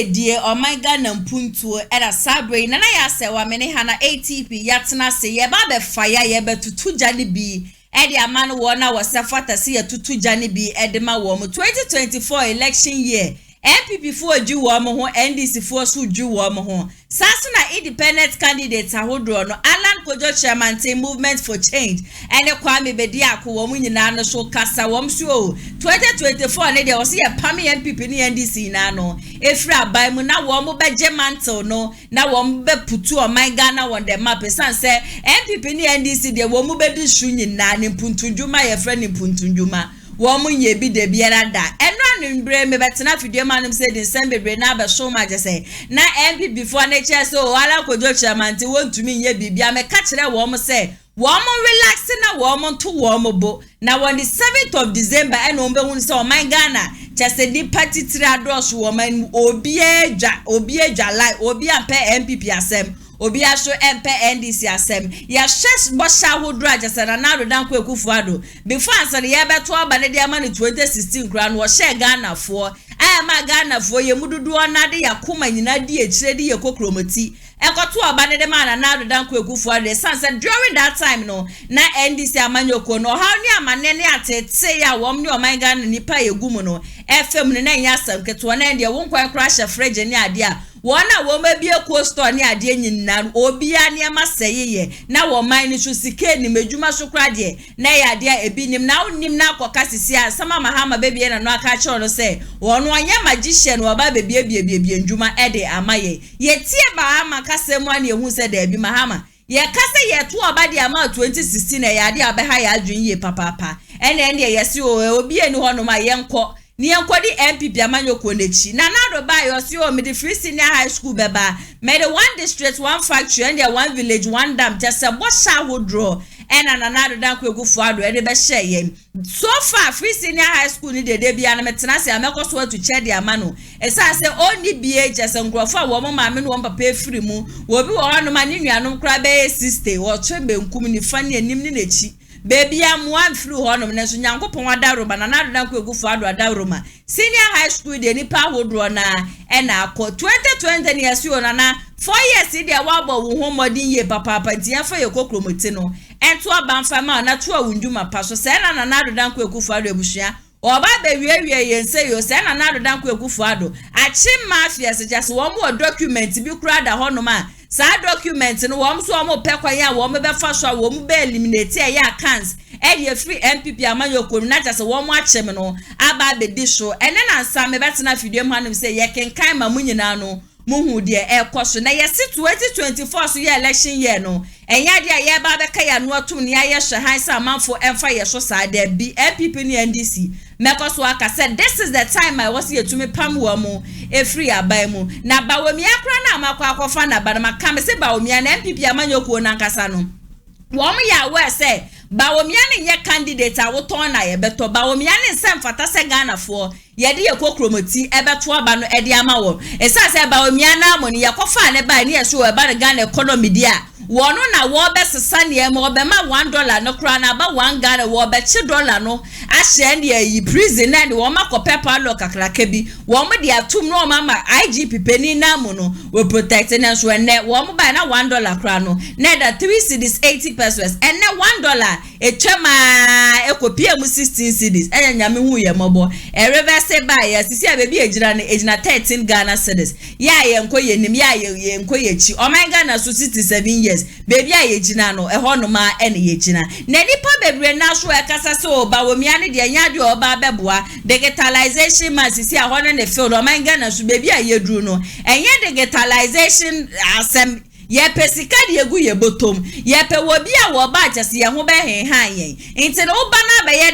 die o my Ghana mpuntuo era sabre na ya se wa mene ha na ATP yatena se ye ba be fire ye be tutu jani bi e de amano wo na wo sefata se ye tutu jani bi e de ma wo mo 2024 election year NPP for ju wo mo ho NDC for so ju wo mo ho saso na independent candidates ahodro no Alan Kojo chairman movement for change ene Kwame Bedi akwo mo nyina no so kasa wo so 2024 ne de wo se ye pam NPP ni NDC na no efri abai mu na wo mo beje mantle no na wo mo be putu o man Ghana won the map san se NPP ni NDC de wo mo be di shu nyina ne puntunjuma ye fre ne puntunjuma woman ye bi de biara da eno anumbre me betena fidie manum say din sembebre na be so ma jese na MP before na che so Alan Kojo chairman ti wontumi nye bibia me ka kire wo mo say woman relax na woman to woman bo na on the 7th of December eno be hu say o man Ghana jese di party tira dos woman obi eja like obi ampe MPP asem obi aso MP NDC asem ya shes bosha hodro ajasana na rodan kwa ekufuado before answer ye beto aba ne de ama 2016 kra no she Ghana fo ma Ghana fo ye mududu ona de yakoma nyina di ekire de ye kokromoti ekoto aba ne de ma na rodan kwa ekufuado sanse during that time no na NDC amanyoko no ha ni amane ne atete ya wom ne o man Ghana nipa yegumu no FM ne na nya asem keto na de won kwa crash frege ne ade a wona wo mabie ko store ne ade nyinna obia ne maseye na wo man ni so sike ni medjuma so kra de na ya ade ebi nim na unim na akoka sisi a sama mahama bebie na no aka che no se wono anya magician wo ba bebie ndjuma ede amaye ye tie ba ama kasemu ani ehu se da bi mahama ye kase ye to oba de ama 2016 na ya ade abeha ya adwen ye papa ene ye si obi eni ho no ma ye nko ni enkodi NPP amanyoko nechi na do ba yo si o me the free senior high school beba me the one district one factory and the one village one dam just a bosha wodro ena na do dan kwegufo ado e de be sheye so far free senior high school ni de bia na metena se amekoso to che de amano e sa se oni bia just nkrofo wo mo maame no papa efiri mu wo bi wo hanu ma ni nuanom kra be sister wo twembe nkum ni fani anim ni nechi baby am one flew honum na so nyankopon adaroma na na do kwegufo ado adaroma senior high school de nipa hodro na e na akọ 2020 ne yasio na 4 years de wabo wo homodin ye papa ntia fa ye kokromoti no ento abanfa ma na to awunduma pa so se na do kwegufo ado ebusua oba be wie yense yo se na do kwegufo ado achi mafia se just wo mo document bi kura da honum a sa document no wo so mo pekwa ya wo me be fa so wo mo be eliminate ya accounts e dey free NPP amanyoko na just wo mo achem no aba be di so ene na nsa me betena fidie mu hanum say ye kenkan ma munyina no muhu de e koso na ye 2024 so ye election year no enya de ye ba be ka ya no atum ne ye hyehan sa manfo emfa ye so sa da bi NPP ni NDC mekoso aka said this is the time I was here to me pam wo mo e free abai mu na ba wo mi akra na amakwa akofa na ba na maka me se ba wo mi na NPP amanyoko na nkasa no wo mo ya we say ba wo mi ane ye candidate a wo ton na ye beto ba wo mi ane nsem fata se Ghana fo ye de ye kokromoti e beto aba no e de ama wo e sa se ba wo mi ana mo ni ye kofa ne ba ni ye so e ba Ghana economy dia wono na wo be sesa ne mo be ma $1 no kra na ba 1 Ghana wo be $2 no a hye ne yi prison na de wo ma ko paper lo kakraka bi wo mo de atum no ma IGP peni na mo no we protect na so ne wo mo ba na $1 kra no na da 3 cedis 80 pesos and na $1 e twema e kopia mu 16 cedis enya nyame hu ye mobo e reverse ba ya sisi a bebi ejira na ejina 13 Ghana cedis ya ye nko ye nim ya ye nko ye chi o my Ghana so 67 years baby a ye gina no e hono ma ene ye gina na nipa bebre na so e kasa so ba wo mia ne de nya de oba beboa digitalization ma sisi a hono ne field o my Ghana so baby a ye duru no enye digitalization asem ye pesika de egu ye botom ye pe wo bia wo ba jase ye ho be henhan yen nti no ba na be ye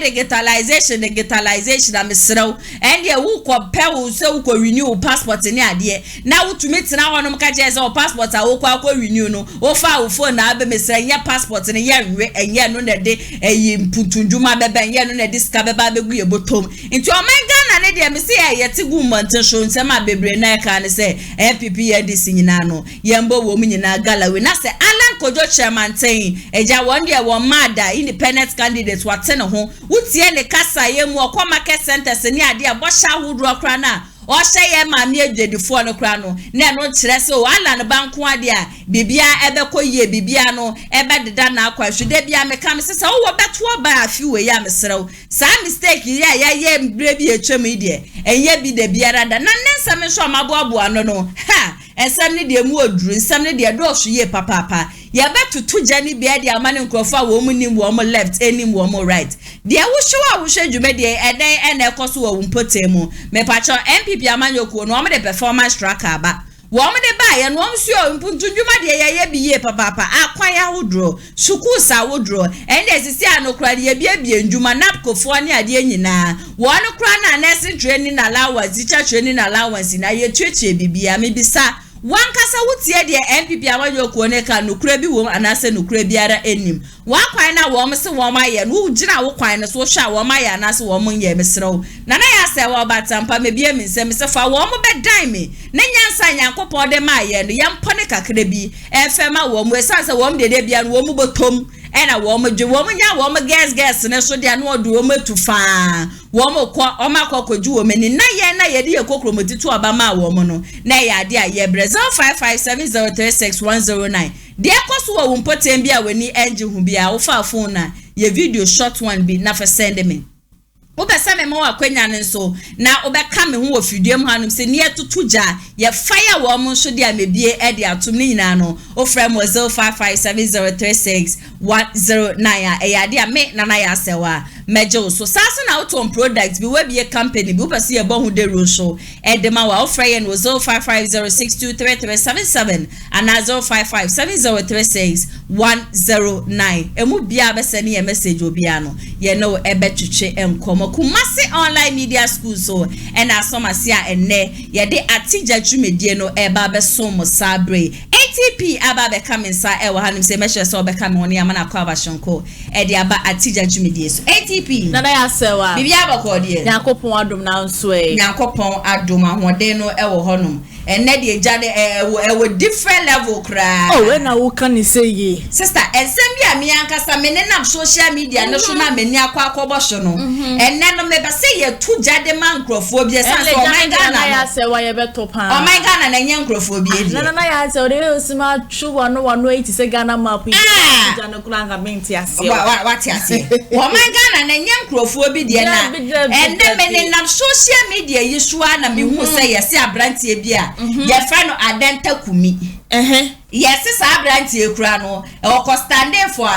digitalization am srew and ye wo ko pe wo se wo ko renew passport ni ade na wo tumi tena honom ka je se o passport a wo ko renew no wo fa wo phone na be mesre ye passport ni ye we enye no na de eyi mputunjuma be ben ye no na diska be ba be gu ye botom nti o man Ghana ne de me se ye te gu monte show nsema bebre na ka ne se NPP ye disi nyina no ye mbo wo mu na Galawi na se Alan Kojo chairman ten eja won de wo mada independent candidate wate ne ho wutie ne kasa ye mu okwa market centers ni ade a bo sha hudro kra na o hye maami adwedifo no kra no na no kire se o ala no banko ade a bibia ebekoye bibia no ebededa na akwahwede bia meka me se wo beto ba afi we ya mesrew sa mistake ya mbre bi etwem ide enye bi de biara da na nsem so maboabo ano no ha ensem ne de mu oduru ensem ne de do so ye papa ya betutu jani bia de amane nkrofo a wo mu nim wo mu left enim wo mu right de wo hwe dwume de eden ene ekoso wo mpotemu me pacho NPP amanyokuo no de performance tracker ba wo mu de ba ye no msuo mpuntundwuma de ye bi ye papa akwan ya wodro suku sa wodro ende sisi anokra de bia ndwuma napkofo ne ade nyina wo no kra na nursing training allowance teacher training allowance na ye twetwe bibia me bisa wankasa wutie de NPP amanyokuo ne ka nokra bi wo anase nokra biara enim wakwan na wo mse wo maye no ugina wo kwan no so hwa wo maye anase wo monye mesrew na ya se wo batampa me bia minsem se fa wo mo bedan me na nyansa nyankopon de maye no yempo ne kakra bi efema wo mo esanse wo mo de bia no wo mo botom ena wo mo dwe wo mo nya wo mo gas ne so de anu odu wo mo tufa wo mo ko o ma kokoju wo meni na ye de kokromotitu obama wo mo no na ya de a ye Brazil 5570361009 de akoso wo mpotem bia wani engine hu bia wo fa phone na ye video short one bi na fa send me obesa me mo akwanya nso na obeka me ho wo fiduem hanum se ne yetutuja ye fire wo mo nso de amebie e de atum ni nyina no o frem 0557036109 e ya de a me na ya sewa mejo so saso na auto products bi we be company bi obese ye bo hu de ro so e de ma wa o frey no 0550623377 and 0557036109 emu bia bese ne ye message obia no ye no e betwetwe enkomo Kumasi online media school so and asomasia enne ye de atija dwumedie no eba besom sabre ATP aba be kamensa e wa hanim se mehwe se obeka me honi amana kwa abashonko e de aba atija dwumedie so ATP na ya sewa bibia abakode Yakopon adom na nso e Yakopon adom ahoden no e wo honum enne de jade e wo different level kra oh when na wo kan say ye sister ensem bia me ankasa me nenam social media no so na meni akwa akobosho no enne no me be say ye tu jade man nkrofo bi esan so my Ghana na ya sewa ye beto pa oh my Ghana na nye nkrofo bi edi na ya se o de osima chuwa no 180 se Ghana map yi jana kula nga menti ase what ase oh my Ghana na nye nkrofo bi de na enne me nenam social media yi so na me hu say ye se abrantie bi a ye fa no adenta kumi yes sa abrantie kura no e ko standing for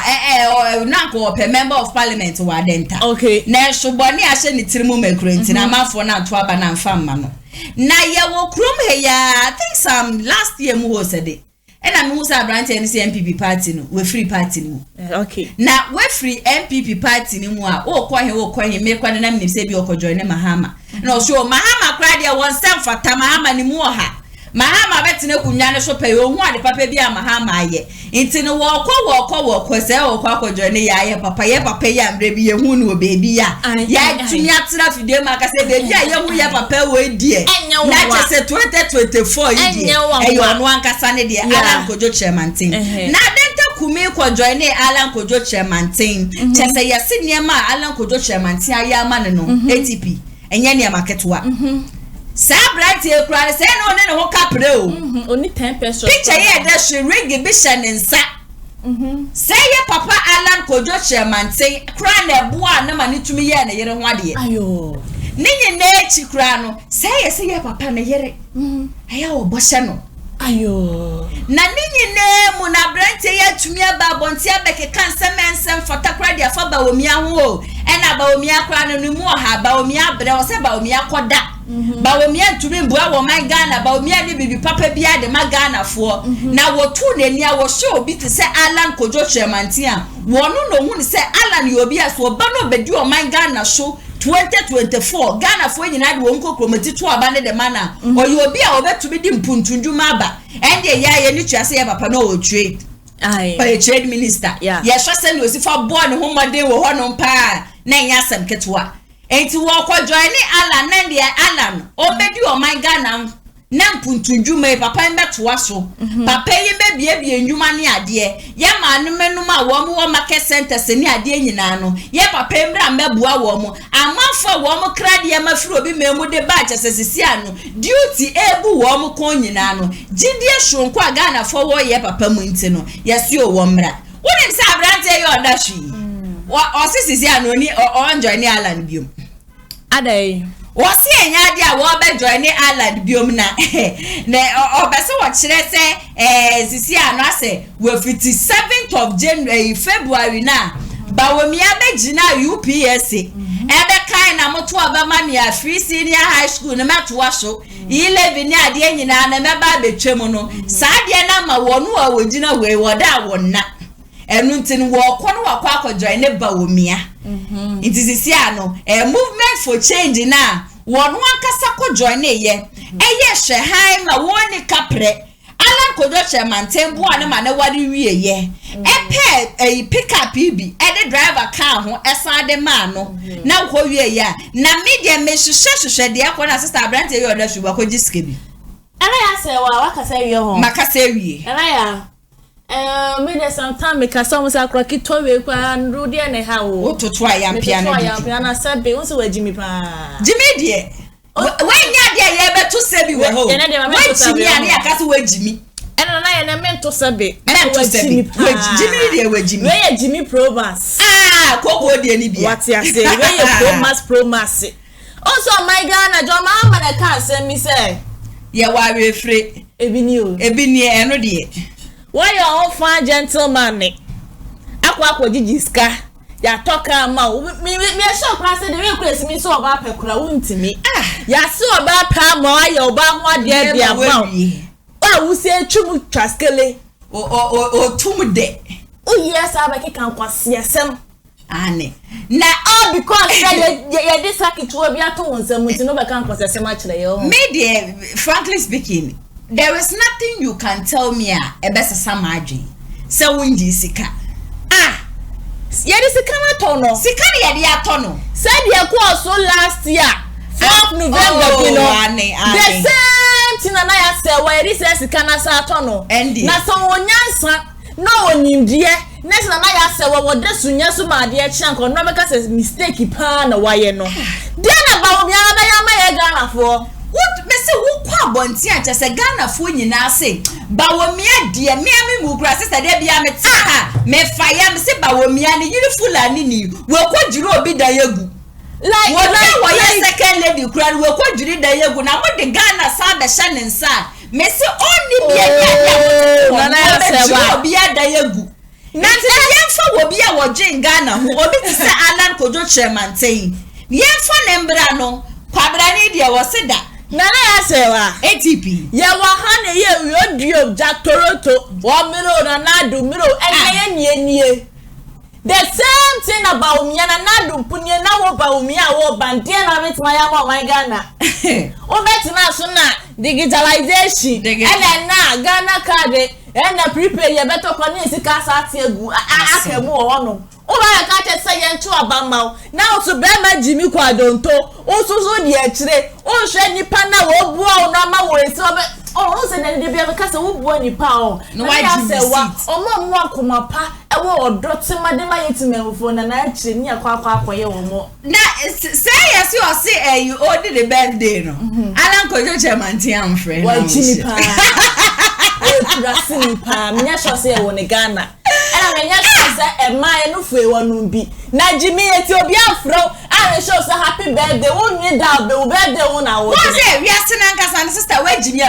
na ko member of parliament wa adenta okay na shoboni a hye ni tirimu makurenti na amafo na to aba na mfamma no na ye wo krum he ya I think some last year mu ho sede ena me hu sa abrantie ni NPP party no we free party no okay na we free NPP party ni mu a wo kɔ he me kwa na me se bi okojoin Mahama na so Mahama kra de won sem fata Mahama ni mu ha Mahama betine kunwa ne so pe ohun ade papa bi a Mahama aye nti no wo kɔ se wo kɔ akɔjoin ya ye papa ya mbre bi ye hu no bebi ya tumi atira fidie ma ka se bebi a ye hu ye papa we die na che se 2024 yi die e yo no ankasa ne die Alan Kojo Chairmantin na denta kumi kɔjoin Alan Kojo Chairmantin che se ye se niema Alan Kojo Chairmantin aya ma ne no ATP enye niema ketwa Sabrati ekura se no ne ho kapre o oni 10 pesos picture ye da she ring bi sha ne nsa say ye papa Alan Kojo Chairmantin kura na eboa na ma ne tumi ye na yere ho ade ayo ninyi na echi kura no say ye papa na yere aya wo boshe no ayo na ninyi na mu na brante ye tumi aba bonti abeke kan semensem fotakura dia fa ba omi aho ena ba omi akura no mu ha ba omi abre o se ba omi akoda ba omi antumi bua wo my Ghana ba omi ani bibi papa bia de ma Ghana fo na wo tu na ni a wo show bi te se Alan Kojo Chairmantin a wo no hu ni se Alan yo bi aso ba no bedi o my Ghana show 2024 Ghana fo nyina de won kokromati to aba ne de mana o yo bi a obetumi di mpuntundwuma aba ende ye ni tuase ye papa no o trade trade minister ye hwase no si fa bo ne ho mode wo ho no pa na nya asem ketwa enti wo ko join ni Alan na de Alan obedi o my Ghana na mpuntunjuma papa mbetoa so papa yi bebie ndwuma ne ade ye ma no menum a wo market centers ne ade nyina no ye papa mbra mbeboa wo amafo wo krade mafiri obi memu de ba chesesisi ano duty ebu wo kon nyina no gidie shonko aga na fo wo ye papa mu nti no yesi o wo mra wonim se abrante ye odahwi o sisisi ano ni o join Ireland biom adai wasi enya dia wo be join Ireland biom na obese wo kire se sisi ano ase we 57th of January February na bawomia be gina UPSC ebe kai na moto abama ne free senior high school na metoa so 11 ni ade nyina na meba betwem no saa de na ma wonu a wogina we woda wonna enu ntin wo kono wakwa join ne bawomia it is ano movement for change na wonu ankasa ko join ne ye hwe han ma woni kapre ala kodo chemantembu ane ma ne wari wie ye pick up ibi the driver car ho esan de ma no na ko wie ye na media me hwehwehwe de akọ na sister Abrante ye oda shuba ko giske bi ana ya se wa wakasa wie ho makasa wie ana ya me de sometime me ka so mo sa akra ki to we kwa nru de ne ha wo ototo ayampia na ayampia na sabe won se wa jimi pa jimi de wenya de ye beto sebi we ho wachimi ani akase wajimi ena na ye na mento sabe wajimi de wajimi we ye jimi probas koko de ni bia what ya say we ye promas also my Ghana jo ma na ka say mi say ye wa refre ebini eno de why your own fine gentleman ne akwa gigiska ya toka ma me show class de we kwesi mi so oba pekura wuntimi ya se oba pa ma ya oba ho ade bia ma wa wo se twum twaskele o tum de o yes abaki kan kwase asem ane na all because ya this sakit wo bia to wonsam nti no be kan kwase asem a kire yo me de frankly speaking there is nothing you can tell me ebesesa margin se wonji sika yedi sika na tono sika ne yedi atono said ye ko so last year 4th November the same thing na ya say we yedi sika na sa tono na so onyansa no onimdie next na ya say we wode sunya so ma de chi anko no make say mistake pa na waye no de na ba obi ana ya ma ye Ghana fo what me say wo kwa bonti a chese Ghana fo nyina say bawomia de me mu kura sister de bia me ta me fire me say bawomia ne beautiful ani ni we kwa jiro obi da yegu like what ya second lady kura we kwa jiri da yegu na mo de Ghana sa be sha ne nsa me say oni bia ya na ya say obi da yegu na se yemfa wo bia wo dwen Ghana ho obi ti say Alan Kojo chairman tay yemfa ne mbra no kwabra ni de wo se da na ya sewa ATP ye wa ha ne ye odio ja Toronto wo miro na nadu miro enye nie the same thing about me na nadu punye na wo ba umi a wo bande na metima ya ma my Ghana o betina so na digitalization na Ghana card na prepare ye beto ko ni sika sa tie gu akemu wo no o ba ka te say ye ntu abama na so be ma jimi kwa donto o so de akire o hwe nipa na wo bua o na ma wo esi o se na de bia ka se wo bua nipa o no why say wa o mo akoma pa e wo odoti ma de ma yetimefo na akire ni akwa ye wo mo na say yes you say you order the birthday no Alan Kojo chairman ti am friend wa jimi pa Rasini pa mnya sho se wo ne Ghana ana mnya sho se e mai no fu e wonu bi na jimi eti obi afro ana sho se happy birthday won ni da be birthday won na wo say we asena nkasa ne sister we jimi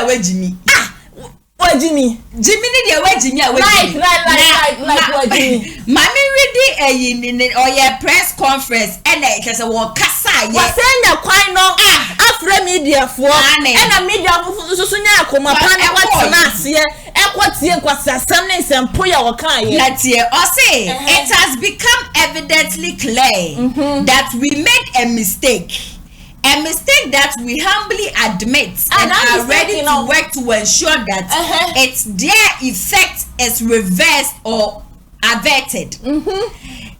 wajimi ni de wajimi a wajimi like wajimi mami ready ni oye press conference and e kese wo kasa ye wasenda kwan no afra media fo na media fo so nya akoma pa na kwatina ase ekwatie kwasasam ne sempo ya wo kan ye na tie o say it has become evidently clear that we made a mistake that we humbly admit and are ready to work to ensure that its their effect is reversed or averted.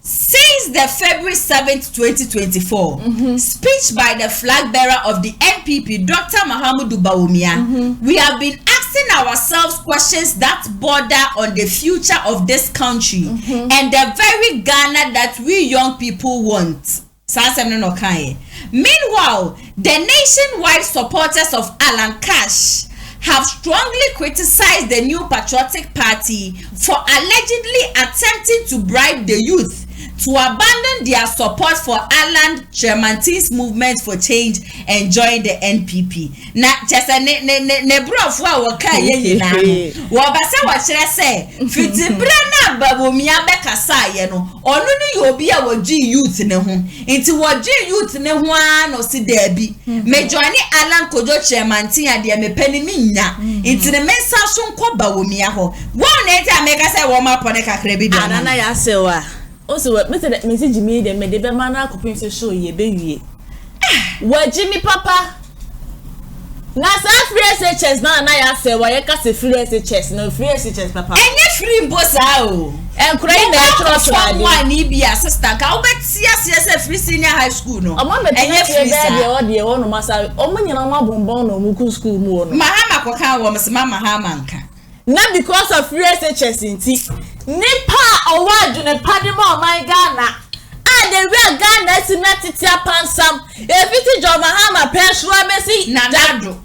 Since the February 7th, 2024 speech by the flag bearer of the NPP, Dr. Mahamudu Bawumia, we have been asking ourselves questions that border on the future of this country and the very Ghana that we young people want. Meanwhile, the nationwide supporters of Alan Cash have strongly criticized the New Patriotic Party for allegedly attempting to bribe the youth to abandon their support for Alan Chairman's movement for change and join the NPP. Na chese ne brofo a woka ye na wo ba se wo kire se fitibra na Bawumia bekasa ye no onu ni obi a wodwi youth ne ho nti wodwi youth ne ho ano si dabi me join Alan Kojo Chairmantin ade me pani minya nti ne mensa so nko Bawumia ho wo na enti ameka se wo ma pone kakra bi da na ya sewa also message me dem me de be mana akopin se show ye be wie wa Jimmy papa na sa free SHS na ya se wa ye ka se free SHS no free SHS papa enye free mbosa o enkrai na trust ade one ibia sister ka obetia se free senior high school no enye free de o de wo no masa o manyina ma bombon no mu school mu no mahama koka wo msema mahama nka na because of free SHS inti nipa award ne padimo my Ghana and the real Ghana is not titia pansam efiti jo mahama pensuwa besi na dado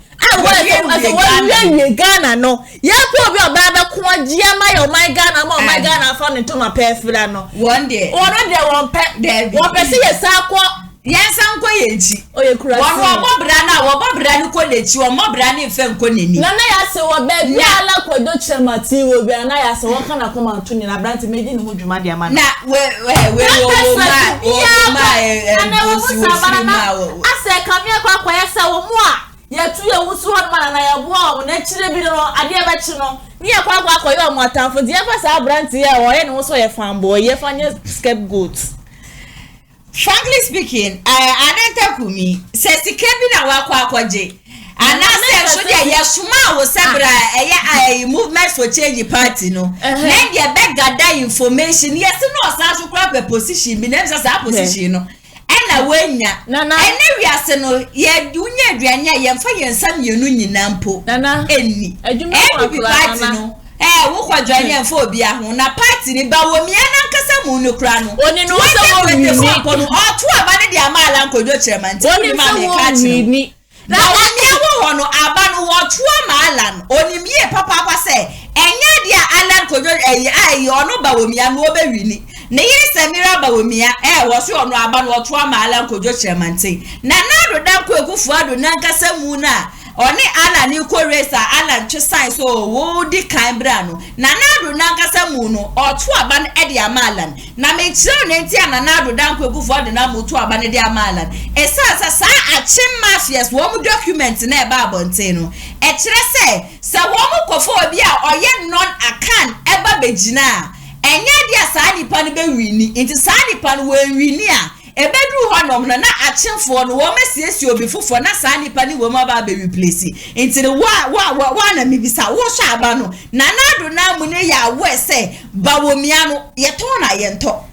we Ghana no ya ko bi oba be ko agia my Ghana my Ghana fa ne to ma pefira no one day one pe ye sa ko yes anko ye nchi oye kura wo bobra na wo bobra ni ko lechi wo bobra ni fe nko neni na ya se wo be bi ala ko do chemati wo bi na ya se wo kana ko ma to ni na brand meji ni ho dwuma dia ma na we ase kamia kwa ya se wo mu a ya tu ya wusu ho ma na ya bo a na chire bi no ade ba chi no ni ya kwa yo mu atamfo dia fa sa brand ya wo ye no so ye fanboy ye fanye scapegoat. Frankly speaking, Anenta Kumi says the cabin akwaje. And I said, so yeah, Suma was a movement for change party, no. Then you beg gather information. Yes, no, Sasu crop a position, be names as a position, no. And when ya, Nana, and we are saying, yeah, Dunya, Drania, Fire, and some you nampo, Nana, any, every party, no. Wo kwa janya phobia ho na party ni Bawumia na nkasa mu no kra no oni no so wo ni ko no otu abane dia mala nkojo chairman oni ma me ka chi na Bawumia wo no aba no wo tu amala no oni mie papa pa se enya dia ala nkojo ayi ono Bawumia no obewini ne yiri Samira Bawumia wo so ono aba no wo tu amala nkojo chairman na na do dan ko ekufu ado na nkasa mu na oni ala ni ko racer ala twisan so wo di kan bra no na nado nankasa mu no otu aba no e de amalan na me kire no enti ana nado dan ko egufo de na motu aba no de amalan sa achim mafias wo mu document na e ba abonten no e kire se wo mu kofo obi a oye non akan e ba begina enye dia sa nipa no be wini enti sa nipa no we wini a ebedu honom na achimfo no wo mesiesie obi fofo na sa nipa ni wo ma ba be replace enti wa na mibisa wo hwa aba no na nado na mu ne ya wo se Bawumia no ye to na ye nto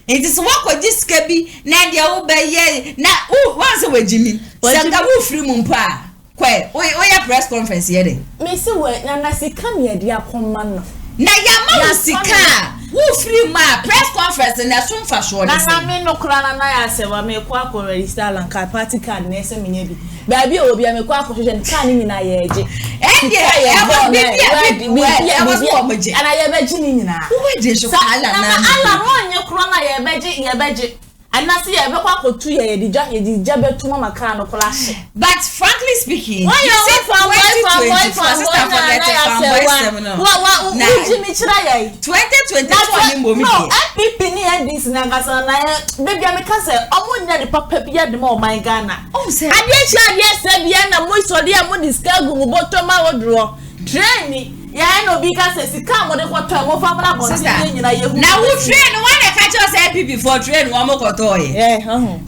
enti so wakoji skabi na dia wo be ye na wanse wajimi sanga wo free mu mpa kwe o ya press conference ye de me se we na sika me dia komma no na ya ma sika wo free ma press conference na so mfa so na me no kra na ya se wa me kwa ko register Alanka party card na se menye bi ba bi obi a me kwa ko hwe kan ni na ye eje ende bi ana ye beji ni nyina wo je so ala ala no nye kra na ye beji anasi ye be kwa ko tu ye di ja betu mama kan no kla hye but frankly speaking you say for Jimmy chira ye 2024 ni momi no NPP ni NDC na gasa na baby ameka say omonya de papa bia de mo my Ghana ade se bia na mo so de mo disca gu bottom ma wodro train ya no bi ka say sika mo de ko to mo fa bra bo ni nyina ye hu na wo train one ka just NPP for train one more kotoy.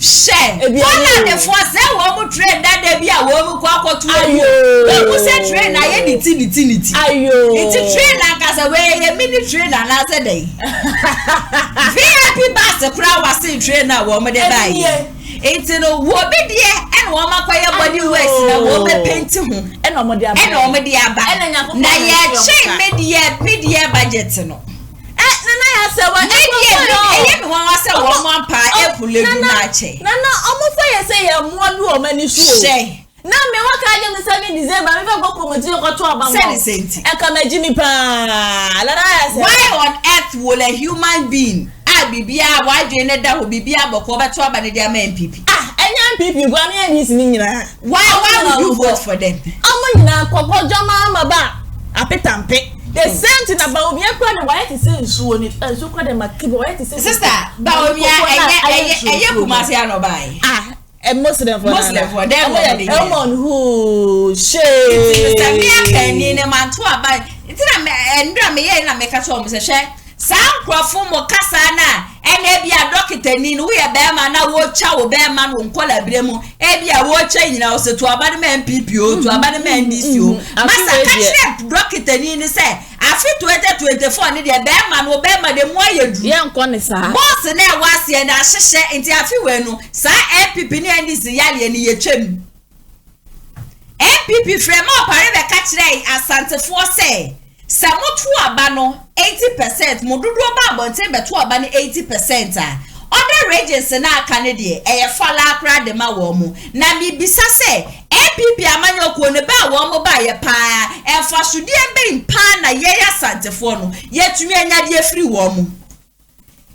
Share. One the for say one more train that they be a woman kwako to you. Who say train na ye niti. Ayo. It's a train like as a way a mini train another day. VIP bus the crowd was saying train now woman they buy. It's in a woman dear and woman quiet body waste na woman paint him and omodi aba. Na ye chain media budget no. I said, what? I want to say one pie, apple, no, almost I say, I'm one woman is say. Now, me what I am saying is, I never go come to your talk about it. I come a Jimmy Pan. Why on earth will a human being? I be why Janet that will be able to over to about the NPP. And young people, one year is in why would you vote for them? I'm going to go Jama back. I pet and pick. The same thing about me. Why to say so? And so called them a keyboard. Why to say sister? Baumia, I Kumasi no buy. A Muslim for them. Someone who share. It's a penny in a man to buy. It's a me and make a home. Say, some crofum or Cassana, and maybe a doctor in we a bear man, a watch our bear man won't call a bremo, maybe a watcher in house to a bad man PPO, to a bad man this you. Master rocket and in say, I fit 2024 need a bear man or bear man the more you do. Young Conessa. Boss and there was the and I share into a few when, sir, NPP and this yali and ye chim. NPP frame up, I never catch day as Santa For say. Samo tu abano 80% modudu babo nte betu abano 80% other regions na Canada e fala akra de ma wo mu na bibisa se NPP amanyo ko ne ba wo mu ba ye pa e fa sudie be mpa na ye ya santefo no yetumi anyade afiri wo mu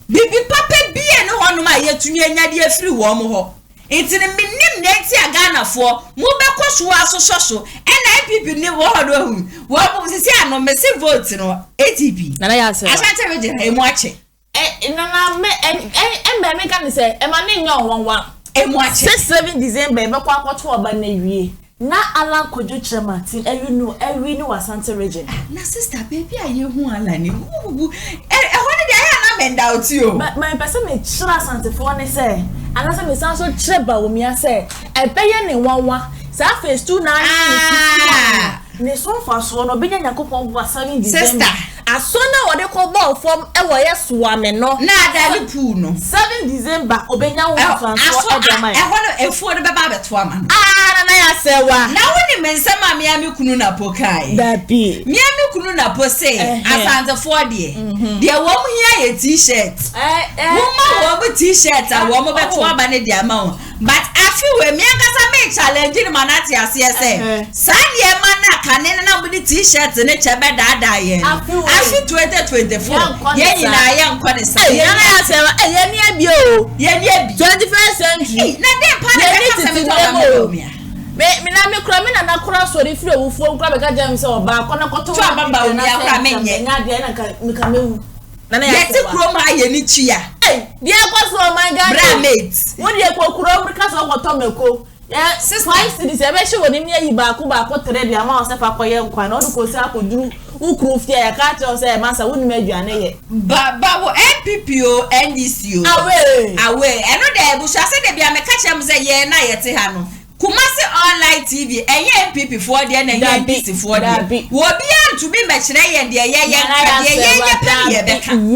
bibi papa bie ne hono ma yetumi anyade afiri wo mu ho enti ne minim na enti agana fo mu be koso asososo NPP ni wo hodo hu wo mu sisi ano me se vote no ATP na ya se asante we je e mu ache na me me kan say e ma ne nyo wonwa e mu ache 7 December be kwa kwato oba na wie na Alan Kojo Chemati ewi no wasante region na sister baby aye hu ala ni hone de aye na menda out you my person me chira sante for ne say anase me san so cheba wo mi ase e beye ne wanwa sa phase 2 na ne so fa so no benya yakopon bo 7 December asona wode ko ball form e wo yeso ame no na adali pool no 7 December obenya wo transfer adama e hono efuo de beba beto ama na ya sewa na woni mensema me amikunu na pokai dabi me amikunu na pose asante for de wo mu hia ye t-shirt wo ma wo bu t-shirt a wo mo beto aba ne de ama wo but afi we me akasa me challenge ni manati ase sa ye mana kane na bu t-shirt ne chebe dada ye afi 2024 ye nyina ye nkwane sa ye na ya sewa ye ni abi o ye ni abi 21st century na de pa na kasa me to me na me kura me na kura sori firi owufo kura be ka jam se oba kona koto baba o mi akura menye nya de na ka me ka mewu na ya se kuro ma ye ni tua de kwaso my god bra mate won de kuro ka so koto meko yeah why cities e be she woni mi ayi ba ko 3 de ama o se fa koye nkwa na oduko se akoduru ukru fia ya ka cho se masa woni ma aduane ye ba wo NPP o NDC o awe eno de bu sha se de bia me ka chem se ye na ye te ha no Kumasi online TV NPP for the na NPC for the wo bia ntumi me kire ye de ye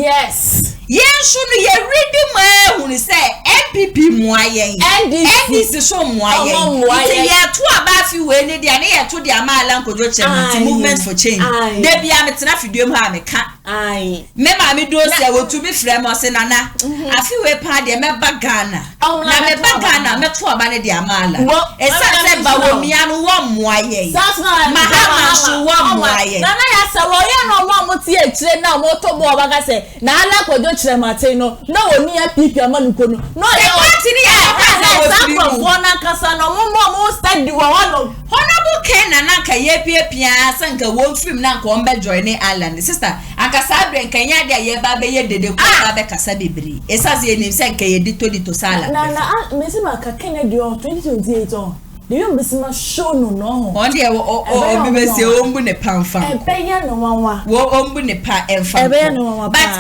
yes yensu no ye ready ma hu ni say NPP muayen NDC so muayen ye to aba fi we ne dia ne ye to dia ma Alan Kojo Chemati movement for change de bia me tena fiduem ha me ka me ma me do se wo to be frem o se nana afi we pa de me ba Ghana na me ba Ghana me to aba ne dia ma Alan e se ba wo mi anu wo muayen mahama so wo muayen nana ya se wo ye no mo mo tie kire na mo to bo oba ka se na Alan Kojo Chemati no woni NPP amanuko no ye party ni ya kwa na kasa no mo study wa wano honorable Ken na ka ye pia sanka wo film na ka ombe join Ireland sister akasa bre nka nya de ye ba be ye dede ko ba be kasa bebri esaze enim se nka ye dito sala na mesi ma ka Kennedy 2028 the young Missima show no. One day, oh, we say, ombu ne pan fan. Ebenya no wawa. Wo ombu ne pa enfan. Ebenya no wawa. But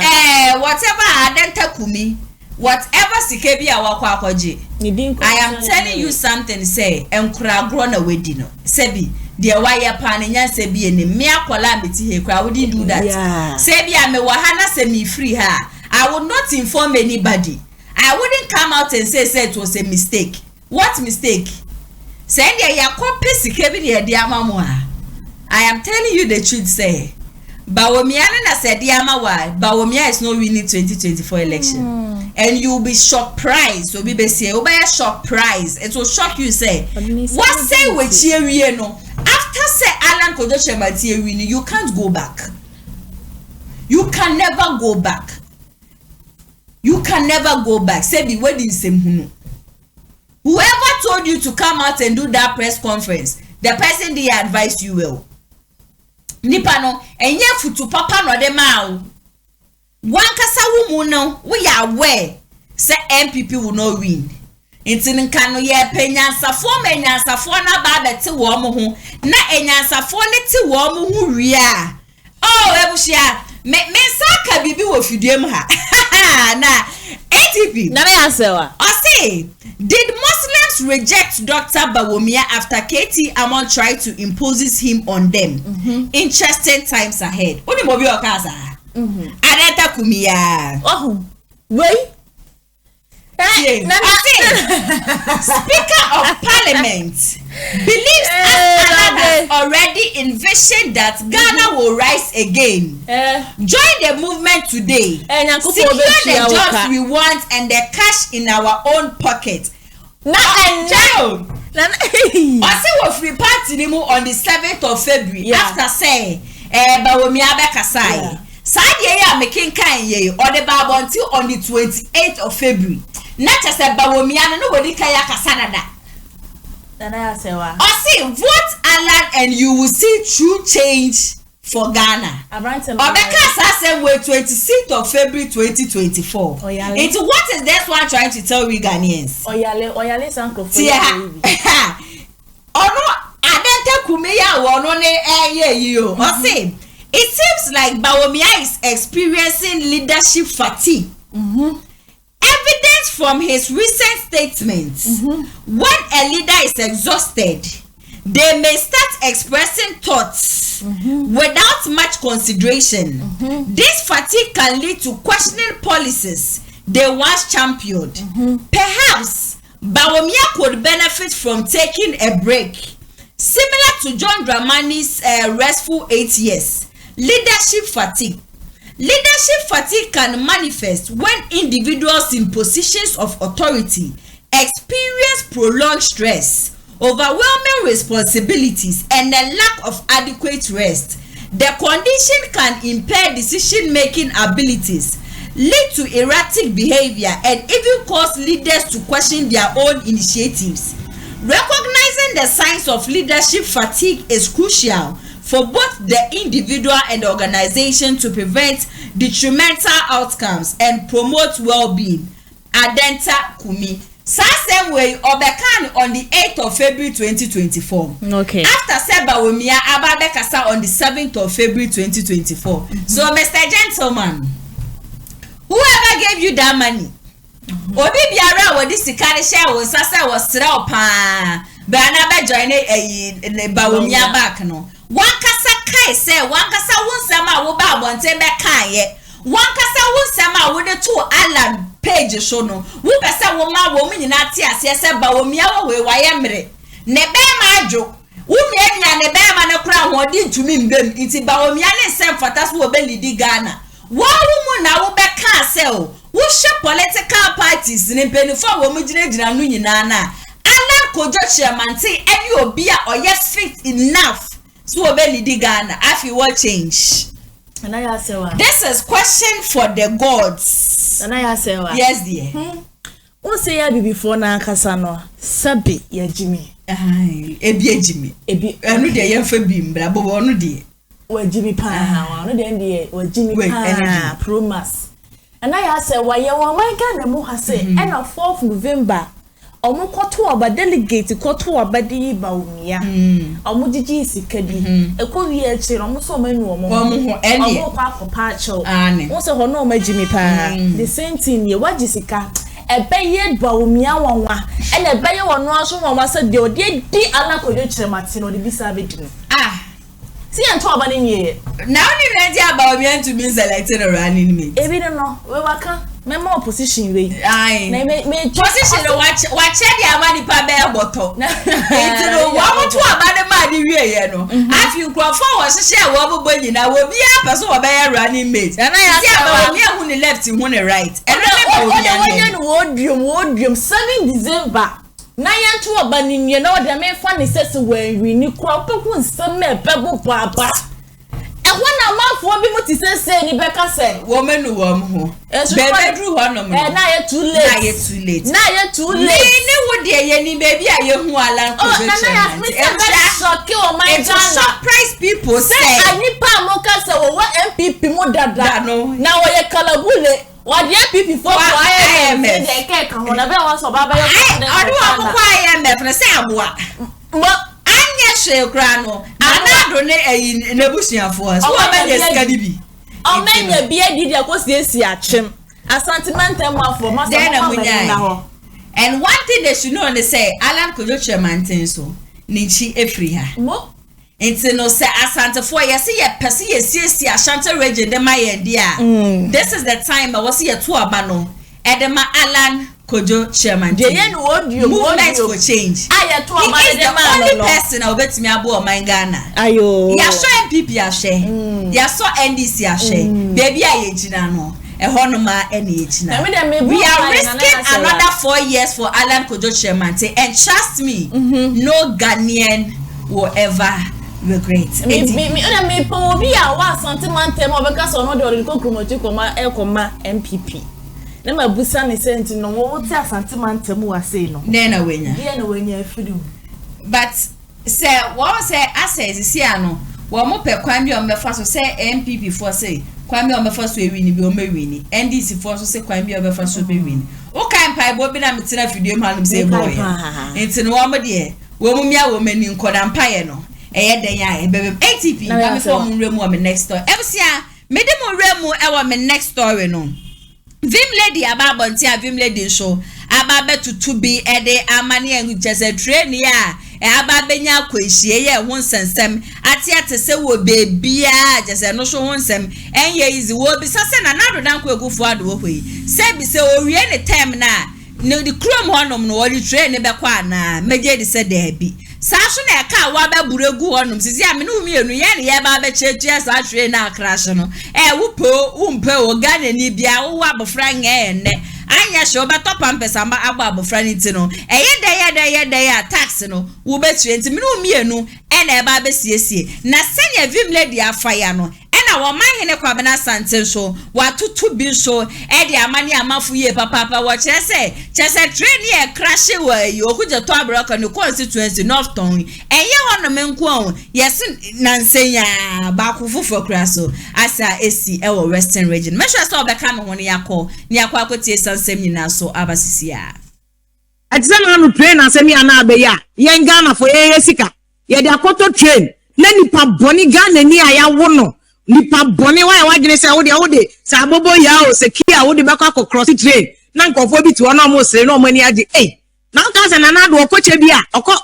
whatever adenta kumi, whatever sikebi awakwa akwaje. I am telling you something, say, enkura agro na wedi no. Sebi, dear wire pan nya sebi ene me akwala mbeti he kwa wouldn't do that. Yeah. Sebi ame wahana semi free her. I would not inform anybody. I wouldn't come out and say it was a mistake. What mistake? Send ya copy sikebi ne dia mamwa. I am telling you the truth, say. Bawumia na said diama why Bawumia is not winning 2024 election. And you will be shocked prize. So be say oba shock prize. It will shock you, say. What say we cheer no? After say Alan Kodoche Matie winning, you can't go back. You can never go back. You can never go back. Say the wedding same hunu. Whoever told you to come out and do that press conference, the person they advise you well. Nipa no enye futu papa no de ma wankasa wumu no we are aware say NPP will not win. Intin nka no ye penyansafo menyansafo na ba beti wo mo ho na enyansafo ne ti wo mo ho wi a oh ebushia me saka bibi wo fidiem ha na ATP na me asewa I say did Muslims reject Dr. Bawumia after KT Amon tried to impose him on them? Interesting times ahead. Oni mo bi okasa. Adeta kumia. Oh. Wait. Speaker of Parliament believes Alan has already envisioned that Ghana will rise again. Join the movement today. Secure the jobs we want and the cash in our own pocket. Child. I say we free party on the 7th of February after say Bawumia Bekasai. Sadia ya making kind ye or the Bible until on the 28th of February. Not just a Bawumia, nobody kaya kasanada. I say vote Alan and you will see true change for Ghana. Obeka said we 26th of February 2024. It's what is that one trying to tell we Ghanaians? Oyale sanko. Ono adenta kumeya wono ne you. I say it seems like Bawumia is experiencing leadership fatigue. Evidence from his recent statements. When a leader is exhausted, they may start expressing thoughts without much consideration. This fatigue can lead to questioning policies they once championed. Perhaps Bawumia could benefit from taking a break, similar to John Dramani's restful 8 years. Leadership fatigue. Leadership fatigue can manifest when individuals in positions of authority experience prolonged stress, overwhelming responsibilities, and a lack of adequate rest. The condition can impair decision-making abilities, lead to erratic behavior, and even cause leaders to question their own initiatives. Recognizing the signs of leadership fatigue is crucial for both the individual and the organization to prevent detrimental outcomes and promote well-being. Adenta Kumi. Same way, Obekan on the 8th of February 2024. Okay. After Bawumia Ababekasa on the 7th of February 2024. So, Mr. Gentleman, whoever gave you that money, Obi biara wo di sikare share wo sasa wo sra opa ba na be join Bawumia back no. Wankasa kai se wankasa wunsama wo ba abonte be kan ye wankasa wunsama wo de to Alan page so no wo pese wo ma wo nyina ti ase se Bawumia wo we waye mre ne be ma adwo wo mianya ne be ma ne kura ho di ntumi mbem nti Bawumia ne sem fata so wo be lidi Ghana wo mu na wo be kan se o wo she political parties ne penifo wo mu ginagina no nyina na Alan Kojo chairmanti eni obi a oye fit enough so obeli di Ghana afi what change. This is question for the gods. Yes dear. Who say ya before na kasa no sabi ya jimi. Ebi ejimi. Ebi anu de ye fa bi mbra bo onu de. Wa jimi pa onu de ndi wa jimi pa promise. And I say why you want my Ghana mo ha say and 4th November omo koto aba delegate koto aba di ba umia omo jiji sika bi ekọ wi e chire omo so manu omo ho ene omo kwa akopa acho won se ho no ma jimi pa the same thing ye waji sika ebeye ba umia wanwa ene ebeye wono aso wanwa se de odi di ala kodo chire mate no de bisa be di no see anto aba ni ye na oni ready aba umia to be selected or running mate ebi no we waka memo opposition we ai na me position wa che di amani pa be boto enti no wa moto amani ma di wie ye no afi nkrofo wo hye wo bobo nyina wo bia person wo be running mate na ya se aba me hu ni left hu ni right and na wodium 7 December na yanto oba ni nie na ode me fa ni sese wanwi ni kro peku nsem na pebo baba wana mafo bi muti sese ni beka se wo menu wo ho bedru ho no na ye too late ni wo de ye ni baby a ye hu ala ko be surprise people say anipa mo ka se wo NPP mo dada na wo ye kalabule what NPP for IMF de ke kan ho na be won so baba ye adu ko IMF na say aboa anya shekra no anado ne nebusiafo so wa be yeska dibi o menya bia didi akosiesie achem asantiment amafo masa na ho and one thing they should know they say Alan Kojo chairman so ninchi efri ha mo enti no say asantefo yesi ye pese yesiesie Ashanti region de maye dia this is the time I was here to aba no edema Alan Kojo chairman de ye no odio movement for change aye to aba de man no person na obetimi abo o man Ghana ayo ya so NPP ahwe ya so NDC ahwe baby aye gina no ehonoma ene ejina we are risking another 4 years for Alan Kojo chairman and trust me no Ghanaian will ever regret me po bi a wa sentiment mo be ka so no de ko kromoti koma ekoma MPP na mabusa ne senti no wo ti sentiment mo ase no na wenya afiri but say what say assess si ano wo mo pe kwan bi o me fa so say MPP for say kwan bi o me fa so ewini bi o me wini NDC for so say kwan bi o me fa so be wini o kan pai bo bi na metina fidie mu hanum say boy enti no wo mo de wo mo mia wo mani nkoda mpaye no eye den ya ebebe ATP na me for mo remu o me next story ebusia me de mo remu e wo me next story no Vim lady ababonti a Vim lady show ababe tutu bi ede amane enu jese train ya ababenya kwehie ye ho nsensem ate atese wo bebia jese no so ho nsem enye izi wo bi sase na nado dan ko egufu ado wo hoi se bi se owie ne time na no di chrome honom no wo di train be kwa na meje di se da bi saso na ka wa ba buregu honum sisi a me no mienu ye ne ye ba ba cheche sa train na crash no wupo umpe wo Ghana ni bia wo abofra nge enne anya sho ba top ampesa ma agba abofra ni ti no ye da tax no wo betu enti me no mienu ene ba ba siesie na senya Vim lady afaya no na wo man hene kwa bena sante so watutu bi so e de amani amafu ye papa wo chese train ye crash we yo kuje to abroka ni constituency north town enye hono menko on yes nansenya ba ku fufo kraso asa esi e wo western region me sure so be ka me ho ne yakọ akotie sansem nyina so abasisia atizana no train asemi ana abeya yen Ghana for ye sika ye de akoto train na nipa boni Ghana ni aya wo no nipa boni wa wagene se wo de sa bobo ya o se kia wo de be kwa cross train na nkofo bi to na mo sere na mo ni age na ka se na na do okoche bi a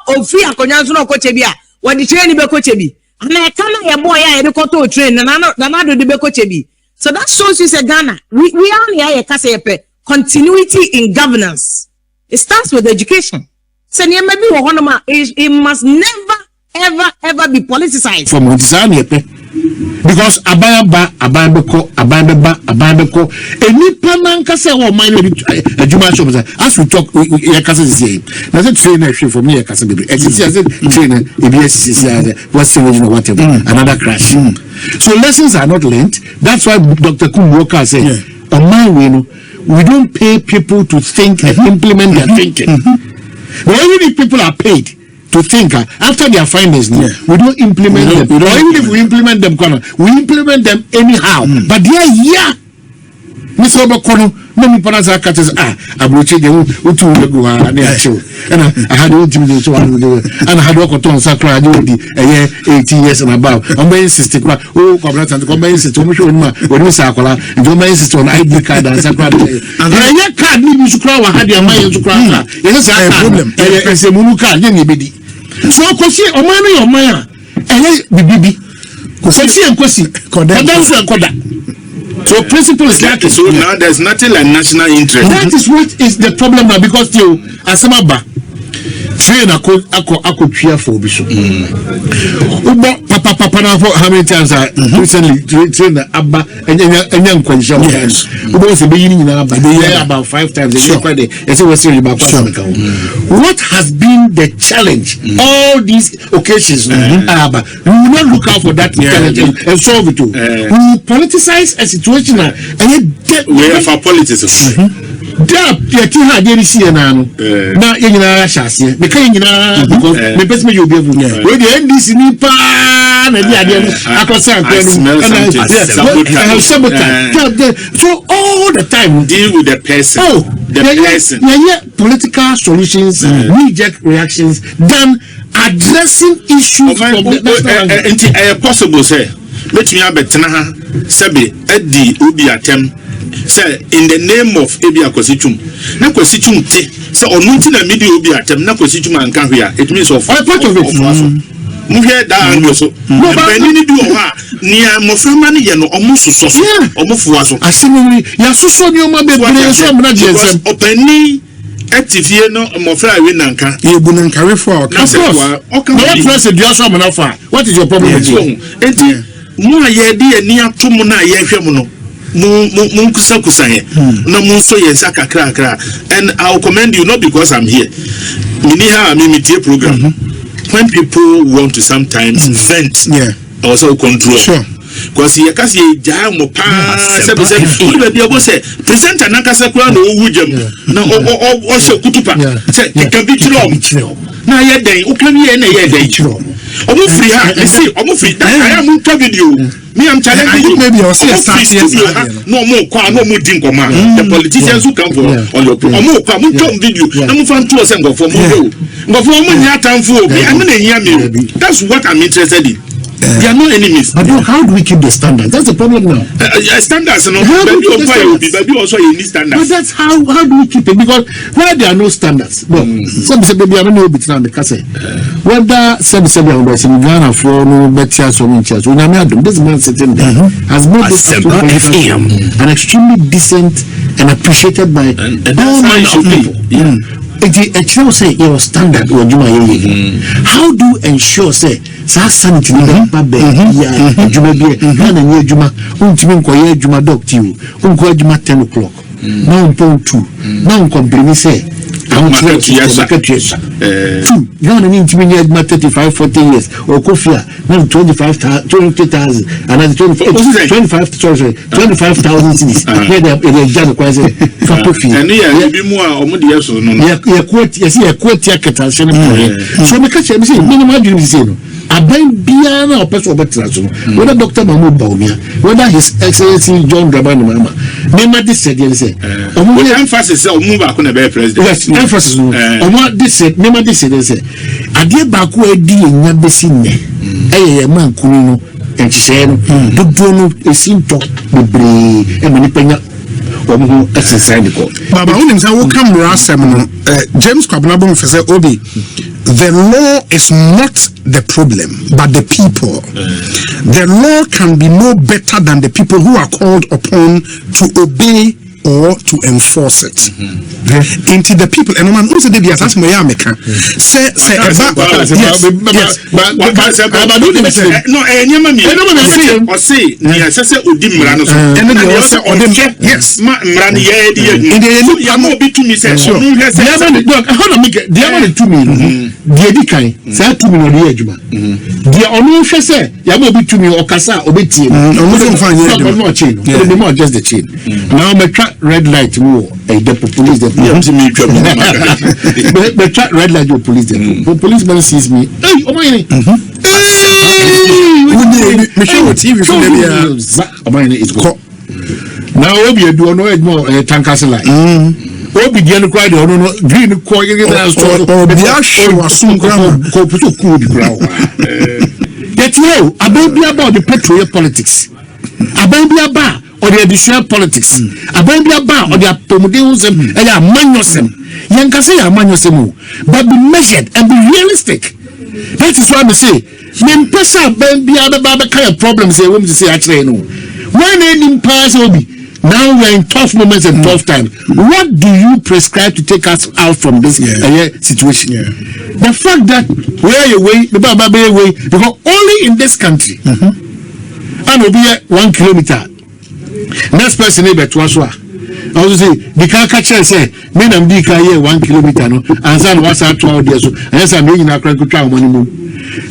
ofi akonya nso na okoche bi a wo de train be koche bi na e kana ye boy ya ye koto train na do de be koche bi so that shows you say Ghana we are here ye kase ye continuity in governance. It starts with education. So maybe it must never ever be politicized. From Adansie, because abayabeko, any pananka say or mind as we talk, I said trainer from me, I said trainer, ABS, what's the whatever, another crash. So lessons are not learned. That's why Dr. Kumwoka said, on my way, we don't pay people to think and implement their thinking. But even if people are paid to think after their findings, we don't implement them. Or even if we implement them, we implement them anyhow. But they are here. Miss Obakono, many panas are catches. Abroche, utu go near show. And I had to do so and I had worked on Sakra, 18 years and above. I'm very insistent. Oh, Cobra and Combine system, when we Sakola, and your main system, ID card and Sakra. And I can't need to cry, had your mind to cry. Yes, I have a problem. It's a Munuka, Yenny. So, Kosi, or money or Maya, and baby. Kosi and Kosi, Kodansu and Koda. So principle is like so now there's nothing like national interest. That is what is the problem now because you asamaba train ako tria for biso. Papa now for how many times I recently train abba enya nkwansha yes. Ubo se be yini na abba about 5 times a year. What has been the challenge all these occasions abba we will not look out for that challenge and solve it. We politicize a situation and we have our politics. There, you see now. Now, you know, Shassi, because the person you be able to when the NDC Nipa and the idea so all the time deal with the person. Oh, the person. Yeah, political solutions, knee-jerk reactions, than addressing issues from the national. Possible, say, let me have a Tanaha, Sabi, Eddie, Ubi attempt. Say in the name of Ebia Kosichum. Na Kosichum te say onunti na media obi atem na Kosichum anka hwea. It means of part of it. Mu hwe da ango so. No ba ni bi o ha nia moframa ne ye no omo soso so. Omo fuwa so. Asemiri ya soso ni o ma bebre so amna je nsem. Opani active no mofra we nanka. Ye bu nanka we for. Of course. No press the so amna fa. What is your problem with you? Enti mu aye de ani atom na ye hwe mu no. Munkusa no munso yensa kakra and I'll commend you not because I'm here. Miniha media program. When people want to sometimes vent, also control. Sure. Because you can see jam mo pa say presenter nakasa kwa no wujam na o so kutupa say can be chiro na ye den o kan ye na ye den chiro omo free ha see omo free I am to video me am challenging you maybe you see start no more kwa no more din koma the politicians who come for on your omo kwa mo to video na mo fan to say go for mo nya tamfo obi am na nya me that's what I'm interested in. They are not enemies. But how do we keep the standards? That's the problem now. Standards, no. Maybe also you need standards. But that's how do we keep it? Because where there are no standards, no. Some say baby I don't know between the case. Whether some in Ghana for no better so in church. When I'm this man sitting there has made this an extremely decent and appreciated by all kinds of people. It say your standard or how do you ensure say sanity babe ya juma bi na nye juma untimi nkoye juma doctor unko juma 10 o'clock now 2 now comprehend say I want to yes Ghana need to be 35-40 years or Kofia now 20,000 another 25,000 cities here they just quite for Kofia and yeah be more omo so no yeah quote yes yeah quote ya ketanse no so me catch me say minimum dream say no aban bia na person betra so whether Dr. Mahmoud Bawumia whether His Excellency John Dramani Mahama me this said say omo emphasis say omo ba ko na be president yes emphasis omo this said me this said say ade ba ko adi enya besi ne eh man kunu no enchise no dodo no esinto bebre e mani panya omo exercise ko baba unim say wo camera asem no James Kwabnabon say obi the law is not the problem but the people. The law can be no better than the people who are called upon to obey or to enforce it. Into the people and man who said they attach my America say yes ma mran ye de you mo be to me say so how make the one to me the di kan say to me no dey adwuma the onu hwe say ya mo be to me okasa obetie no no chain no more just the chain now me red light war the police the but red light your police the policeman sees me hey oh my me show TV for them oh my is go Now obi edu no edmo tankase line. Obi di no cry the no green ko yega so obi ahwe waso grama ko puto ku di ground. Yet you ababy about the petrol politics. Ababy about or the additional politics. Ababy about or the apomodism and ya manyosem. Yankase ya manyosem, but be measured and be realistic. That is why I say, men pesa baby about kind of problems they want to say actually no. When any pass obi. Now we are in tough moments and tough times. What do you prescribe to take us out from this situation? The fact that where you way, the Baba way, because only in this country, and will be 1 kilometer. Next person neighbor to us. I also say the car catcher say, me and me car here 1 kilometer no, and son was out 12 years. And yes, I'm making a crank to town money.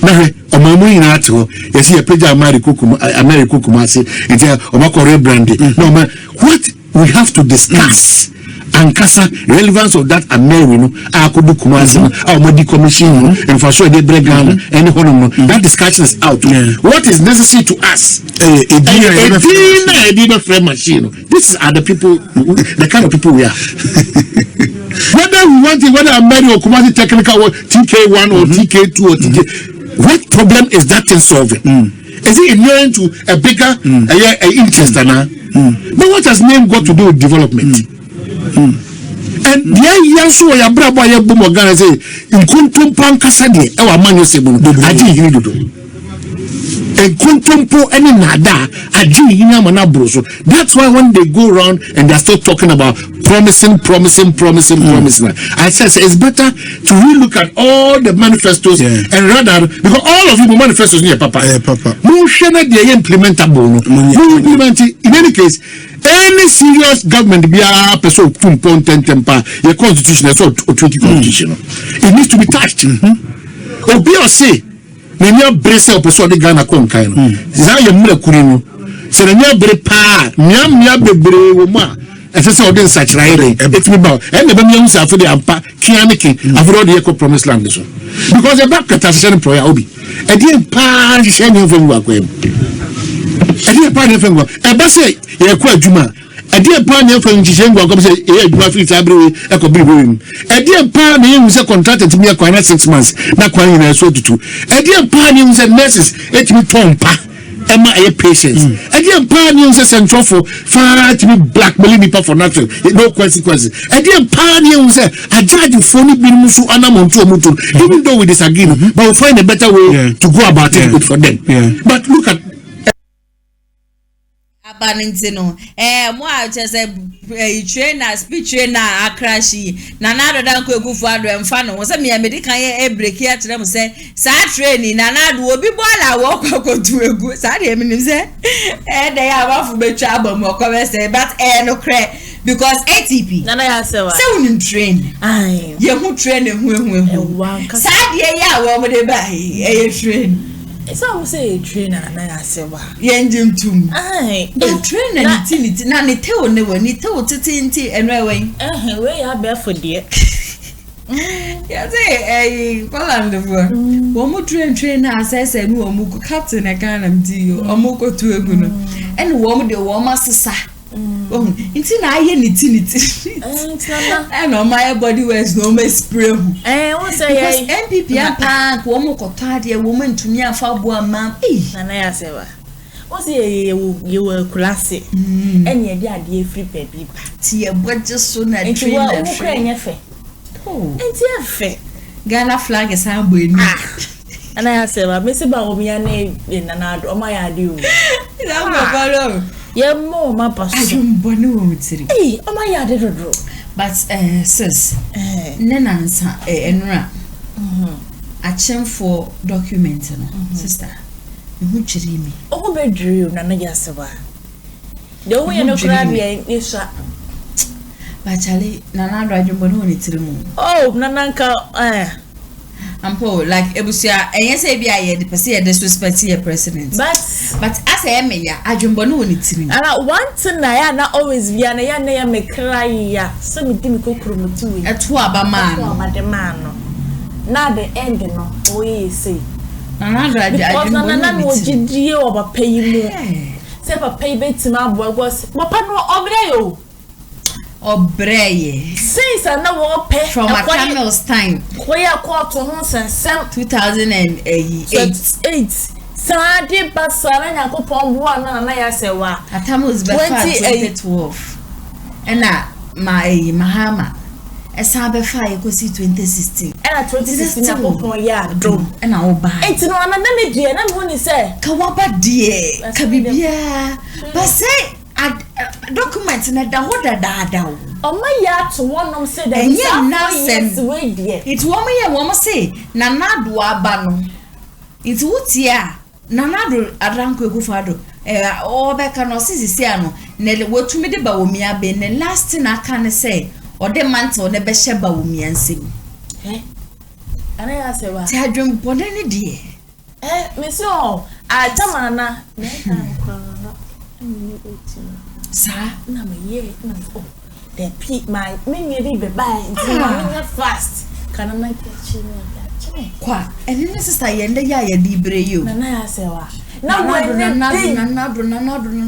Now, Omamu in Ato, you see a page of American Kumasi, it's a Omakore brandy. No man, what we have to discuss and Kasa relevance of that American, Akudu Kumasi, our Modi Commission, and for sure they break down any honor. That discussion is out. What is necessary to us? A dinner frame machine. These are the people, the kind of people we are. Whether we want it, whether American or Kumasi technical or TK1 or TK2 or TK. What problem is that in solving? Is it inherent to a bigger interest than but what has name got to do with development? And the answer ya brabo ya boom organize in kuntum pankasa de e wa manyo sebu aji yini dodo. And kuntumpo any nada aji yini amana broso. That's why when they go around and they are still talking about promising. I said it's better to relook at all the manifestos and rather because all of you manifestos near papa. No shana they implementable. No implement it. In any case, any serious government be a person 2.10 temper your constitution is or 20 constitution. It needs to be touched. Obi or say when you brace up person the Ghana kon kind. Za ye mura kurino. Se na bre pa nya bebre wo ma. If it's all this such right, it's me about and the Bamians are for the Ampa, Kianiki, I've already echo promised land. Because the back catastrophe prayer obi. A dear pa, shining from Wakwem. A dear pa, a bassy, a quite Juma. A dear pa, from Jishengo, a graphic tableau, a copy room. A dear pa, who was a contracted to me a quite 6 months, not quite in a sort of two. A dear pa, who was a nurses, it me tompa. Emma a patience. Again, pioneers central for far to be blackmailing people for nothing. No consequences. Again, pioneers a judge for me being musu anamonto mutu. Even though we disagree, but we'll find a better way to go about it good for them. But look at Abanintino. Moi just a trainer, speech trainer, a crashy. Nana don't go for and fun. Was a mere medical break here to them say, sad training, Nana will be while I walk to a good sad him say. And they have off the trouble more say, but no crack because ATP. Nana has so train. Aye, you who train him. Sad yeah, woman buy a train. So say trainer na ya sewa yenjim tum ai the trainer utility na ne tell ne wani tell titinti enwe we ya be for there ya say Poland for wo mu trainer asese nu wo mu captain e Ghana mdi o mu ko tu egu no ene wo mu de wo ma sesa inti na aye niti and on my body wears no me spray won say NPP park wo mo koto ade wo mo ntumi afa bo ama na ya sewa won say you were class ene de ade free baby ti e budget so na train na free fe enti afe Ghana flag is ambo eni ana ya sewa me se ba wo mi ya na na do ma ya de o na mo follow yeah, more my pass. I don't know. Hey, oh my yard, but sis, Nenansa, Enra, a chain for documenting, sister. Who chid me? Oh, bedroom, Nana Yasawa. The way you know, Crabby is but Charlie, Nana Rajan Bononi to the moon. Oh, Nananka, I'm poor like Ebusia, and yes, I be the Passia disrespect your president. But as I am, I don't know anything. And I want to Nayana always be an Ayana me cry, some dimiko krum to a twaba man. Now the end, no, we say. Because Nana will give you over pay more. say papa ibetima boy was papa no obreyo Obreye since I know pay from a camel's time koya court ho sensem 2008 Sadi basara nyakopon bo na ya sewa Atamus be 2012 ena mahama esa be fa ekosi 2016 ena 2016 nyakopon ya dom ena oba enti no na me die na me ni se ka waba die ka bibia but say document na da hoda da o ma ya to wonom say that yes we die it wo me say na nado aba no it wutia na nado adanko ekufado o be ka no sisi ano na wotumi de ba womi abe ne last na aka ne say o de mantle ne be hye ba womi ansem ana ya se wa ti adwem bone ne die me se o a tama na sa na me ye na oh the peak my me be bye me fast kana na kichi kwa ene sister yende ya di breyo na ya se wa na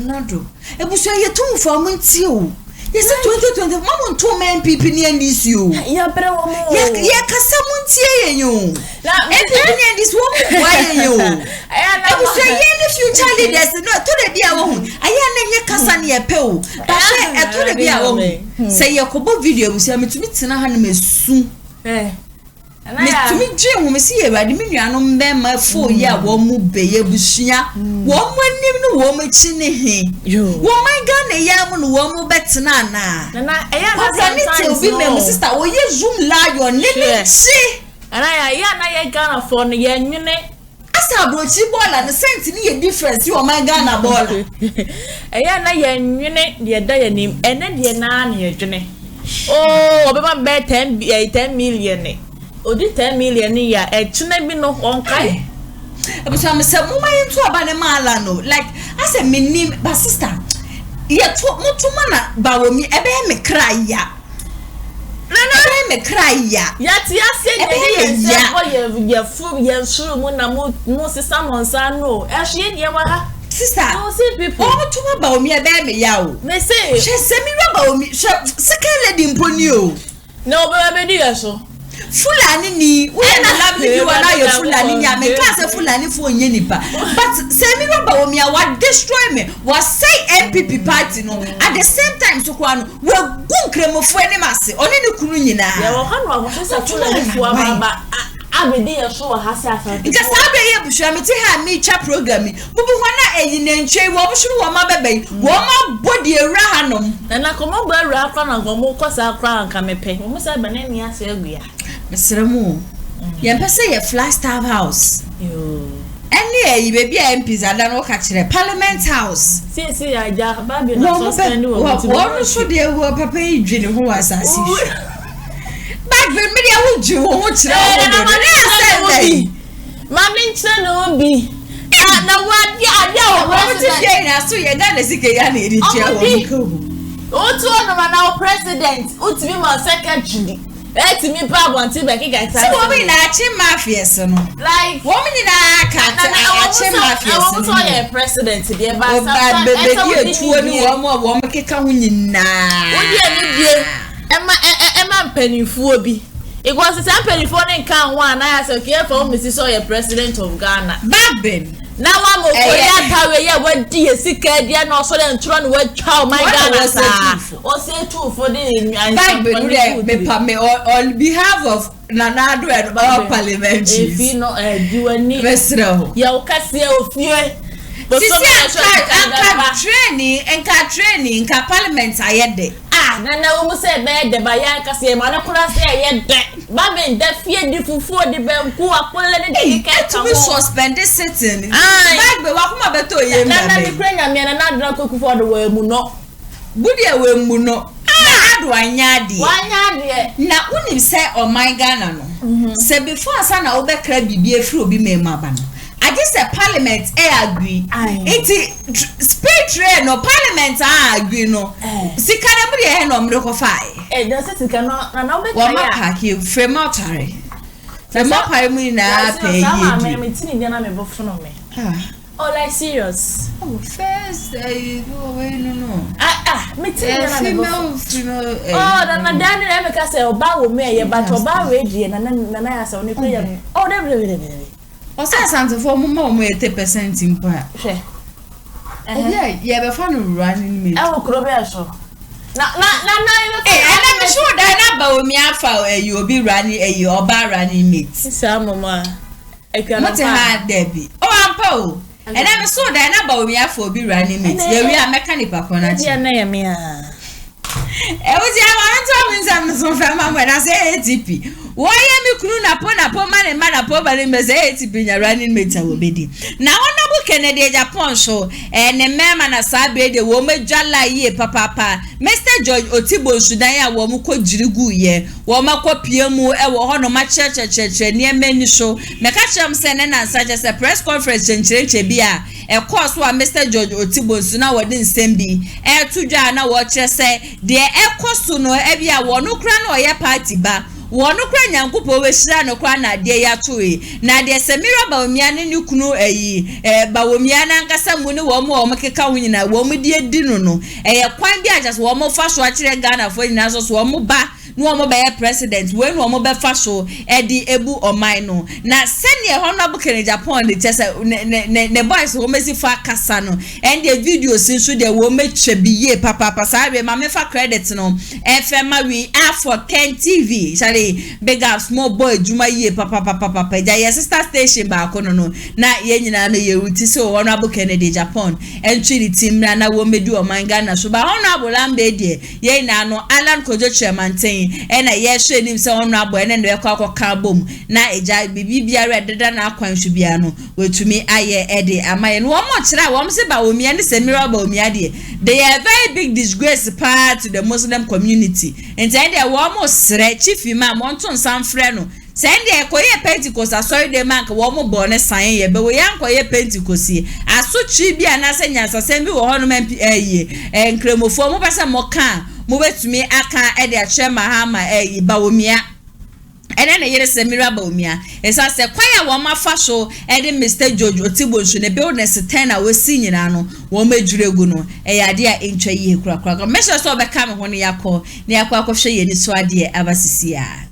nado ebuso ye tumfo amunti o yes 2020 mama to men NPP ni ndisi o ya bre wo mo ye kasa munti ye yo NPP ni ndisi wo wa ye yo ebuso ye the future leaders no to the dia wo hu aya na nye kasa ne ye pe o ba se e to the dia wo hu se ye kobo video ebuso metumi tina ha na mesu me dream wo me see Ewade me nuano mbema fo ye a wo mu beye busua wo mu anim no wo mu chi ne he wo man ga na ya mu no wo mu betena na eya na sometimes obi me sister wo ye zoom lion ne ne chi ana ya na ye Ghana for no ye nwene asa brochi bola ne sent ni ye difference wo man ga na bola eya na ye nwene ye da ye nim ene de na na ye dwene oh obeba be 10 million ne odi 10 million ya tuna bi no onkai ebuso me se mo mayin to aba ne mala no like ase me nim ba sister ye to mutuma na ba wo mi ebe me cry ya na me cry ya ti ase ne ye fu ye suru mu na mu sister monsa no ehwe ne wa ha sister no see people mutuma ba wo mi ebe me ya o me say she se mi ba wo mi second lady mponi o no be di yeso Fulani ni we na lovely you and I Fulani ni ame class Fulani fo nye nipa but say me remember wo me wa destroy me was say NPP party no at the same time so kwa no we gun kremofo ani mase oni ne kunu nyina ya wo hanu wo se Fulani fo aba abedi ye so wa hase afa nka sabe ye busha me ti ha me cha program bubu hwana eyi na ntwe wo bushuru wo ma bebe wo ma body era hanom na komo ba era afa na komo kosa akra nka mepe wo se ba na ni ase agua Mesremu. Ye pese ye Flagstaff House. Yo. Any baby MPs ada no ka kire Parliament House. See aja ba bi na suspend wo. Wo so de wo papa yi dwene ho asasi. Back when me dey wo dwu wo kire wo. Mami nche no bi. Na wa dia wo ti dey na so ye ga na sike ya na eri chia wo. O tu ono na president, o ti bi ma secretary. Eti mi pa bonti be kika ta. So women na chi mafias no. Like women na ka ta chi mafias no. So ye president dey ba sa. Be be tuo ni wo mo keka ho nyina. Wo die ni die. Ema mpanimfuo bi. Because the mpanimfuo ne kan ho ana ya say okay for me so ye president of Ghana. Babin. Na wa mo ko ya tawe ye wadi esika dia na so le ntro no watwa my Ghana sa. O say two for the me on behalf of Nanado and all parliamentary. If you know duani Vesro. Ya okase ofie. Training ka parliament ayede. Na wo say be de ba ya kase ma na kura say ayede. Ba me de fie di fufu di be nku akole ne de ka to be suspended sitting. Bag be wa kuma beto ye na mi krenya me na adra koku for the way mu no. Budi e we mu no. Na ado anyade. Wanyade. Na unim say o my Ghana no. Say before asa na wo be kra bibie free obi mema ba no. I just say parliament agree. It speed train no parliament agree no. Sika na mu de no mre ko fai. Just sika no na be wa ma pack you frame outare. Frame outare mu na pay you. Sama me tini dia na me bofo no me. Oh, like serious. Oh, first, no. Me tell you, female. Oh, then my daddy never can say about me, but about ready and then I saw only play. Oh, they or say something for more 80% in part. Yeah, but fun running me. I will crowbar so. No, I'm sure that about me. I found you will be running a or bar running meat. Some mamma. I cannot have Debbie. Oh, I'm Paul. And I'm sure that about me. I for be running meat. Yeah, we are mechanical. I was some family when I say ATP. Why am you crew upon man and man upon ATP running mates will be. Now, honorable Kennedy Agyapong show and a man and a sabre the woman Jala ye papa. Mr. George Otibo Sudaya Womuko Jigu ye, Womako Piemu, Ewo my church near many show. Makacham sending and such as a press conference in Chebia. A course one Mr. George Otibo Suna wouldn't send be. Air to Jana watcher say, dear Air Costuno, Evia, one no crown or ya party bar. One no crown yankupo weshira no crown na dear yatui. Na dear Samira Baumiana new kunu Baumiana and Casamuni womo or Makeka winner, womu dear dino. A quite be just one more fast watching Ghana for Nazos one more ba. No more by president when one more fasho Eddie Ebu or Mino. Now send your honorable Kennedy Agyapong the test ne boys who may see far casano and the video since the woman should be ye papa pasare mame for credits no FM we are for 10 TV shall big up small boy Juma ye papa your sister station back on no na ye na no ye wuti so honorable Kennedy Agyapong entry the team na woman do o mangana so ba honorable lambe de ye na no Alan Kojo chairman and a yes, him so honorable and the cock carbom. Na a jai be read than our coin should be ano. Well, to me, I Eddie, am I and one more try, one say about me and the mirable me idea. They are very big disgrace part to the Muslim community. And then they are almost chief, you man, want on some friend. Send the Koya Pentecost, I saw the man, one more bonnet sign, but we are Koya Pentecost. I saw Chibi and Asanya, send me a ornament and cremoform person more can. Move to me, I can't add a chair, Mahama, Bawumia. And then a year Samira Bawumia. As I said, quite a woman fashion, adding Mr. George Otibo should a building 10 hours senior ano, Wome Jureguno, a idea in Chay crack. Measures of a camera when you call near Quackoshay and Swadi Abasisia.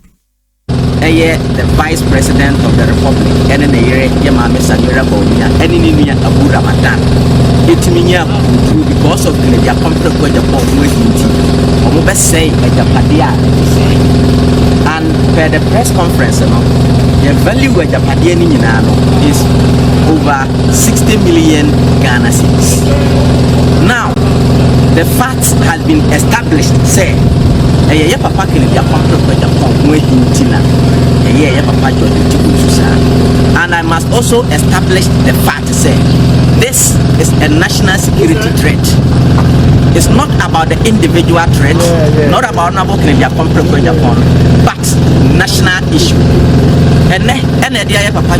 The Vice President of the Republic, and in a year, Yamama Samira Bawumia, and in India, Abu Ramadan. It means because of the Agyapong with the best say at the Padia and per the press conference, the value of the Padia is over 60 million Ghana cedis. Now, the facts has been established. Say, a papa can be a contract with Agyapong with Tina, a papa and I must also establish the fact. Say, this is a national security threat. It's not about the individual threat, not about Agyapong, but national issue. And the papa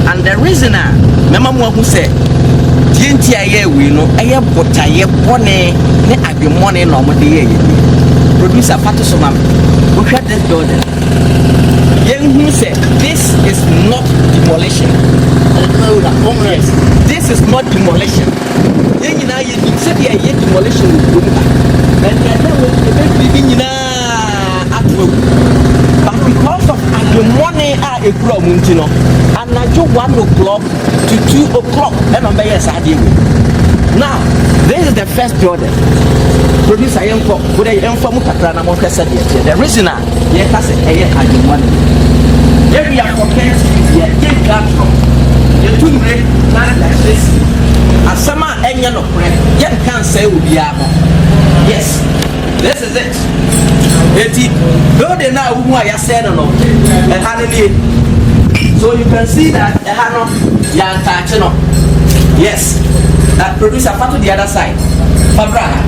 and the reason Mama who said we know I but I have money normally. Producer Fatusoma, who had this building. Who said this is not demolition. Yes, this is not demolition. You said demolition and but because of the money a problem, and I took 1 o'clock to 2 o'clock, and I'm now, this is the first building. Producer Yanko, with a young form of the reason I had money. Here we are compared to the platform. The 2 great plans like this. As summer and yellow bread, yet can't say we are. Yes, this is it. Building now who I said no, so you can see that the Hano Yan Tachino. Yes, that producer part to the other side. Fabraha,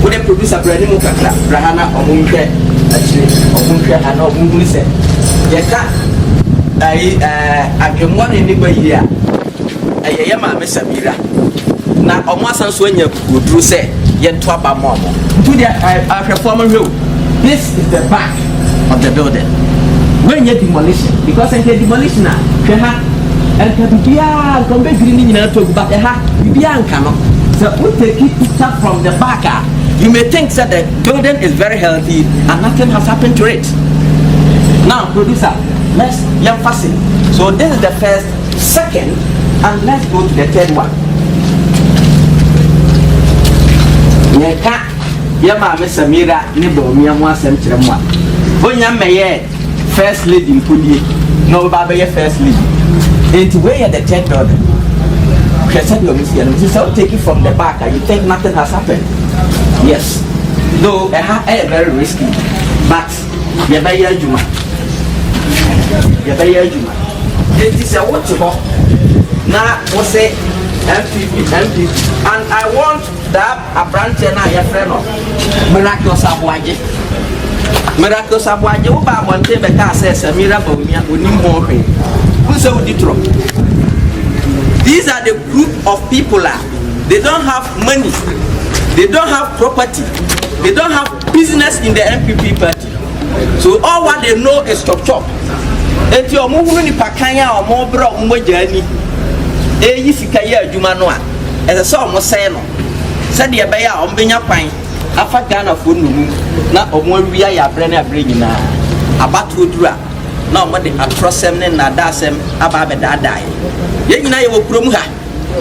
would a producer Brandon Mukaka, Brahana or Munke, actually, or Munke and or Munke said, Yaka, I've been one in the year. A Yama Messabira. Now, almost as when you would say, Yen Twaba Momo. To the former room. This is the back of the building. When you demolition, because in the demolition now, and can be a combat green in to but be cannot. So we take it picture from the back. You may think that the building is very healthy and nothing has happened to it. Now, producer, let's fasten. So this is the first, second, and let's go to the third one. Yama Miss Samira, Nibo, Miamwa Semtramwa. When you may first lady in Pudi, no Baba, first lady. It's way at the third order. You shall take it from the back and you think nothing has happened. Yes. Though very risky. But Yabaya Juma. Yabaya Juma. It is a watchable. Now we'll say NPP. And I want that a branch and I a friend of Miraculous Abwaji. Miraculous Abwaji, Oba, one day the car says a miracle with him more. Who's a Detroit? These are the group of people. They don't have money. They don't have property. They don't have business in the NPP party. So all what they know is chop. And you're moving in Pakanya or more bro, more journey. Yisika Jumanoa. As a song was saying, said the Abaya on Benya Pine, Afagana Funu, not of one we are bringing about to draw. No, but the atrocem and Nadasem about that die. Yet I will promote.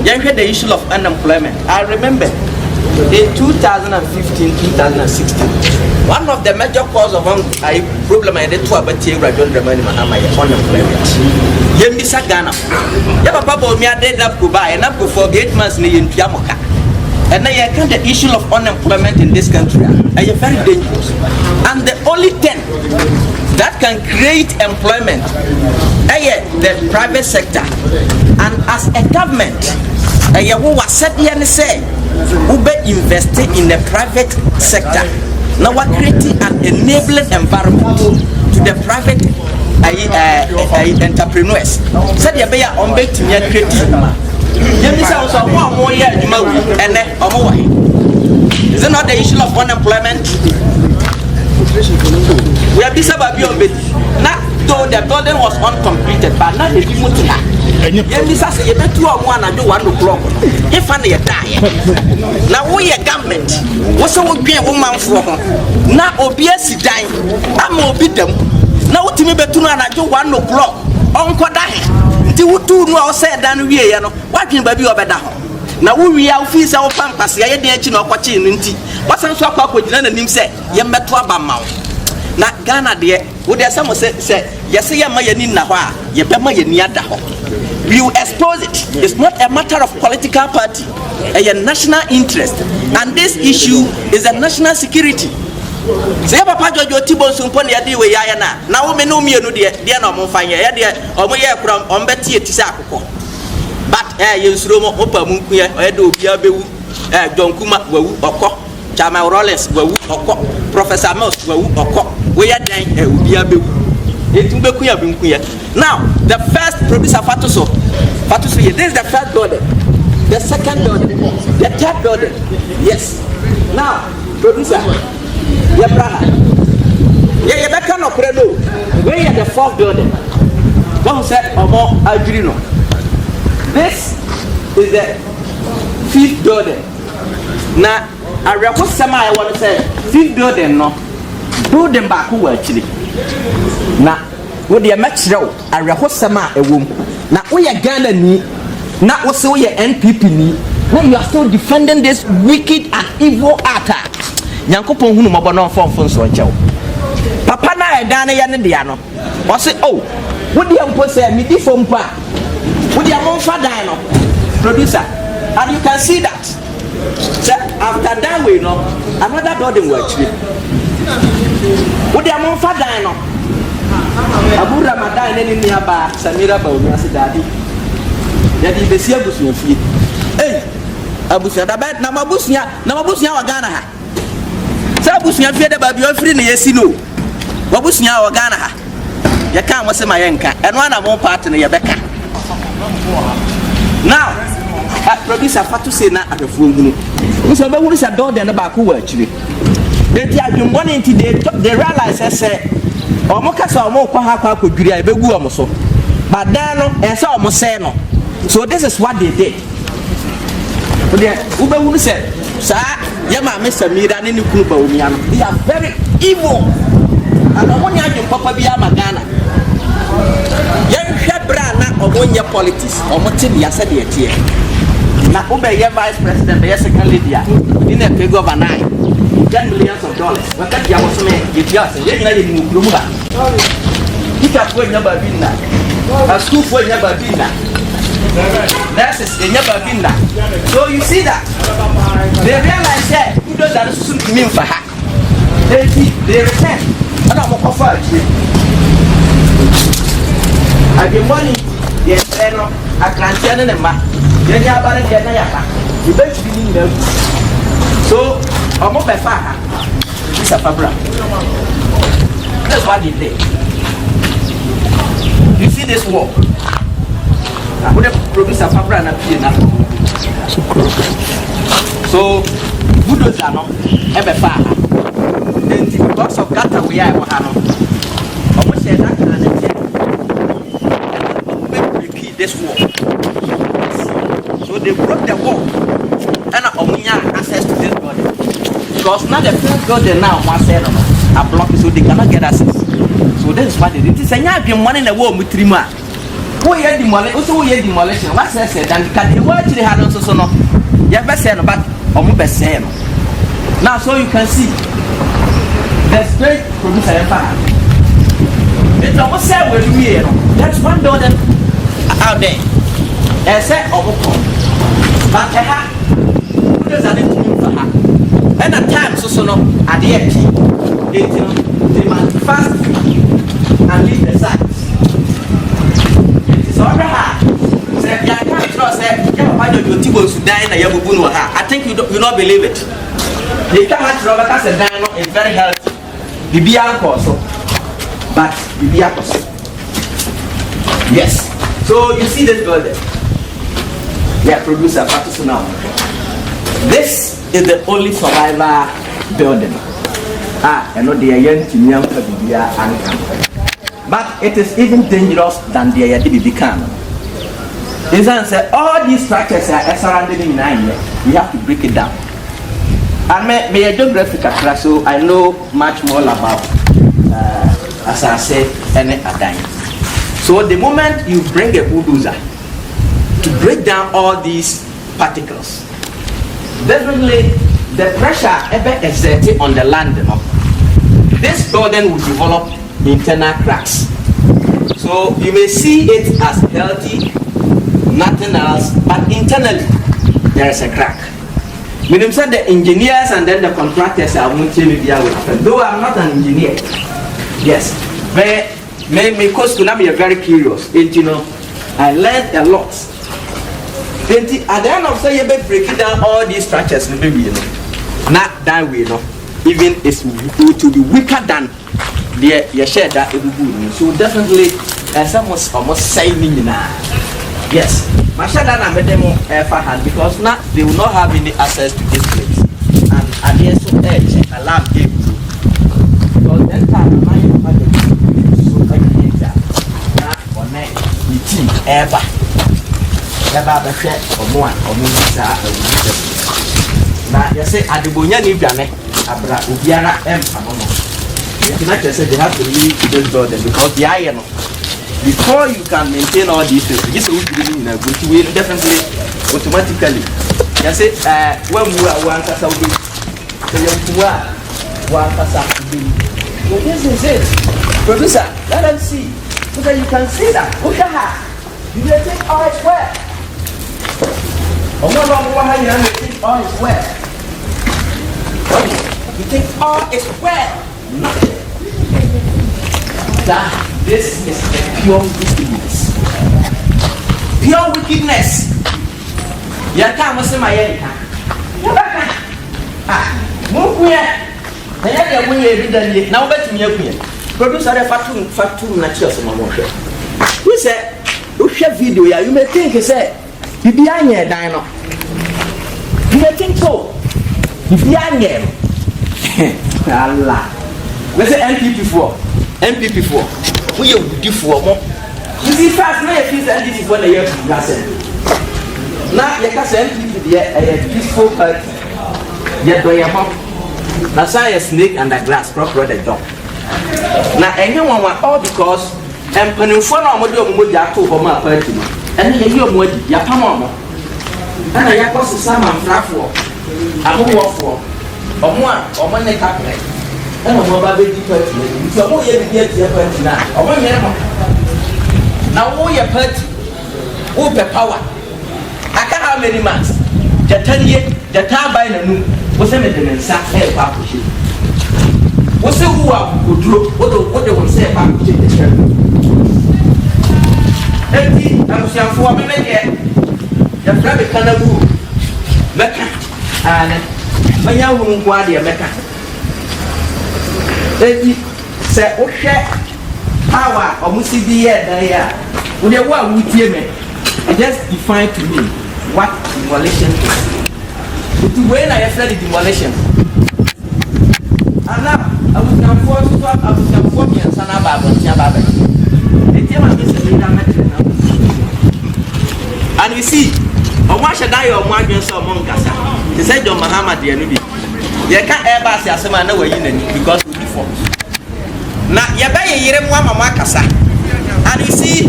You had the issue of unemployment. I remember in 2015-2016, one of the major causes of a problem I did to a better Rajon Ramani Mahama unemployment. Yemisa Ghana. Yaba Papa me a dead up to buy and up for 8 months in Piamoka. And now I can't the issue of unemployment in this country. Are very dangerous. And the only thing that can create employment the private sector. And as a government, who was said here say who be investing in the private sector. Now we're creating an enabling environment to the private entrepreneurs. Said you be on back to me creative. Also more year and is it not the issue of unemployment? We have this about your bit. Now, though the building was uncompleted, but now the people to that. This is a 2 or 1 and do 1 o'clock. If I die. Now we are government. What's a woman for? Now obviously dying. I'm obey them. Now to me betuna and I do 1 o'clock. Uncle die. Till 2 no said than we are watching baby over that. Now we are fees our pampas, I didn't know what you need. What's some swap up with him say, Yametwaba mount. Now Ghana dear, would there someone say, yes, I am my Ninawa, Yabama Yaniadaho. You expose it. It's not a matter of political party, a national interest. And this issue is a national security. Say Papa Jojo Tibo Sumpon Yadi way Yana. Now we know me no dear no Mofanya, dear, or my from Ombeti Tisako. But you Romo Opa Munkuya, Edo Yabu, John Kuma, Oko, Chama Rollins, Professor Moss, Oko, we are dying, Yabu. Now, the first producer Fatuso, this is the first building, the second building, the third building. Yes. Now, producer, Yabraha, Yabaka no Credo, where are the fourth building? One said, Omo Adrino. This is the fifth building. Now, I request some I want to say, fifth building, no, building back who actually. Na wo de matchrew arehosama ewom na wo ye Ghana ni na wo se wo ye NPP ni when you are still defending this wicked and evil act Nyankopon hunu mobo no fomfo so nchew papa na edan ye ne dia no wo se oh wo de ampo se mi di fom pa wo de amon fa dan no producer and you can see that so after that way no another building will actually wo de amon fa dan no Abu Ramadan ni niaba Samira ba omi asidadi ya di besi abusunya fie abusunya da ba na mabusunya wa Ghana ha sa abusunya fie da ba bi ofiri ne yesi no wabusunya wa Ghana ha ya kan mo se ma yenka eno ana mo part ne ye beka now producer Fatu say na adefuo hunu nso ba hunu sa don de na ba ko wa akire they adwumbo ne nti they realize say omo kasa omo kwa ha kwa kodwiri a ebegu omo so ba but then and so almost say no. So this is what they did. Ube who said, sir, Yama Mr. Mira and Nukuba Umian, they are very evil. And I want you to Papa Biama Ghana. Young Hebrana or one year politics or Motilia said it here. Now, Ube, your vice president, the second Lydia, in a pig of an eye, $10 million. What that Yamasme, if you are saying, you know, you can put your babina. A school for your babina. That is in your babina. So you see that they realize that who does that mean for her. They return. I don't want to offer you. I've been money. Yes, I know. I can't tell them. Then you are about to get you better be in there. So I'm up by far. This is a fabra. That's what they did. You see this war? I would have produced a fabra and a piano. So, good as I know, ever far. Then, because of that, we are almost said that and repeat this war. So, they broke the wall and Omunya access to this building. Because now the first building now, one said, are blocked so they cannot get access. So, this is what they did. It's a young one in the war with 3 months. Who had demolition? What I said, and can you actually have also so no? You have said, but almost same. Now, so you can see the straight producer empire. It's almost said where we are. That's one building out there. And said, but a hat, who does that mean for her? And at times, so no, at the end, they must fast and leave the sides. I think you don't believe it. The can't Robert as a dino is very healthy. The beer also, but the beer also. Yes. So you see this building. Yeah, producer practice now. This is the only survivor building. I know they are young to young for the beer and camp. But it is even dangerous than the IDB can. Say all these structures are surrounded in 9 years. We have to break it down. I'm a geographic class, so I know much more about, as I said, any Adansie. So the moment you bring a bulldozer to break down all these particles, definitely the pressure ever exerted on the land, this building will develop internal cracks. So you may see it as healthy, nothing else, but internally there is a crack. Meaning said the engineers and then the contractors are multimedia with happen. Though I'm not an engineer. Yes. May cause to be very curious. And you know, I learned a lot. And at the end of the day, breaking down all these structures, maybe you know, not that way, you know. Even it's to be weaker than the share that it will be. So definitely almost saying now. Yes. My shadow and demo hand because now they will not have any access to this place. And at the edge alarm gave you. Because then time my so danger. Not on the team ever. Never share or more or now you say at the Bonya Nibane, Abra Ubiana M. You cannot say they have to leave this building because the iron. Before you can maintain all these things, this will be definitely automatically. You say, when we are one casa will be, one casa will be. So this is it. Producer, let them see. So that you can see that. Look at her. You will think all is well. You think all is well. You think all is well. Nothing. That. This is a pure wickedness. Pure wickedness. You can't say my head. Move here. I have a way every now bet me up here. Producer a fatum natural some more. Who said, you share video, you may think he said, you be on here, Dino. You may think so. You be on here. Allah. Let's say NPP 4. NPP 4. We are good for more. You see, fast, now this is when the year is now you can send a peaceful party. Yet, do you have now, say a snake under glass, proper the job. Now, anyone want all because and Penufon or Modio for my party. And then you would Yapamama. And I got some flat for a move for or one neck up. And a mobile baby party. So, who you get your party now? Or 1 year. Now, who your party? Who the power? I can't have many months. The 10 years, the time by the moon was a maintenance air partnership. What's the who would look what they will say about the I was young for a minute yet. The private canal Mecca and my young woman guardia Mecca. Say, oh, share power or must be there. Would you want with me? Just define to me what demolition is. When I said demolition, and now I was going for me and Sana Baba. And you see, why should I or one against among us? He said, John Muhammad, the enemy. You can't ever say, I know where you because we before. Now, you buy a year one Makasa. And you see,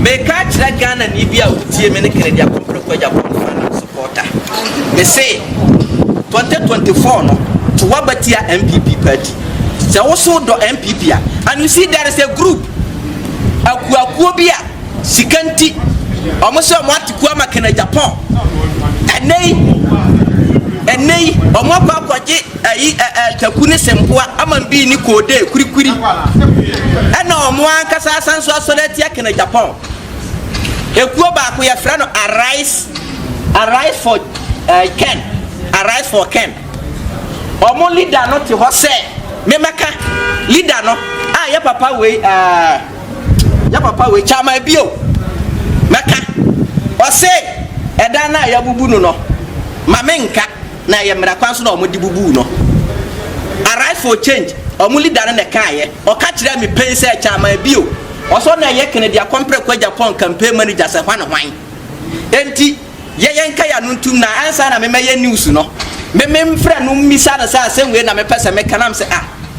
may catch that gun and Ibia with Canadian Japan supporter. They say 2024 no to Wabatia NPP party. So also the NPP. And you see there is a group Akuakubia Sikanti almost want to come back in Japan. And they Omapa Kwaji Takuni Sempua Aman B Nikode Kurikuri. And no more Kasasan Soletiak in Japan. Ekuba we are friend arise for Ken. Arise for Ken. Omo leader not to what say. Memaka leader no. Ah ya papa we chama bio. Maka. O say edana ya bubu no. Mamenka na ya mrakwanso na omo di bubu no. Arise for change. Omo leader na kaye. O ka kire me pense chama bio. Also na ye Canada compre kwa Japan campaign manager se hwan hwan. Enti ye yenka ya nuntum na ansa na me news no. Me mfra no misa na sa we na me pese me kanam se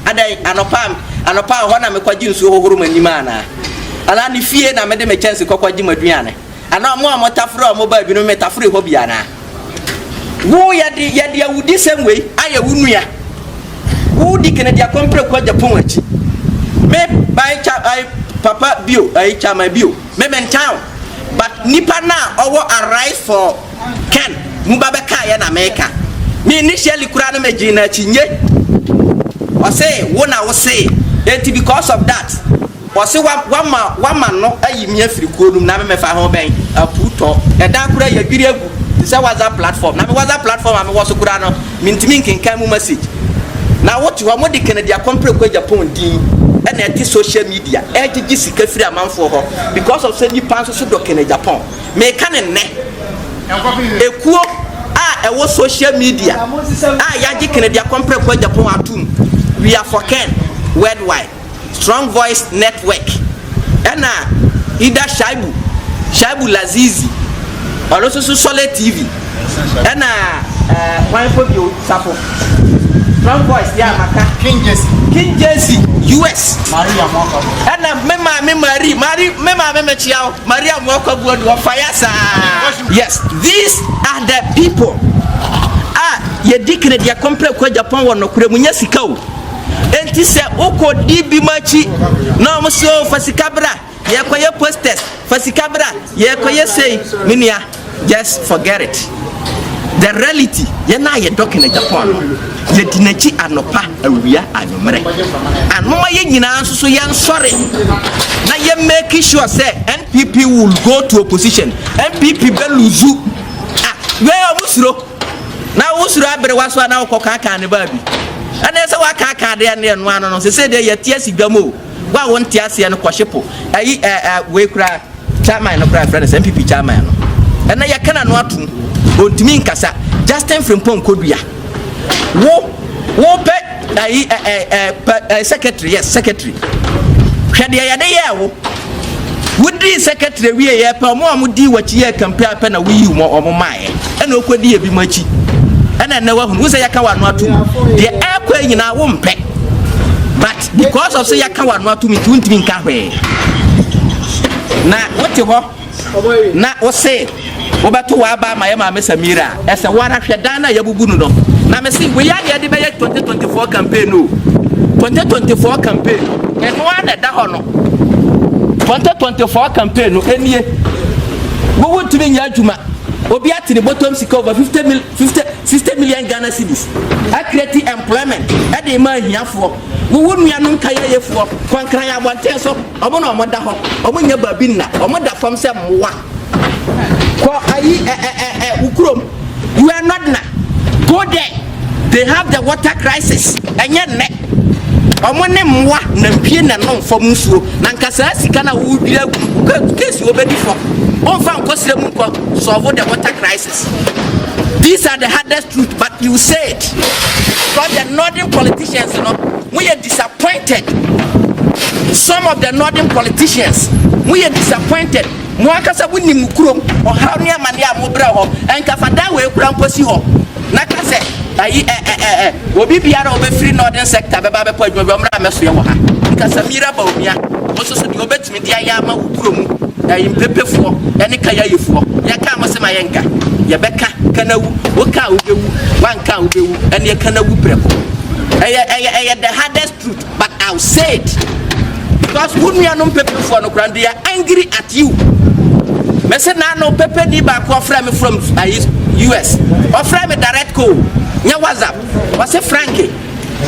adai anopa ho na me kwaji nsu hohoro manima na. Ala ni fie na me de me chance kokwaji maduane. Ana mo amotafro mo ba bi no metafro ho bia na. Wo ya de awudi sem we aye wunua. Wo di Canada compre kwa Japan achi. Me by Papa Bio, chama Bio, town. But nipa na owo arise for Ken Mubabeka ya na America. Me initially kurana me jina chinye. O say wona wo say enti because of that. O say one man no ayi me afiri kuonum na me fa ho ben aputo. E dan kura ya dwiri agu. Say WhatsApp platform. Na me WhatsApp platform am wo so kura no mintimi nkenkan mu message. Na what you want the Canada compre kwa Japan din. And at social media, LGG Sikafri amount for her because of sending pounds to dock in Japan. Make an ne a quo a was social media. Yaji Canada compare for Japan atum. We are for Ken worldwide strong voice network. And Ida Shaibu Lazizi, or also Solid TV. And one for you, Sapo. Strong voice, yeah, Maka. King Jesse, US. Maria Moko. And Maria Moko Fayasa. Yes, these are the people. Ye dikine dia compre kwa Japan wono kure munya sikao. Enti se oko dibi machi na mo so fasikabra ye koye posters fasikabra ye koye say minia just forget it. The reality ye na ye dokin in Japan ye dinachi anopa awia anumre anoma ye nyina so ye sorry na ye make sure say NPP will go to opposition. NPP be luzu we omusuro na usuro abere waso na ukokaka ne babi ana se wakaka de ne no ano no se de ye tie sigamo wa won tie ase no kwahyepo ayi we kura chairman no kura friends NPP chairman no ana ye kana no atum ontimi nkasa Justin Frimpong kodua wo pe ayi secretary, yes, secretary hwede ya de ye wo would the secretary we a per more would do what ye compare pen a wee more or my and no could be much. And I know who say Yakawa not to the airplane in our womb pet. But because of say Yakawa not to me, don't mean carry. Now, what you want? Not what say? Over to Abba, my Miss Amira, as a one after Dana Yabubuno. Now, I see we are the 2024 campaign. 2024 campaign, and one at the honor. 2024 campaign, any we want to be Yajuma. Obi at the bottom sick over 60 million Ghana cedis. I create employment at the man here for. We wouldn't be a kaya for Kwankaya one teso, or one of the home, or when you're babina, or mother from some one. Ukrum, you are not now. Go there. They have the water crisis, and yet omone mwa na mpie na no fom nsuo na nkasa sika na wo bia case wo bedi fo on fa nkosire mu ko solve the water crisis. These are the hardest truth, but you say it because the northern politicians, you know, we are disappointed. Some of the northern politicians, we are disappointed. Mwakasa wuni mukrom o hawnia mane amobra ho enka fada we kura mposi ho nakase ayi obi biara obefiri northern sector beba be po adwuma omra meso ye wo ha nkasa mira ba omia oso so de obetimi dia ya ma ukrom ayi mpepefo ene kaya yefo ya ka amasema yenka ye beka kanawu wo ka ubewu wanka ubewu ene kanawu preko the hardest truth, but I'll say it because when we are non pepefo no kran they are angry at you. Me say na no pepe di ba ko fra me from US or fra me direct call nya WhatsApp was say Frankie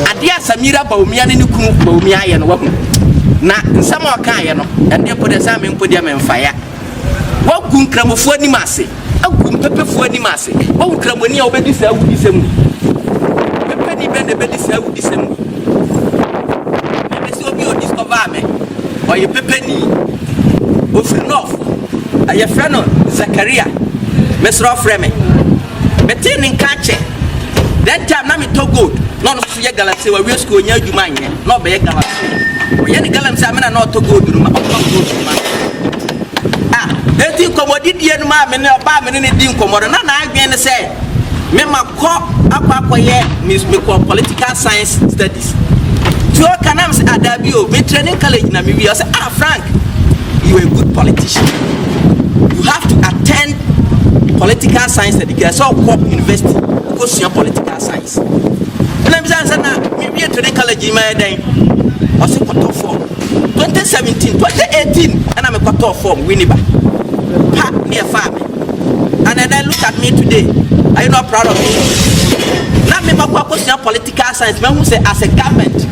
adia Samira ba omia ne kunu ba omia ye no wa na nsama o kan ye no and dey put exam me podi am fire wa gun kramofo ani mase agum pepefo ani mase wa gun kramoni a obedi sa wudi sem pepe ni be ne bedi sa wudi sem me say obi o discover me o ye pepe ni o free north aye friend Zakaria mesro frame me tin in catch that time na me to good no so ye galaxy we school nya adwuma anye no be ye galaxy we ye galaxy amena no to good no ma eti komodidie no ma me ne oba me ne di nkomodo na adwen ne say me makọ akwakoye me ko political science studies so kanam say adabio me training college na me wi say Frank, you are a good politician. You have to attend political science education. So university go see political science. And I'm saying na me be training college in my day. I say quarter form 2017 2018 and I'm a quarter form Winneba pa near farm. And then I look at me today. Are you not proud of me? Now me makwa see political science. Me who say as a government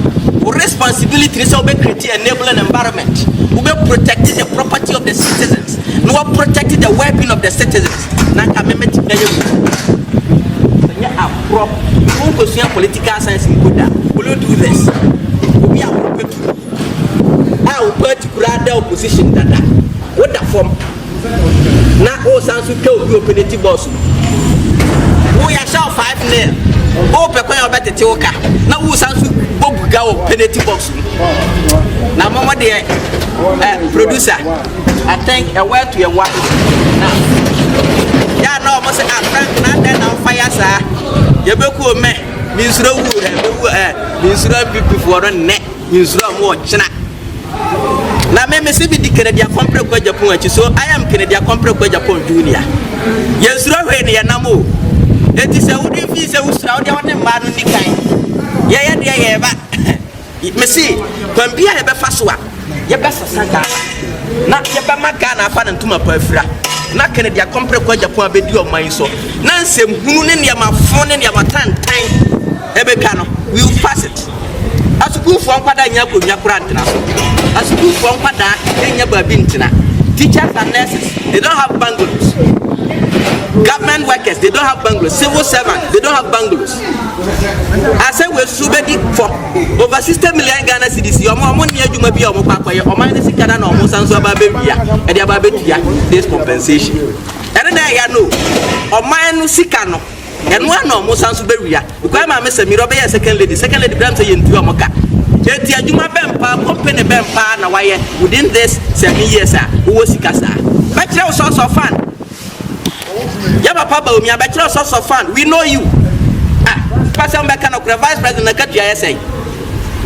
responsibility is to create an enabling environment. We will protect the property of the citizens. We will protect the well-being of the citizens. Naka memet na yewu. Sanya apro. We go see political science in Koda. We will do this. We are people. Our particular opposition dada. What the form? Na o sansu ke obi opportunity boss. We are show 5-0. O pe kwa obete te oka. Na wo sansu bobuga o penalty box. Na mama de producer, I think a word to your wife. Now, yeah, no, must say, Frank, not then on fire, sir. You beku me, means no wood, means no people for a net, means no more china. Now, me see the Canadian Compre Japon, so I am Canadian Compre Japon Junior. Yes, no way, Namo. It is a woody piece of Saudi on the man in the kind. Yeah, but me see, when be a befaswa. Ye best sanga na ye ba magana afa na ntuma pafira na Canada compre kwa Japan abedi o man so na nsem hunu ne ne ma fon ne ne ma tantan ebeka no we will pass it asuku fo nkwada nya ko nya kura ntena so asuku fo nkwada nya ba bi ntena teachers and nurses they don't have bungalows. Government workers they don't have bungalows. Civil servants they don't have bungalows. I say we subedi for over 60 million Ghana cedis. Your mom money adwuma bi o mo kwakoye o man sika na o mo sanso aba bebia e dey aba betua this compensation. And then ya no o man no sika no eno na o mo sanso bewia because ma me Samira be second lady bram say yentu o mo ka eti adwuma bempa company be pa na why within this 7 years who was Sikasa. Bachelor source of fun. Yaba Papa, me a bachelor source of fun. We know you. Pastor Mbekano, Vice President Nakati say.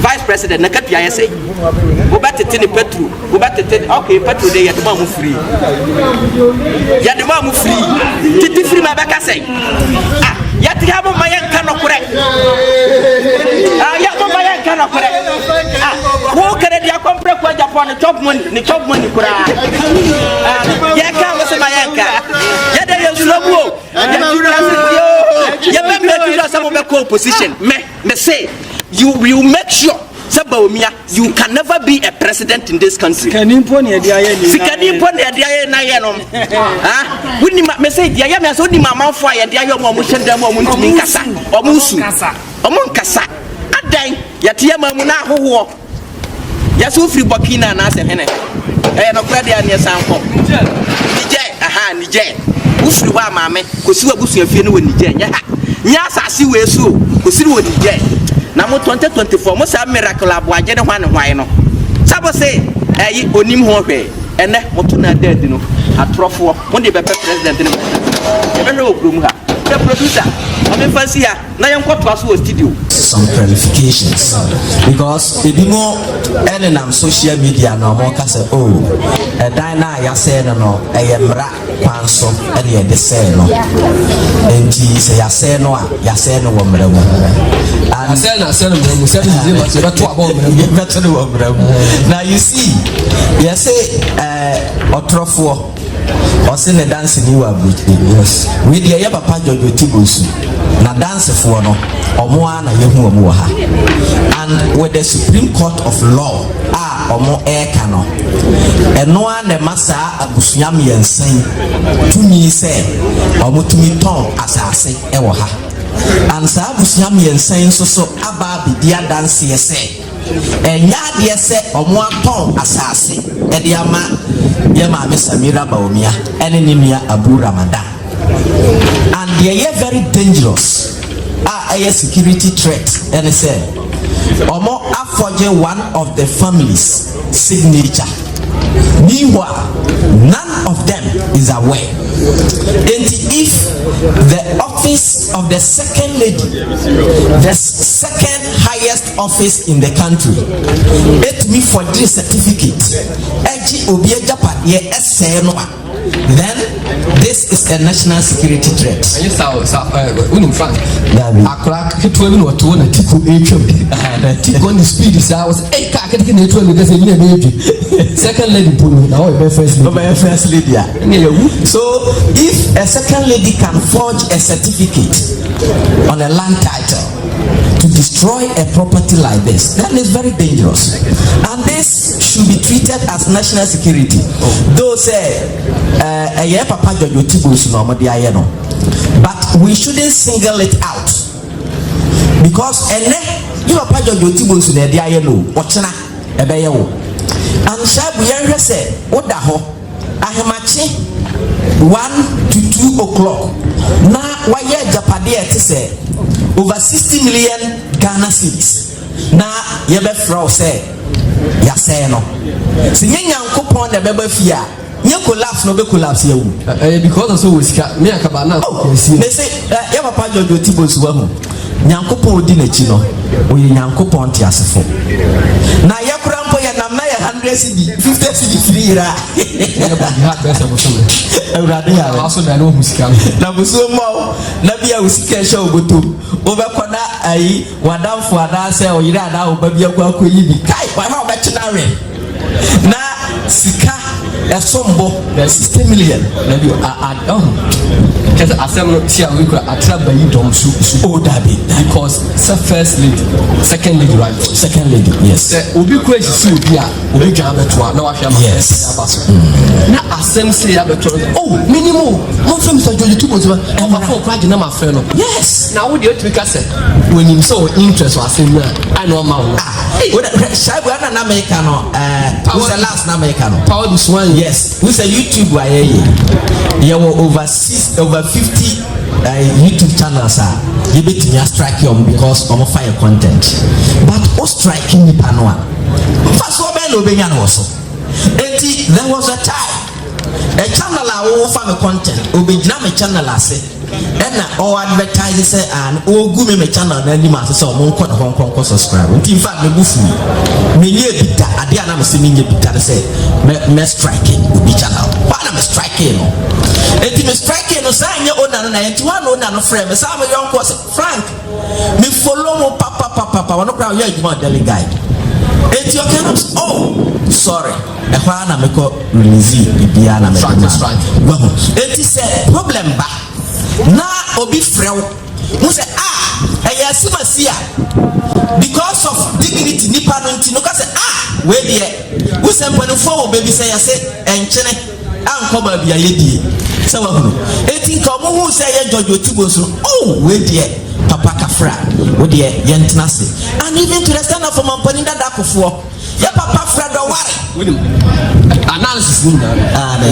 Vice President Nakati say. Go back to Tini Petru. Go back to okay, Petru day at the mom free. Yet the mom free. Titi free my back say. Yet the Yabo Mayan cannot correct. Yabo Mayan cannot correct. Who can the compre kwa Japan the top money kura. Yaka was Mayanka. Yet you slow. You make some of the co-position. Me say you make sure. You can never be a president in this country. Can you put the when you say, the Ayam has only my mouth fire, the Ayam Motion, the Momunkasa, or Musu, or Munkasa. At then, Yatiama Muna who Yasu free Burkina and Asa Hene. And a credit and your sample. Nije, Usuwa Mame, Kusua Busia Finu in Nije. Yes, I see where so, Kusu in Nije. Now 2024 must have miracle of why you want why no. Sabo say, onim hohe, and Motuna dead, you know, a trophy when the president in the producer. I'm fancy now I'm going to studio. Some clarifications because if you more and I'm social media no more can say a dina ya say no mra kwanso and ye de say no and say ya say no mra and say no now you see you say otrofo or send a dance in you yes we the papa Jojo Tibusu na dance for no omo na yehu omo ha and with the Supreme Court of Law omo eka no eno na masa abusuam yensen tumi se omo tumi ton asase e wo ha and sa abusuam yensen so aba bidia dance yese enya de se omo aton asase e de ama ye ma me Samira Baumia ene ni nua Abu Ramadan and they are very dangerous a security threat and say omo afoje one of the family's signature. Meanwhile, none of them is aware. And if the office of the second lady, the second highest office in the country, let me for this certificate, then this is a national security threat. Second lady first lady. So if a second lady can forge a certificate on a land title to destroy a property like this, then it's very dangerous, and this should be treated as national security. Though say Papa Jojo Tibusu no mo dia no, but we shouldn't single it out because you Papa Jojo Tibusu na dia no ochena ebeye wo and shabu yenhwe say oda ho ahemache 1 to 2 o'clock na waye japade ete say over 60 million Ghana cedis na yebe fraud say ya say no si nyankopon na beba fia nye collapse no be collapse ya wu because so we sika me akaba na they say ya Papa Jojo Tibusu wa hu nyankopon odi na chi no oye nyankopon ti asefo na yakura mpo ya na 100 cedi 50 cedi free ra urade ya aso da no musika na buso mo na bia usika sha oboto obekona ai wadamfo adase oyire ada obabia kwa akoyi bi kai kwa ha obechinare na sika esombo 60 million na bi because asem tia we could attract by dom su odabi because first lady second lady right second lady yes obi crazy si obi a obi dwan beto na wa hwe ma yes na asem say ya beto oh minimum mo from Mr. Jojo Tibusu e ma for kwaje na ma fe no yes na wo de o timi ka say when him so interest was asem na I know ma wo shabu na America no who's the last na America no power this one yes who's a YouTube wa ye over 50 YouTube channels are you bet me strike you because of fire content but o striking me panwa first one no benya no so enti there was a time a channel a offer me content obegina me channel ase ena o advertise say and o gu me channel na ni ma say o mo nko na hon subscribe enti in fact me bufu me nye bita ade ana me se me nye bita say me strike obi channel why na me strike no enti me strike no say nye ona na enti one ona no frame me say me yonko say Frank me follow mo papa wono kra yo adwuma daily guide enti o can oh sorry e kwa na me ko release bibia na me strike go enti say problem ba na obi frew who say simasiya because of dignity nipa no nti no ka say we dey who say mpanfo baby say ya say enchene anko ba bia yedie say wa hu eti nka mo hu say ye jojo tibo so we dey papa kafra we dey yentna say and even to the stand of mampani dada kofo ya papa fra do ware analysis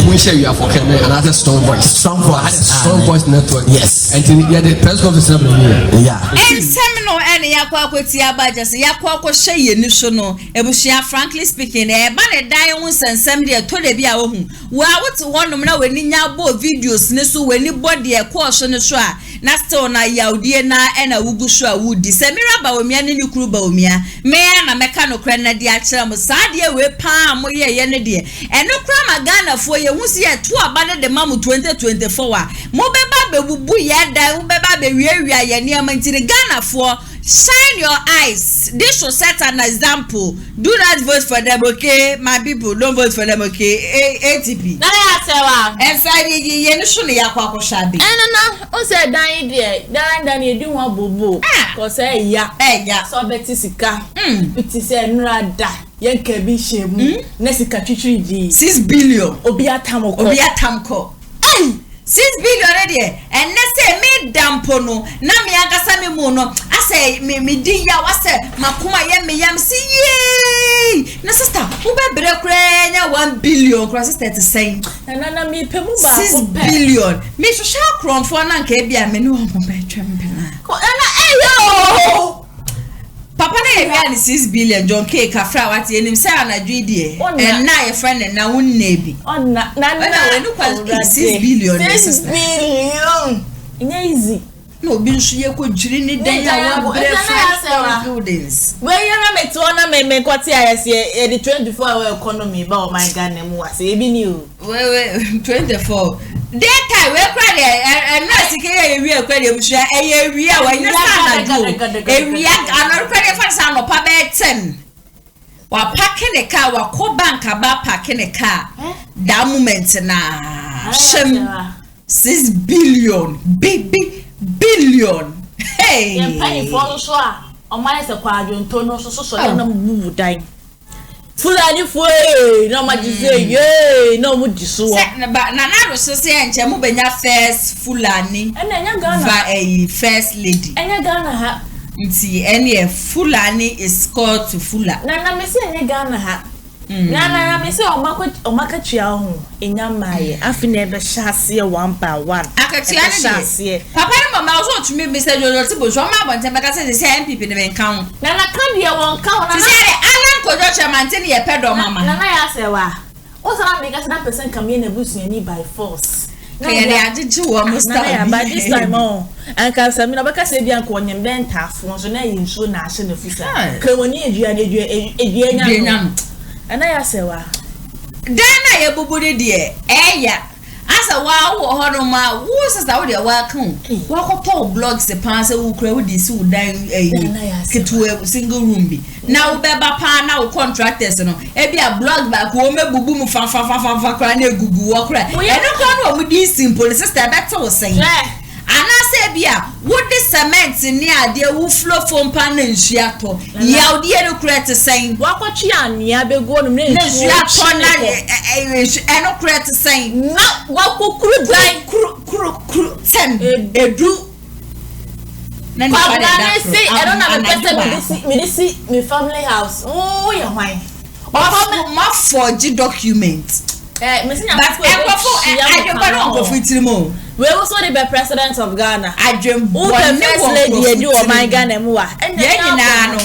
we share you for Kenya and other strong voice network yes and the press conference and seminal and yakwakoti abaja say yakwako share ni so no ebushia frankly speaking e ba ne dan won sansam de to de bia wo hu wa wote wonum na weni nya bo videos ne so weni body e ko so ne so a na still na yaudie na na wugu so a wudi semira ba omia ne kuru ba omia me na meka no kra na de a kira mo saade we pa mo ye ne de eno kra magana fo ye hu si e to aba ne de mamu 2024 a mo beba bebubu ye dan mo beba be wiawia ye ne amantini Ghana fo shine your eyes. This should set an example. Do not vote for them, okay? My people, don't vote for them, okay? ATP. Na ya sewa. Inside ye no shuni ya kwa ko shabi. Na o se dan ide, dan e di won bobo. Ko se ya. Ya. So beti sika. It say nra da. Yen ka bi shemu. Na sika twitwi di. 6 billion. Obi atamko. 6 billion already and let's say me dampo no na me agasa me mu no ase me di ya wase makoma ye me yam si ye na sister wo be bre kra nya 1 billion kra sister to say na me pemu ba 6 billion me so sha kronfo na nka bia me no ho be twem pena ko na eyo papa na ye ni 6 billion John K kafra wati enim say anadwi die and na your friend na wunna bi na we no kwal 6 billion 6 billion easy no bi nso ye ko jiri ni dan ya wa bre buildings we ya na me to na me kwati ayese e the 24 hour economy ba o my Ghana mu ase e bi ni o we 24 data we kwa de no sike ye wi akwa de busu e wi a wa nya sta na do e wi anor kwa de fa sa no pa be 10 wa pack ne car wa ko bank aba pack ne car that moment na shem 6 billion billion hey yen pay for so a o ma se kwa adwonto no so na mu dan Fulani fue no ma dize ye no mu diso na na ro so se enche mu benya first Fulani enya Ghana va a first lady enya Ghana ha nti ene Fulani is called to Fula na me se enya Ghana ha na me se o makatua ho enya maye afi na ebe hyase 1 by 1 akatua ne papa ni mama so tumi me se jojo ti bo so ma bonte meka se NPP ne ben kan na kan de won kan na se alan ko jo chamante ne ye pedo mama na ya se wa o so na me ga se that person come here na busu ni by force kaya de ajiji wo musta by this time on and can say me na beka se bia ko nyem den tafo so na yin so na ahye na fusa kan woni edua nya ana ya sewa dana ye bubude de eya asa wa wo hono ma wo sister wo de wa kan wa ko to blogs se pan se wo kura wo di si wo dan ketu single room bi na wo be ba pa na wo contractors no e bia blog ba ko me bubu mu fa kra na egugu wo kra e no ko no mo di simple sister better wo sen ana se bia wo de cement ni ade wo flow foam pan na nhua to ya wo de no kra te sen wa ko twi ania be go no na nhua to na no kra te sen na wa ko kuru dan kuru ten edu na ni fa da say I don't have a person me family house oh ya hwan ma forge document me see na but for itirimo we also the president of Ghana adwem who the first lady e do o my Ghana mu wa ye nyina no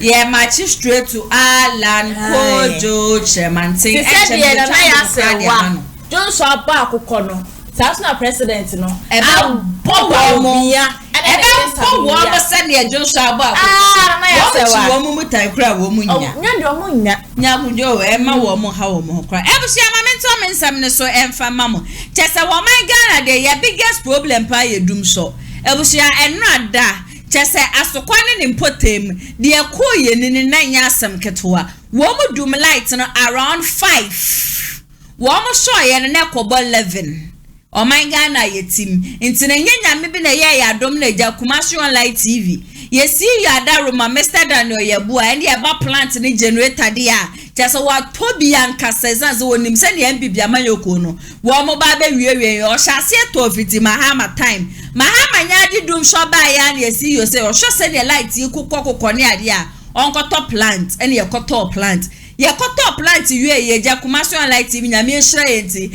Yeah, match straight to Alan Kojo Chairman. Say na say wa. Johnson aba akukọ no. National president no. Eba bia. Eba wo mo se ne Johnson aba akukọ. Na ya se wa. Wo mu mutai kra wo mu nya. Nya de wo mu nya. Nya gujo e ma wo mo ha wo mo kra. Ebusia ma mento mensam ne so emfa mamo. Chese wo man Ghana de ya biggest problem pa ye dum so. Ebusia enra da. Chese asokwane ne mpotem de ekoye ne nan ya asem ketwa. Wo mu dum light no around 5. Wo mo so ye ne kobo 11. O man Ghana yetim intine nyanya me bi na ye ya dom na ja Kumasi online TV yesi ya daruma Mr. Daniel Yabua and ya ba plant ni generator dia chese wa tobi anka sezanze wonim se ne NPP amayoko no wo mo ba be wiewie o hyase to fiti mahama time mahama nya di dum so ba ya na yesi yo se o hwe se ne light kokoko ne ade a onkoto plant ene ye koto plant ye koto plant ye ja Kumasi online TV nyame ehira yenti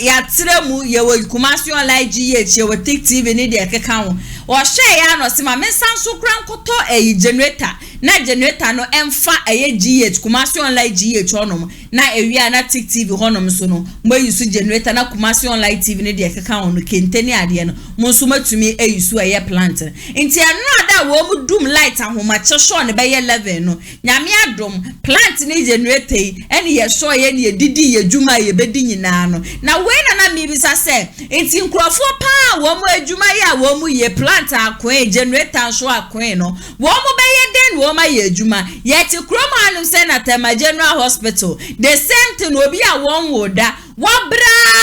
ya tremu ye wo Kumasi online GH ye wo Tik TV ni de keka ho o hwe ya no se ma mensan so kran koto generator na generator no emfa GH Kumasi online GH honom na ewia na Tik TV honom so no mo yusu generator na Kumasi online TV ni de keka ho no kenteni ade no mo so matumi yusu plant nti anu ada wo mu dum light ahoma che sho ne be 11 no nyame adom plant ni generator ene ye sho ye ne didi ye djuma ye bedi nyina no na we na mi bisa se nti nkrofo pa wo mu adjuma ya wo mu ye plant akwen generator so akwen no wo mu be ye den wo ma ye adjuma ye ti kroma anu se na Tema General Hospital the same thing obi a won woda wabra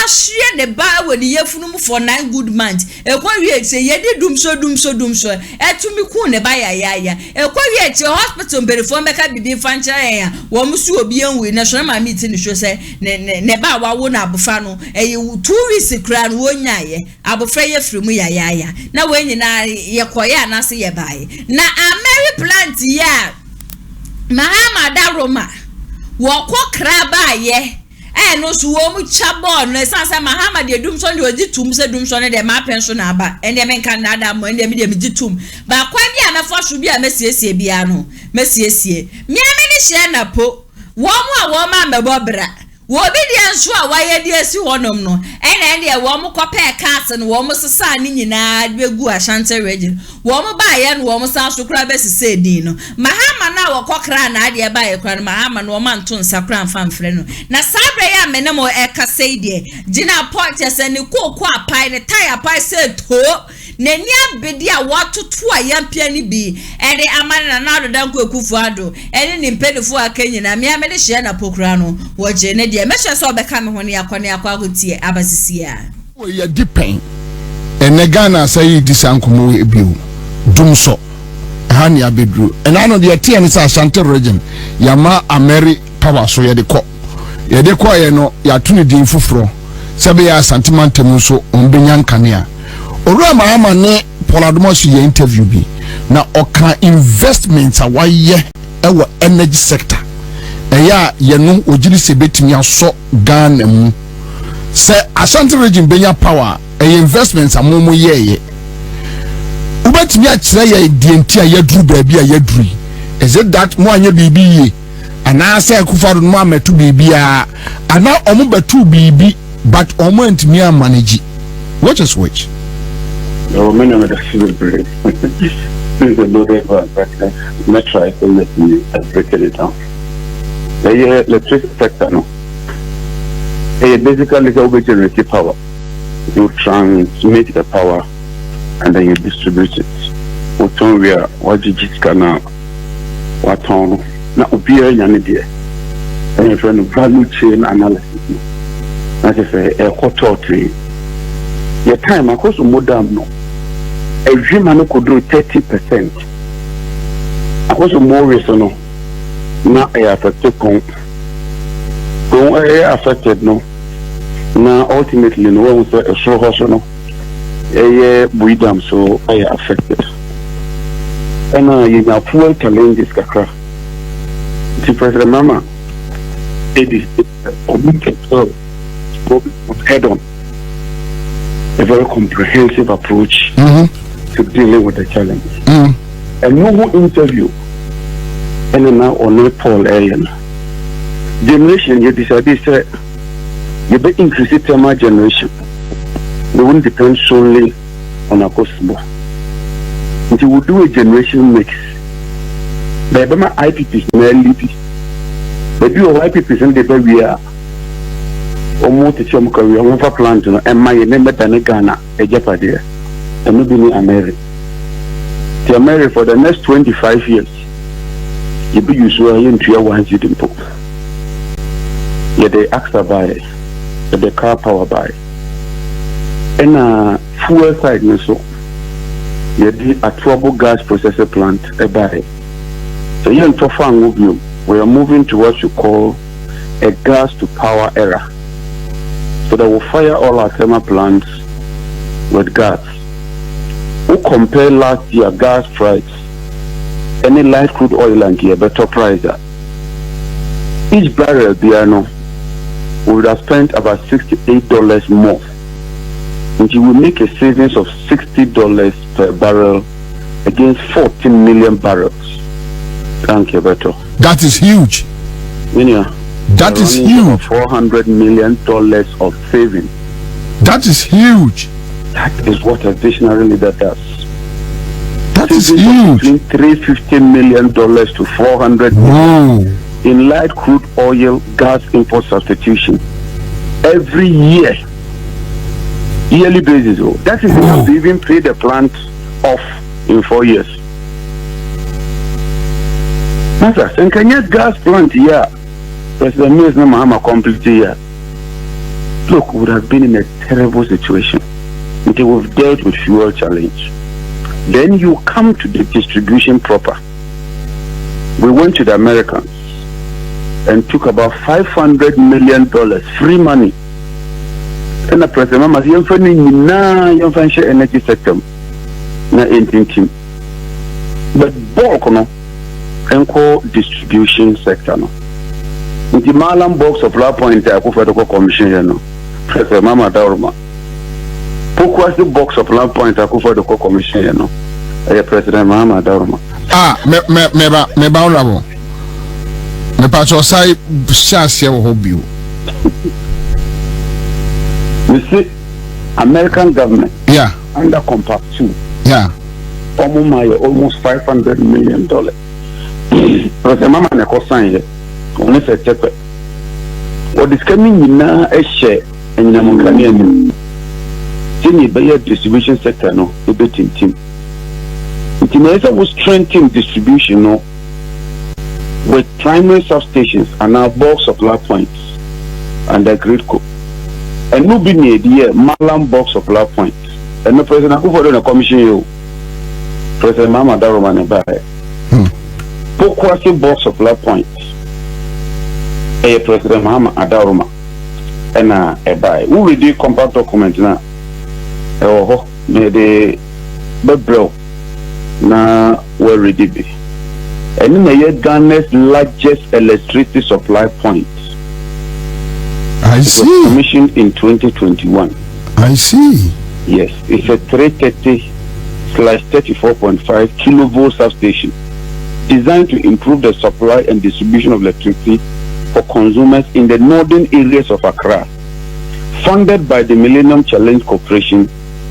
hye ne ba woni yefunu for 9 good months ekwa wie se ye di dum so etumi ku ne ba ya ekwa wie che hospital berefo meka bibi fancha ya wo musu obi enwe na so ma meet ni so se ne ba wa wo na abofa no 2 weeks kra no wonyaye abofa ye frimu ya na wenyi na ye koya na se ye bae na Mary plant ya Mahama da Roma wo kokra ba ye no so wo mu chabon no sansa Mahama de dum so de oji tum se dum so ne de ma pension na aba ende men kan na da mo ende me de mi tum ba kwa bi a mefo so bi a mesiesie bia no mesiesie mi ameni hye na po wo mu a wo ma mebobra wo bi de nso a waye de asi honom no ende wo mu kope cars no wo mu sesa ni nyina begu Ashanti region wo mu ba ye no wo mu san so kra be sese din no Mahama na wo kokra na ade ba ye kra no Mahama no ma nto nsakra mfamfre no na sabre ya mene mo ekasei de gina point ese ni kokko apai ne tire pai se to neni abedi a watoto a yampia ni bi ede amana na ado danko ekufu ado ene ni mpedefo akanyina me amede hye na pokra no wo je ne de mehye so obeka me hone akone akwagotie abasisia we ya dipen ene Ghana say disankomo ebiu dumso hani abedru ena ano de tie ne sa Ashanti region yama Ameri power so ye de ko ye no ya tuni din fufuro sebe ya santimantem so ombenya nkanea Ora Mahama ne Poladomos ye interview bi na oka investments a waye ewo energy sector eya ye no ogiri se betimi aso Ghana mu se Ashanti region benya power investments amomo ye ubetimi a kire ye dientia ye duru ba bia ye duru is it that mo anya bibi ye ana se kufaro no ametu bibi a ana omo betu bibi but omo ntimi a manage which is which. No, many of the civil brave. This is a loaded one, but let's try to let me break it down. The electricity sector, no. Basically, the generative power. You transmit the power and then you distribute it. What on we are, what did you scan? What on? Now, we are in idea. And you're trying to value chain analysis. That is a quarter tree. Your time, of course, modern no. Every man could do 30%. Of course, more reason no. Now I affected con. Don't I affected no. Now ultimately no one say a show horse no. We dam so I affected. And you have full challenges kakra. See President Mama. It is head on. A very comprehensive approach to dealing with the challenge. And no interview And now on Paul Alien. Generation, you decided say you better increase it to my generation. They won't depend solely on a possible. If you would do a generation mix, the Bama IPPs may lead. But you IPPs and the baby are almost a chum career, one for plant, and my name at Ghana, a Japadia, and maybe in America. To America for the next 25 years, you be usually into your one seat in Pope. Yet they AXA buy, the car power buy. And fuel side so you did a trouble gas processor plant a buy. So you and Tofan move we are moving to what you call a gas to power era. So that will fire all our thermal plants with gas. We compare last year gas price, any light crude oil and gear better price that. Each barrel Biano would have spent about $68 more. And you will make a savings of $60 per barrel against 14 million barrels. Thank you, Beto. That is huge. Yeah. That is huge. $400 million of savings. That is huge. That is what additionally that does. That is huge. Between $350 million to $400 million in light crude oil gas import substitution every year. Yearly basis. That is enough to even pay the plant off in 4 years. Master, and can you gas plant here? President Mills no Mahama complete here. Look, we would have been in a terrible situation until we've dealt with fuel challenge. Then you come to the distribution proper. We went to the Americans and took about $500 million free money. And the president Mama share energy sector na team. But bulk no enko distribution sector no. The Malam box of La Point I for the commission no. President Mama Daurma. Pourquoi the box of La Point I for the commission no. President Mama Daurma. Me ba honorable. Me pacho sai chance here hobby. You see, American government, under Compact 2, almost $500 million. President Mama Neko sign here, only for chepe. What is coming in now a share and Namukanian. Tini Bayer distribution sector, no, a bit in team. It was strengthening distribution, no, with primary substations and now bulk supply points and the grid co. And no be near the Malam box supply points. And the president who for the commission you President Mama Daroman buy. Pokwasi box supply points. A President Mama Adaroma and a buy. Who will do compact document now? Oh, may the bro now where ready be. And may Ghana's largest electricity supply point. I see. It was commissioned in 2021. I see. Yes, it's a 330/34.5 kilovolt substation designed to improve the supply and distribution of electricity for consumers in the northern areas of Accra. Funded by the Millennium Challenge Corporation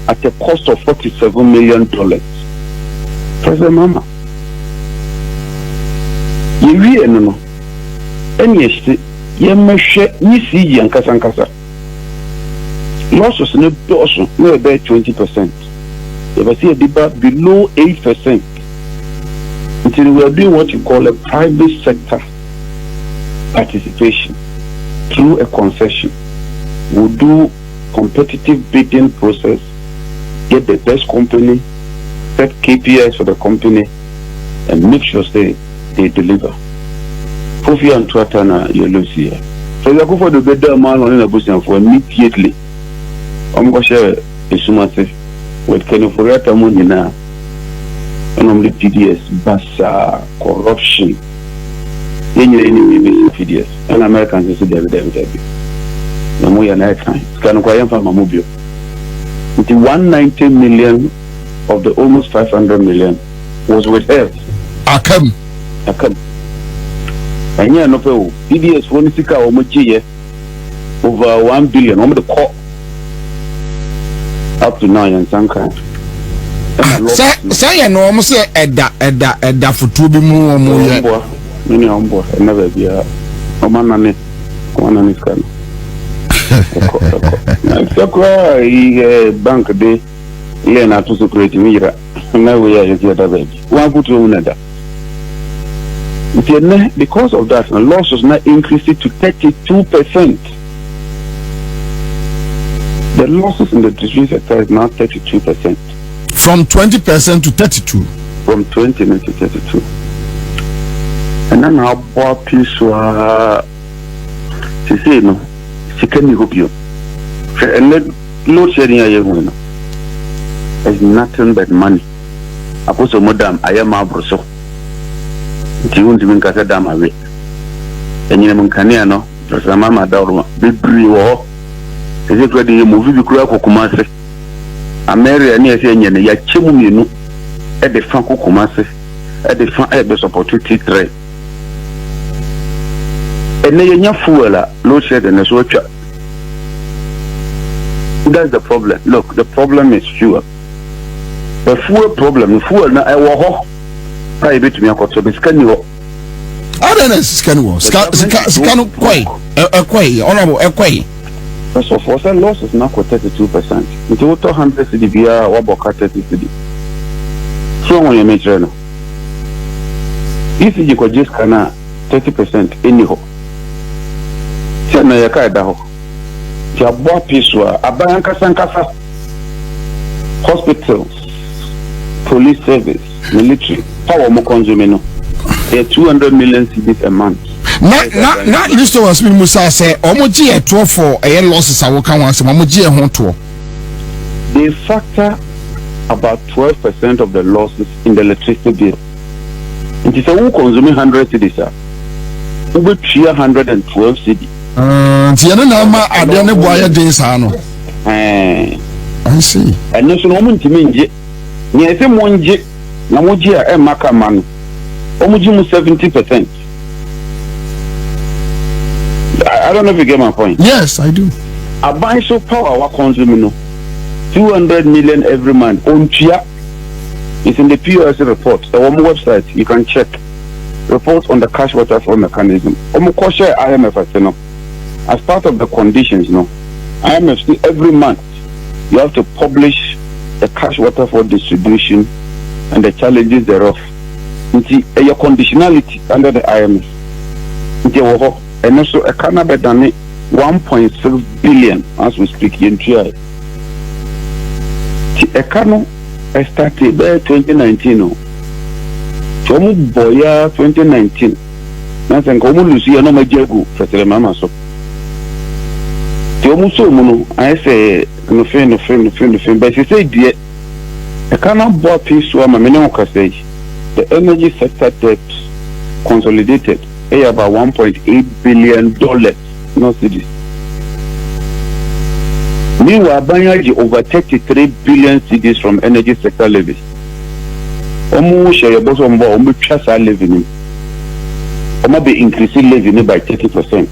at a cost of $47 million. President Mama, you know, any Yemeshe Nisi Yankasankasa. Losses no also no about 20%. You will see a debate below 8% until we are doing what you call a private sector participation through a concession. We'll do competitive bidding process, get the best company, set KPIs for the company, and make sure they deliver. Kofi and Twatana, you lose here. So you go for the better man on a position for immediately. I'm going to share a summary with Kenny Furiata Munina and only PDS, Bassa, corruption. Any PDS, and Americans say David. No more than that time. Can acquire from Mamubio. The 190 million of the almost 500 million was withheld. Akam. And yeah, no pay. PDS for Nisika or Mochi over 1 billion. On the court up to now in some kind. Say no almost say edda for to be more many on board. Never be a man on his can. Bank day, Lena to security mirror. Now we are here that baby. One put you another. Because of that, the loss was not increased to 32%. The losses in the district sector is now 32%. From 20% to 32. From 20 to 32. And then our poor people she say no, she can't help you. And let load shedding a young woman. It's nothing but money. I put some madam, I am a broso. You won't even get a damn away. And you know, Caniano, there's a mamma down, big brew or is it ready to move you to Kumasi? A Mary and yes, and ya chimney at the Franco Kumasi at the front at the opportunity trade. And then you fool, load shed and a switcher. That's the problem. Look, the problem is fuel. The fuel problem, fuel na I walk. I bet me a cut to be scanning. I don't know, scan honorable, first of all, the loss is now 32%. It's over 100 CDBR or about 30 CD. So when you make it, if you could just 30% anyhow. Na yaka da ho ti abo piswa abanka sankasa hospitals, police service, military power mo consume no 200 million cedis a month. Not list was me Musa say omoji e to for e losses a wo kan wan se omoji e ho to. They factor about 12% of the losses in the electricity bill. It is a who consume 100 cedis who be 312 cedis. Tiana na ma ade ne boya den sa no. I see. And no so no mun timi nje. Ni ese mo nje na mo ji a e maka man. O mo ji mu 70%. I don't know if you get my point. Yes, I do. Aban so power wa consume no 200 million every month. On chia. It's in the POS report. The one website you can check. Reports on the cash waterfall mechanism. Omo ko share IMF at no. As part of the conditions, IMF every month you have to publish the cash waterfall distribution and the challenges thereof. Your conditionality under the IMF. And also a Canada done 1.6 billion as we speak in TI. The economy started by 2019. From Boya 2019. Nothing come Lucia no Majagu for the Mama so. I say no fin, but she said, dear, I cannot buy peace to a minimum stage. The energy sector debt consolidated about $1.8 billion, no cities. Meanwhile, buying over 33 billion cedis from energy sector levies. Almost share both on board, almost trust our levy. Almost be increasing levy by 30%.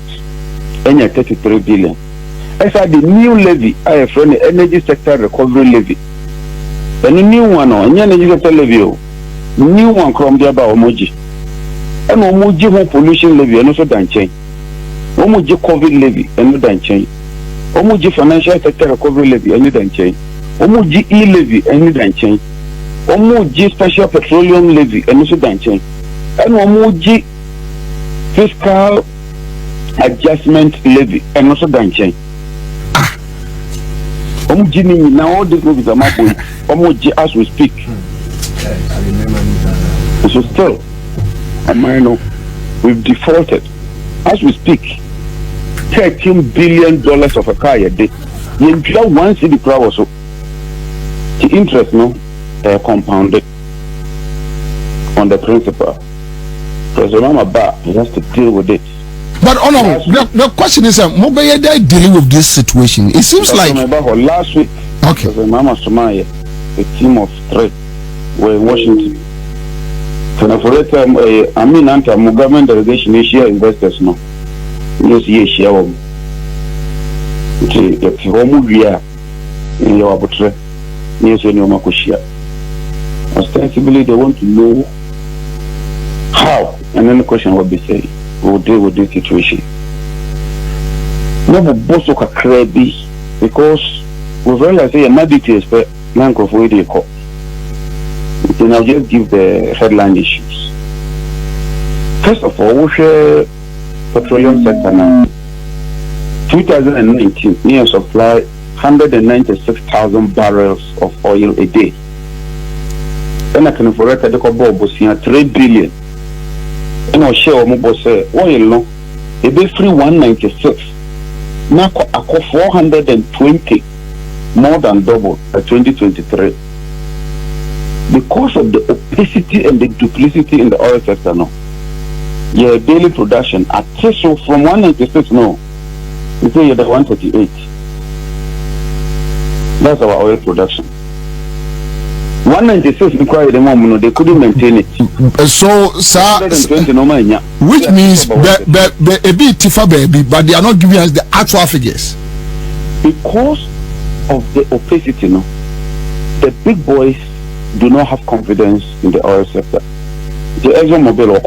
And 33 billion. As the new levy, I have run the energy sector recovery levy. And the new one, energy sector levy, new one from the about Omoji. And Omoji home pollution levy, and also done change. Omoji COVID levy, and no done change. Omoji financial sector recovery levy, and no done change. Omoji E levy, and no done change. Omoji special petroleum levy, and also done change. And Omoji fiscal adjustment levy, and also done change. Now all this movies are my boy. As we speak. So still, we've defaulted. As we speak, $13 billion of a car a day. You just one city crowd also. The interest compounded on the principal. Because remember back, he has to deal with it. But Honorable, the question is, Mobile they dealing with this situation. It seems like last week. Okay. Mama Somalia, a team of 3 were in Washington. So for that time, I mean, government delegation is share investors no. Yes, yes, share. Okay, if you want to in your abutre, yes, when you want to share. Ostensibly, they want to know how, and then the question will be saying, we'll deal with this situation. No, but both of us because we realize that details, but none of we call. Then I'll just give the headline issues. First of all, we share petroleum sector now. 2019, near supply 196,000 barrels of oil a day. Then I can for record the 3 billion. And I'll share what say oil no, a bit free 196. Now I call 420, more than double by 2023. Because of the opacity and the duplicity in the oil sector now. Your daily production at so from 196 now, you say you're the 138. That's our oil production. 196 required the moment they couldn't maintain it. So, sir, which means a bit tifa baby, but they are not giving us the actual figures. Because of the opacity, no, the big boys do not have confidence in the oil sector. The ExxonMobil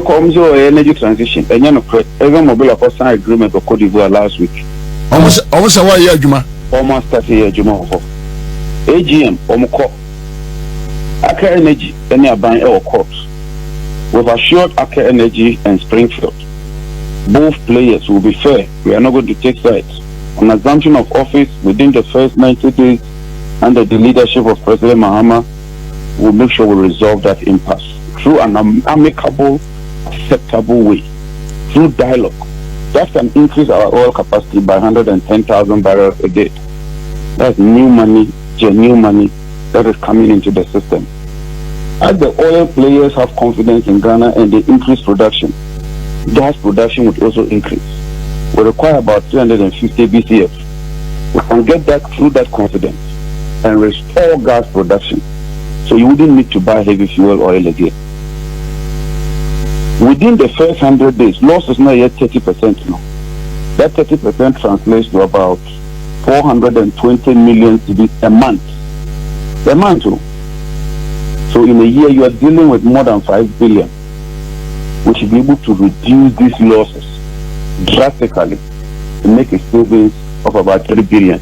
comes to energy transition, and ExxonMobil signed agreement with Cote d'Ivoire last week. Almost a year, Juma. Almost 30 years, Juma. AGM, Omoko, Aker Energy, and they are buying our courts. We've assured Aker Energy and Springfield. Both players will be fair. We are not going to take sides. On assumption of office within the first 90 days, under the leadership of President Mahama, we'll make sure we resolve that impasse through an amicable, acceptable way, through dialogue. That can increase our oil capacity by 110,000 barrels a day. That's new money, genuine money that is coming into the system. As the oil players have confidence in Ghana and they increase production, gas production would also increase. We require about 350 BCF. We can get that through that confidence and restore gas production, so you wouldn't need to buy heavy fuel oil again. Within the first 100 days, loss is not yet 30% now. That 30% translates to about 420 million a month. A month. So in a year, you are dealing with more than 5 billion. We should be able to reduce these losses drastically to make a savings of about 3 billion.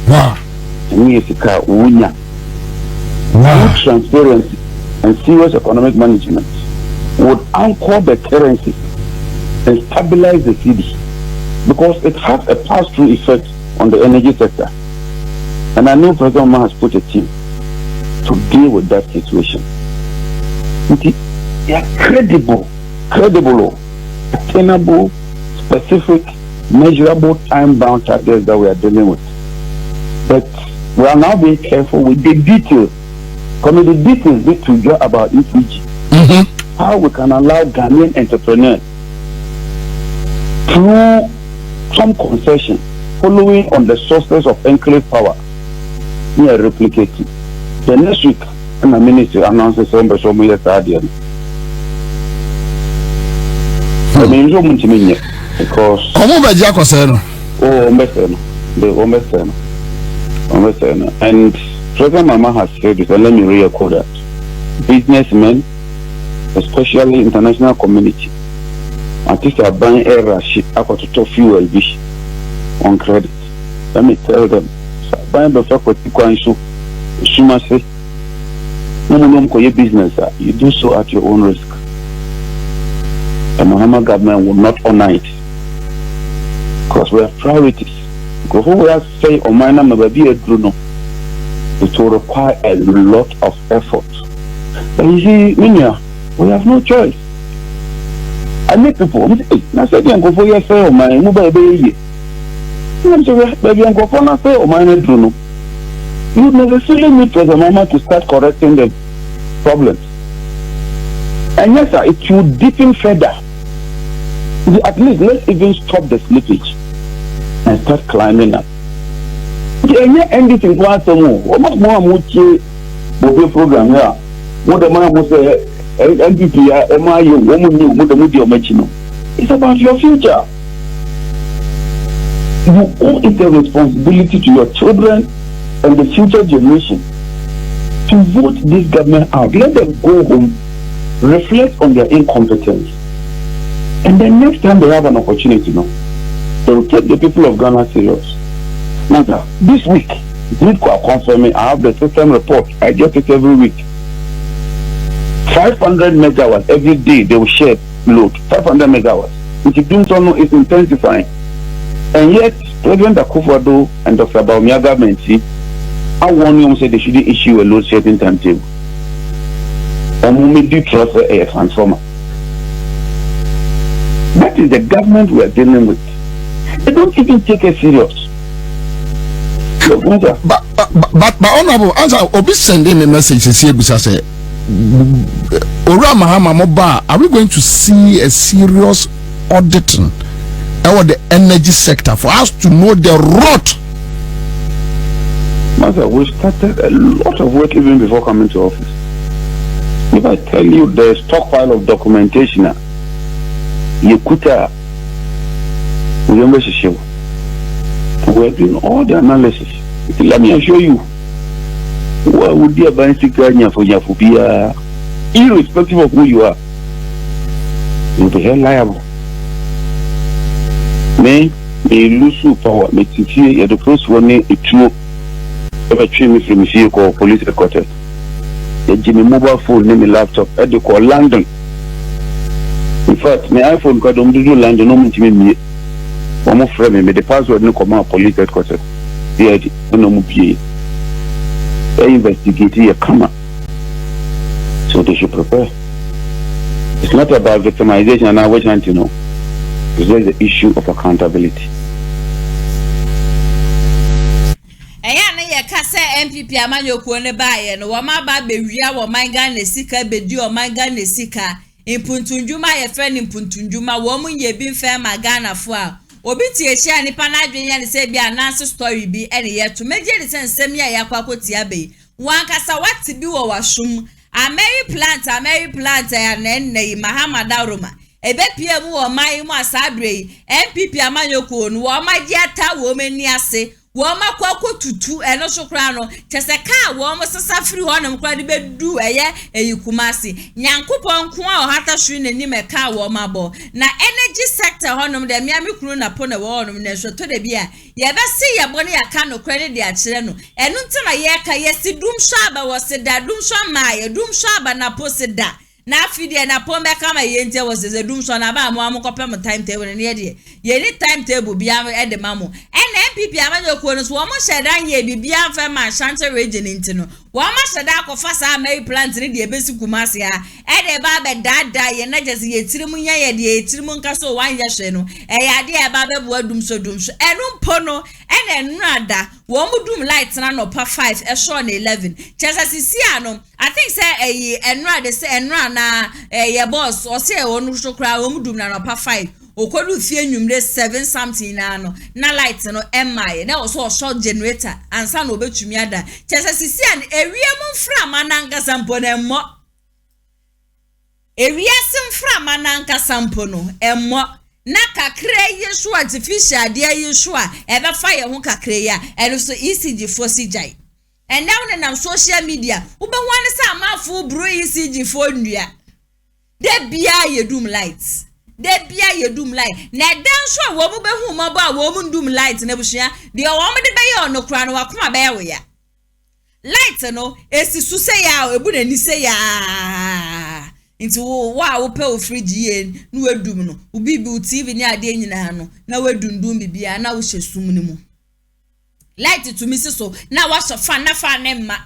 Wow. Wow. Transparency and serious economic management would anchor the currency and stabilize the city, because it has a pass-through effect on the energy sector. And I know President Obama has put a team to deal with that situation. They are credible, attainable, specific, measurable, time-bound targets that we are dealing with. But we are now being careful with the details. Because the details need to go about EPG. How we can allow Ghanaian entrepreneurs through some concession, following on the sources of enclave power, we are replicating. The next week, the ministry announces some years earlier. Because and President Mama has said this, and let me re-echo that. Businessmen, especially international community, artists are buying air shit to fuel on credit. Let me tell them, buying the fact that you business, you do so at your own risk. The Muhammad government will not honor it, because we have priorities. Because who we have say or minor maybe a Bruno, it will require a lot of effort. But you see, Minya, we have no choice. I make people, I say, go for your say or my mobile baby. Baby, go for not say or minor Bruno. You necessarily need President Mama to start correcting the problems. And yes, sir, it will deepen further. At least let's even stop the slippage and start climbing up. Anything once more, almost more program here. What the man was NPP, MIU, woman knew what the media mentioned. It's about your future. You owe it a responsibility to your children and the future generation to vote this government out. Let them go home, reflect on their incompetence, and then next time they have an opportunity, they will take the people of Ghana serious. Now, this week, confirming, I have the system report. I get it every week. 500 megawatts every day they will share load. 500 megawatts. Which is doing something is intensifying. And yet, President Akufo-Addo and Dr. Bawumia government, I warn you, say they shouldn't issue a load setting timetable. Or we do trust a transformer. That is the government we are dealing with. They don't even take it serious. But honorable, answer Obi sending a message here because say Ora Mahama Moba, are we going to see a serious auditing over the energy sector for us to know the rot? Master, we started a lot of work even before coming to office. If I tell you the stockpile of documentation, Yekuta, we're doing all the analysis. Let me assure you, what would be a bicycle for Yafubia, irrespective of who you are, you'll be held liable. May lose power, make it here, the first one, a true ever train me from here called police headquarters. The Jimmy mobile phone, name laptop, at the call London. In fact, my iPhone got on do London, no me. One more friend, me the password no come out police headquarters. Yeah, no more PA. They investigate here, come on. So they should prepare. It's not about victimization and I wish to know. It's just the issue of accountability. Kase NPP amanyokuo ne baaye no wama ba bewia wo manga na sika bedi o manga na sika impuntunjuma ye fe ni impuntunjuma wo mu ye bi fe magana fo a obi tie hia nipa na adwen ya ne se bia ananse story bi ene ye to meje de sensem ya yakwakotia be wan kasa wati bi wo washum Ameri plant ya nenne Mahama Daruma ebe pie mu wo mai mu asadre NPP amanyokuo no wo magiata wo mani ase Woma kwako tutu eno sokra no tese ka woma sasa firi honum kwa de bedu eye Kumasi nyankopon ko a ohata hwe nani meka woma bo na energy sector honum de miami kunu na po na honum na so to de bia ye be se ye bone yaka no credit de a kire no enu ntima ye ka ye sidum shaba wo se da dum so maye dum shaba na po se da na afide na pombe kama yente was a doom so na ba mo amkopem timetable ne de ye ni timetable bia e de mamo NPP amanyokuo no so wo mo shedan ye bibia fa ma Ashanti region ntino wo ma sheda akofa sa Mary plant ne de ebesi Kumasi ha e de ba be dada ye na jese ye tirimu nya ye de tirimu nka so wan ye hwe no e ya de e ba be bo adum so enu mpo no enu ada wo mo dum light na no pa 5 e show na 11 chesa sisi ano I think say enu ada say enu na ye boss o say wo no so kra wo mo dum na no pa 5 okodu fie nwumre 7 something na no na light no emaye na so short generator ansa no obetumi ada chese sisi an ewiem mfra mananka sampo na emmo ewiasem mfra mananka sampo no emmo na kakra yesu artificial de yesu a ebe fa ye ho kakra ya eno so ECG fosigtai and now na social media ube wan sa amafo bro ECG fo ndua de bia ye doom lights de bia ye doom light na dan so wo mu behu mo ba wo mu doom light na bushia de wo mu de be ye onokura no wakoma be ye ya light no esi su se ya ebu na ni se ya nti wo wo pe o fridge ye no wadum no ubibi TV ni ade nyina no na wadundum bibia na wo hyesum ni mu light to me so na wa so fa na fa ne ma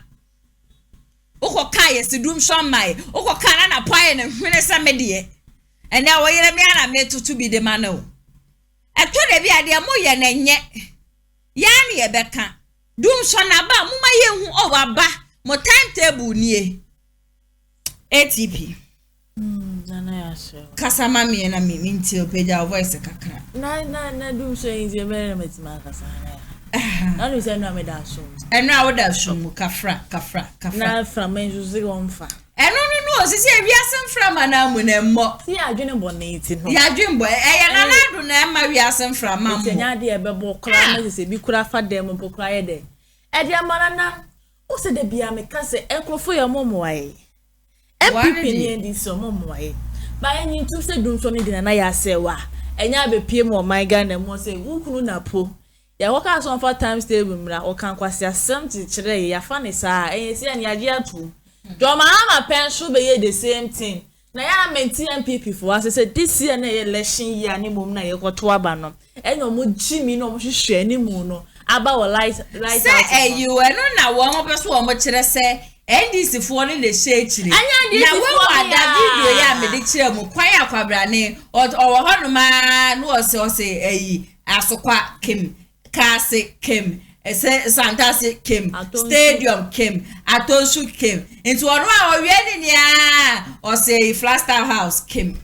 ukoka ye si doom so mai ukoka na poye ne hwene sa medie and now we are me to be the man. I told you the moya and yet Yanni a becca. Doom son about Muma ye who over ba more timetable near ATP. Casamami and I mean till page our voice a cacra. No, doom saying the environment, Marcasana. I don't say no, me that soon. And now that show Kafra. Now from Menjuzi on fa. no sisi ewiasem frama na mu na mmo si adwene boneti no ya adwen bo na nado na ma wiasem frama mo tenya de ebebo kra na sisi bi kura fa dem bo kra ye de de amana na o se de bia me ka se enkrofo ye momoae NPP ni ndi so momoae ba enyi ntu se dum so ni de na ya sewa enya be pie mo my Ghana mo se wukunu na po ya waka so for times table mra o kan kwase asem ti kire ya fa ne saa enye se ani age atu do ma ama pension be ye the same thing na ya menti NPP for us say this year na election year ni mom na ye koto aba no enyo mo jimi no mo hwehwe ani mu no aba wo light say you eno na wo mo peso wo mo kire se NDC fo ni le shechiri na we wa da video ya me de kire mu kwan akwabra ne o wo hono ma no o se asokwa kim kasi kim ese santasi kim stadium kim atonshu kim into onu a owie ni nia o se Flaster House kim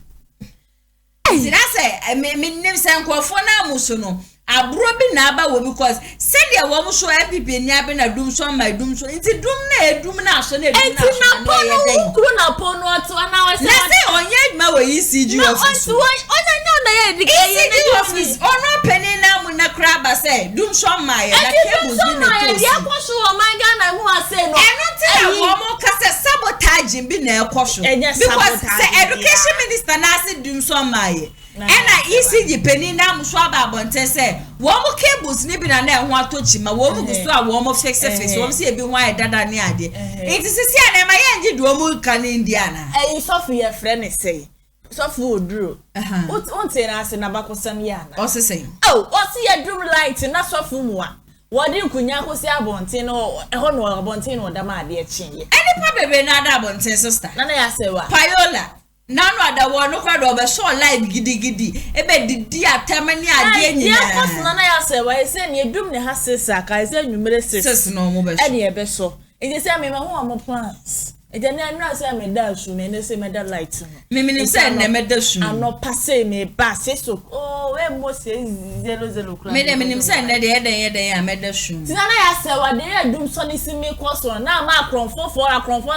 see that say me nim se nkofo na muso no aburo bi na aba wo because say there wo muso NPP ni abi na dum so my dum so into dum na aso na edum na na pono na pono oto na we say onye ma we ECG office na ye ECG office ono penny na mu na kraba say dum so my na cables bi na to ya kwaso o man Ghana mu ase no eno ti na wo mo ka say sabotage bi na ekwoso because say education minister na say dum so my ena ECG penny na mu so aba bonte say wo mo cables ni bi na na ho atochi ma wo mo gusto a wo mo fix wo mo se bi ho dada ni ade it is see na ma ye ngi do mo kan Indiana sofu ye friend say sofu oduro won te na ase na bakosam ya na o se say o se ye drum light na sofu mu a wodi nkunya kosi abonte no ho no abonte no da ma ade chinye any pa bebe na da abonte sister na ya se wa payola nanu adawo no kwado be so live gidigidi ebe didi atamani ade nyina ya kosi na ya se wa ese ni edum ne ha sesa ka ese nwumere ses no mo be so ene ebe so ije se me ho am plans ije na nra se me da su me ne se me da light no me se ne me da su ano passe me ba se so we mo se 00 kra me se ne de eden ya me da su tina na ya se wa de edum so ni si me koso na ma akronfo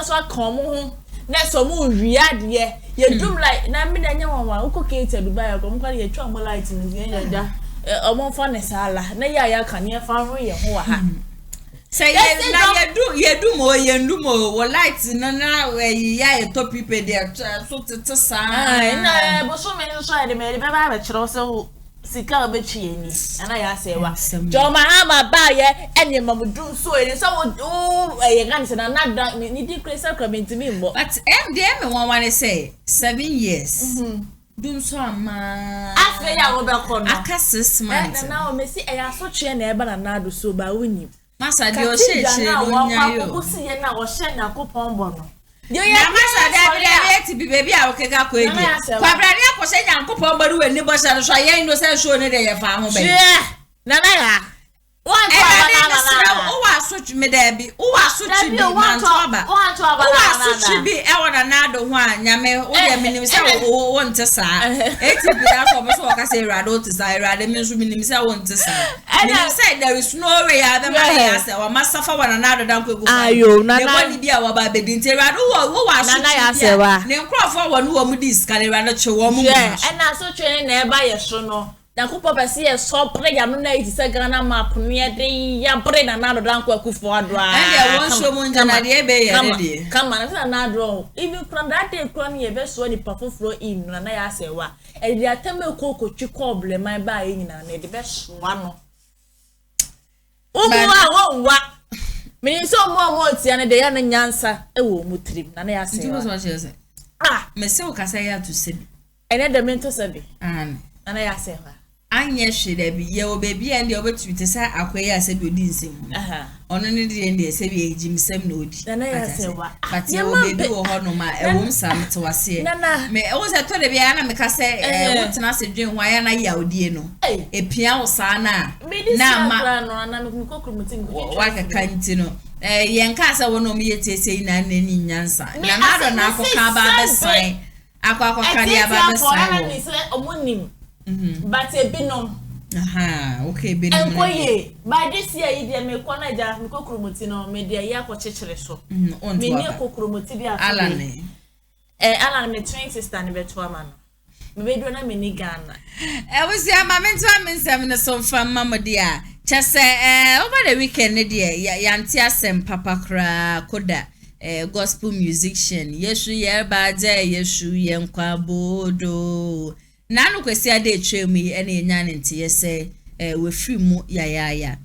so kan mo ho na so mu wiade ye dum like na me da nya wanwa ukokete Dubai ko mo kwa ye twa mo light ni ye da omo fa ne sala na ya ka ne fa ho ye ho wa ha say ye do mo wo light na ya top people there so to sa na bo so me so ya de me be ba kire so sika obechi eni ana ya se wa jo ma ama ba ye eni mamudun so eni so ye gan se na da ni di cresa comment mi mbo but MDM one say 7 years dum so ama afa ya wo be ko no aka 6 months na o mesi e ya so twe na e ba na do so ba woni masa de o she nya yo ko si ye na o she na ko pombo no yo ya masa de ti bi baby a o keka ko edi kwabrani akose nyankopon gbaru wani bo sha so ye no se show ne de ye fa ho be na ya one to o wa so me da bi o wa so chi bi man to aba o wa so chi bi e wona na do ho anyame o de minim se o nte sa eti bi akọ bo so ka se rado to sa rado mi so minim se o nte sa minim se there is no way ya be ma ya se wa masafa wona na do dan ko egu ayo na na ne bi a wa ba be din te rado wo wa so na ya se wa ne nkrofo wo no wo mu dis ka ne rado che wo mu na so twe na e ba ye so no na kupo pesi e so pre ya no na iti se Ghana map no ye de ya pre na na do dan ko akufo adwa and ya won so mo njana de be ye de kama na na do even from that day kro na ye be so ni pafofro in na ya se wa e de atame ko twi problem mai ba ye nyina na de be so no o wa me so mo tia na de ya na nyansa e wo mutrim na ya se wa me se o kasa ya to sebi ene de mento sebi na ya se wa anya hwede bi ye obebi ende obetu te sa akoye asebi odi nsem ono ne de ende asebi ejimsem na odi na ya se wa but ye obebi wo ho no ma ewom sam te wase me e wo se to de bia na me ka se wo tena se dwen ho aya na ya odie no epia wo sa na ma no na me kokromutin wa ka kanti no ye nka se wo no me yetese na nani nyansa na na do na akoka ba be san akwa ka dia ba be san wo but ebinom Aha, okay, be no. Enkoye, by this year you dey me kwana ja me kokromoti no me dey ya kwechechere so. Me ne kokromoti bi afa. Alane. Alane me twin sister ne beto ama no. Me be do na me ni Ghana. We see ama me ntwa me nsem ne so fam mama dia. Chese over the weekend ne dia yanti asem papa kra koda gospel musician. Yeshu ye baje yeshu ye nkwa bodo. Nanu kwesi ade etwemi ene nyane ntie se we free mu ya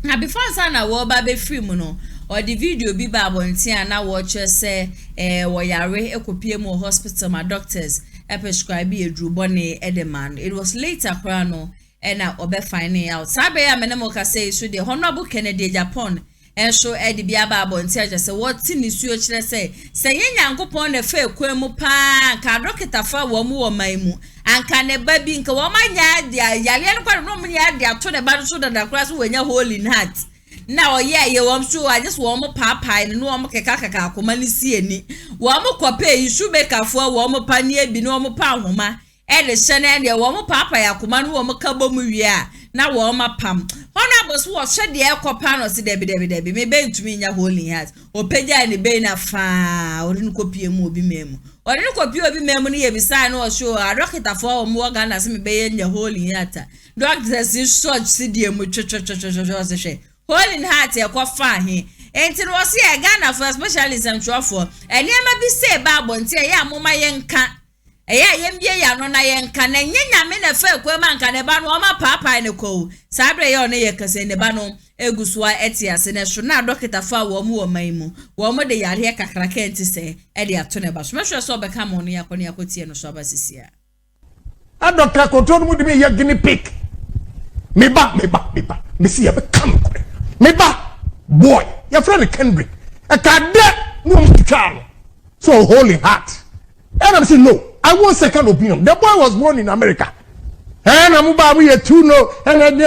na before sana wo ba be free mu no or the video bi ba abontia na wo che wo yare ekopie mu hospital ma doctors prescribe edru bone edeman. It was later krano na obe finding out sabe ya menemo ka say so the honorable Kennedy Agyapong enso edi bia ba abontia je se what ni suo kire se yen Nyankopon na fa ekwemu pa ka dokita fa wo mu wo man mu anka ne ba bi nka wo manya dia yale no kwa no manya dia to ne ba so da kra so wanya holy heart na o ye wo so I just wo mu papa no wo mu keka akoma ni sie ni wo mu kope isu be kafo wo mu pa ni ebi no wo mu pa homa e de hye ne wo mu papa yakoma no wo mu ka bom wie a na wo ma pam honorable so wo hye de ekopa no se debi me be ntumi nya holy heart opagya ne be na fa ori no kopie mu obi memu ori no kopie obi memu ne ye bisa no show a doctor for wo mu Ghana se me be nya holy heart doctors is so se de mu twetwetwetwetwe se hwe holy heart e ko fa he enti no se e Ghana for specialism twofo enema bi se ba abonte ye amoma ye nka yembie ya no na yenka na nyenya me na fa kwema nka ne ba no ma papa ne ko sabre ye ne ye kase ne ba no egusua etiase ne so na dokita fa wo mu wo man mu wo mo de yare kakra ka enti se e de ato ne ba so mehwe so be ka mo no yakọ ne yakotie no so ba sisia a doctor control mu de me ye guinea pig me ba me see ya be come me ba boy your friend Kendrick e ka de no mtwa so holy heart and I'm saying no. I want second opinion. The boy was born in America. And I'm about to two no. And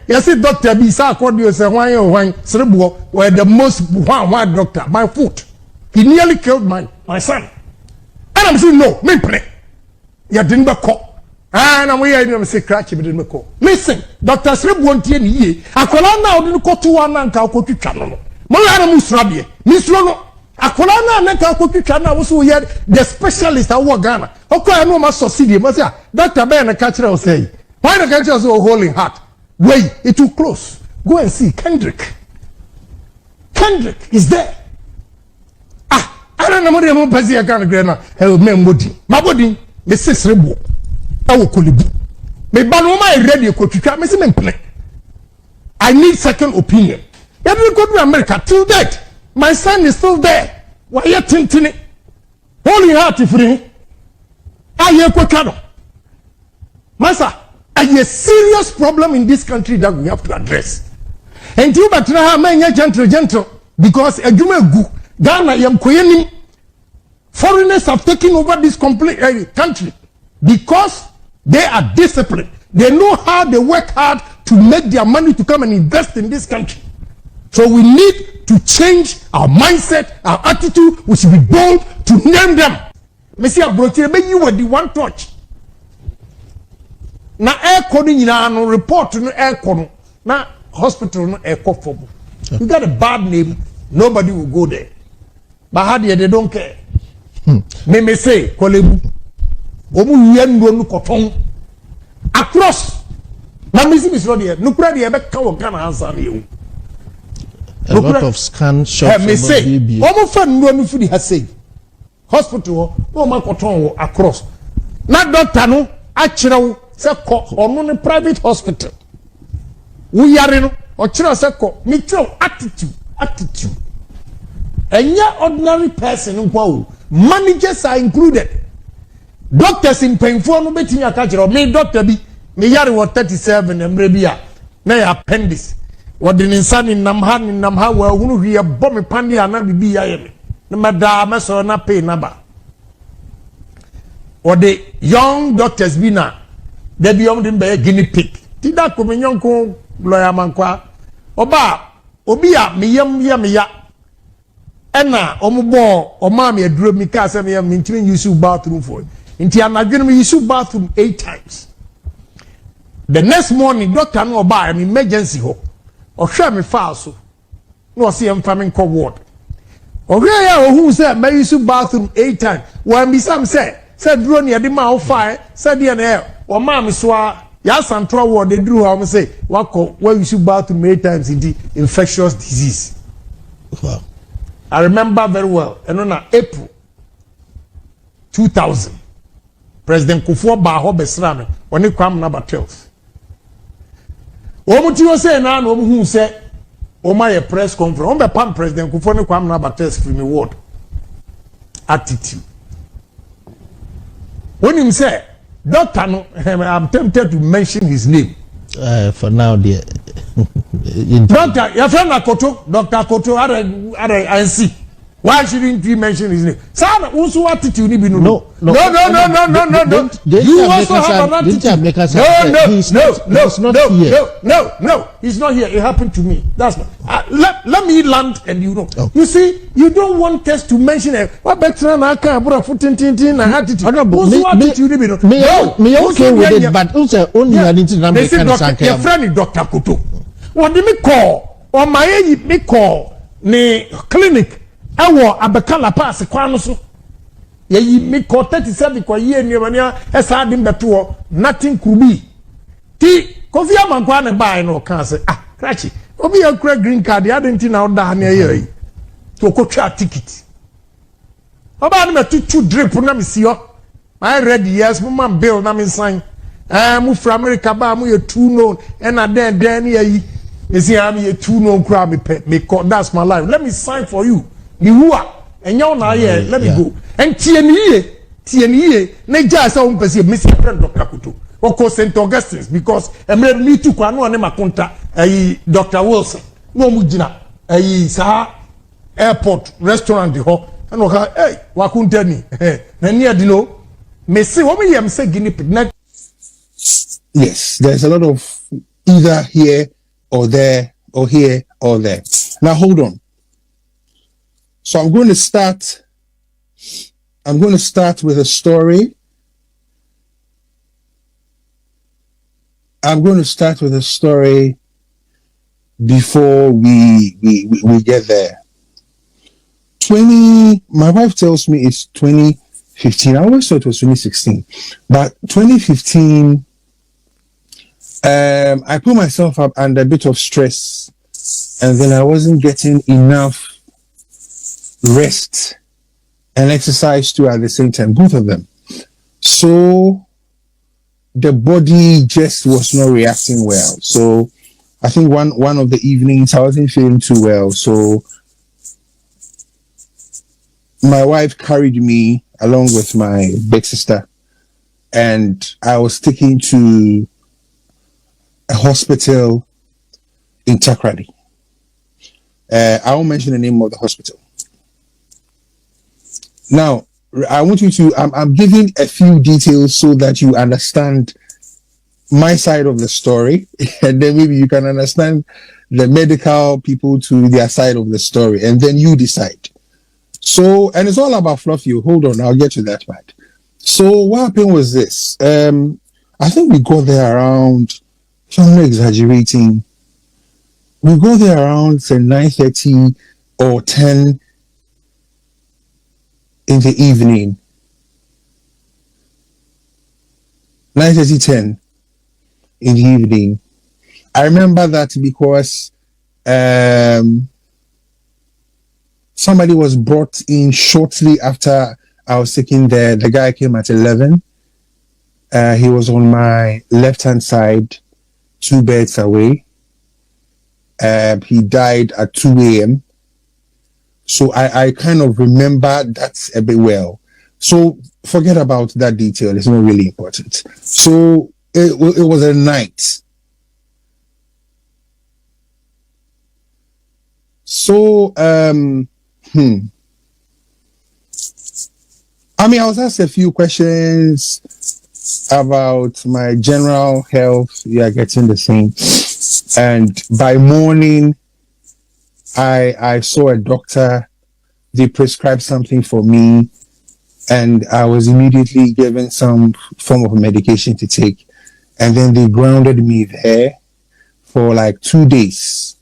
you see, Doctor Bisa Cordio say why Cerebro were the most one doctor. My foot. He nearly killed my son. And I'm saying no. Me play. You didn't call. And I'm here. I'm say crash. You didn't call. Listen, Doctor Cerebro won't hear me. I call now. Didn't call to one and call to channel. Mola Musrabi. Miss Rono. Akola na nka kwotwitwa na wo so ye the specialist awo Ghana okwa no ma succeed mo say Dr. Ben na ka kire o say why na ka kire so holding heart wait it too close go and see Kendrick is there I don't know what mo pese ya kan gre na e me mbodi mabodi me sesrebo awo kolibu me ba no ma ready kwotwitwa me se me mpene I need second opinion you don't go to America till that. My son is still there. Why you tintini? Holy heart free. Aye kwekado. Master, a serious problem in this country that we have to address. And you but now many gentle because a gu Ghana yam koyeni. Foreigners have taken over this complete country because they are disciplined. They know how they work hard to make their money to come and invest in this country. So we need to change our mindset, our attitude. We should be bold to name them. Messi Abrochi, you were the one touch. Na air coding in our report to air code. Na hospital no air code for. You got a bad name, nobody will go there. But how they don't care. Me say, Kolebu. Omu yendo no kotong. Across. Na misi misro there. No pray there be kawo kana answer you. A lot of scan shops. Me say, almost no food has said. Hospital, no man cotton across. Not doctor no, actually, say or private hospital. We are in or chira seko, mutual attitude. And yeah, ordinary person, managers are included. Doctors in painful no betting your culture, me doctor be me yari was 37 and maybe na appendix. What the insani namha wa unu hiya bomb pandi ana bibi ya yeme na madama so na pay naba or the young doctors be na they be on the guinea pig ti da ko menyon ko lawyer mankwa obi a meya ena omubo o ma me aduro mi ka se me ntimi use bathroom for nti anadwene me use bathroom 8 times The next morning, doctor no buy an emergency ho. Or share me file so. No see him coming call ward. Or who said may use bathroom 8 times. When me some said drone ya the mouth fire, said the air, or mammy swa, yes and throw what they drew how say, what where you should bathroom 8 times in the infectious disease. Wow. I remember very well, and on April 2000, President Kufuor Baho Besrame, when he come number 12. Omuti yo say na no hu say o ma ye press conference on be pam President Kufuor ne kwam na battles free me word attitude when him say doctor no I'm tempted to mention his name for now dear doctor your friend Akoto Dr. Akoto are Adansie. Why shouldn't we mention his name? Son, also attitude ni binu. No. You also have an attitude. No. He's not here. It happened to me. That's not. Let me land and you know. Okay. You see, you don't want us to mention it. What better na ka bro futin attitude. Also attitude ni binu. Me okay with it, but also only an internal mechanic. Your friend Dr. Koto. What did me call? Or my me call ni clinic. Ewo abekala pass kwano so ye me ko 37 kwa ye niamania esa dim beto nothing could be ti kofi amankwa ne buy no kan say krachi obi akura green card ya denti na oda na ye to ko twa ticket oba na metutu drip na me si yo I ready yes mo man bill na me sign mu from America ba mu ye too known and then ye me see am ye too known kra me that's my life let me sign for you. You are and you're not here. Let me go. And TNE, Naja, so Missy friend Dr. Kutu, or course St. Augustine's, because I made me to Kwano and Makonta, Dr. Wilson, no Mujina, Saha airport, restaurant, the hall, and hey, Wakuntani, near Dino, may see what we am saying guinea pig. Yes, there's a lot of either here or there, or here or there. Now hold on. So I'm going to start with a story. I'm going to start with a story before we get there. My wife tells me it's 2015. I always thought it was 2016. But 2015, I put myself up under a bit of stress, and then I wasn't getting enough rest and exercise too at the same time, both of them. So the body just was not reacting well. So I think one of the evenings I wasn't feeling too well. So my wife carried me along with my big sister, and I was taken to a hospital in Takrady. I won't mention the name of the hospital. Now, I want you to, I'm giving a few details so that you understand my side of the story, and then maybe you can understand the medical people to their side of the story, and then you decide. So, and it's all about Fluffy. Hold on, I'll get to that part. So what happened was this. I think we got there around, if I'm not exaggerating, we go there around say 9:30 or 10 in the evening. 9:30, 10 in the evening. I remember that because somebody was brought in shortly after I was taken there. The guy came at 11. He was on my left-hand side, 2 beds away. He died at 2 a.m. So I kind of remember that a bit well. So forget about that detail. It's not really important. So it was a night. So, I mean, I was asked a few questions about my general health. Yeah, getting the same. And by morning, I saw a doctor. They prescribed something for me, and I was immediately given some form of medication to take. and then they grounded me there for like 2 days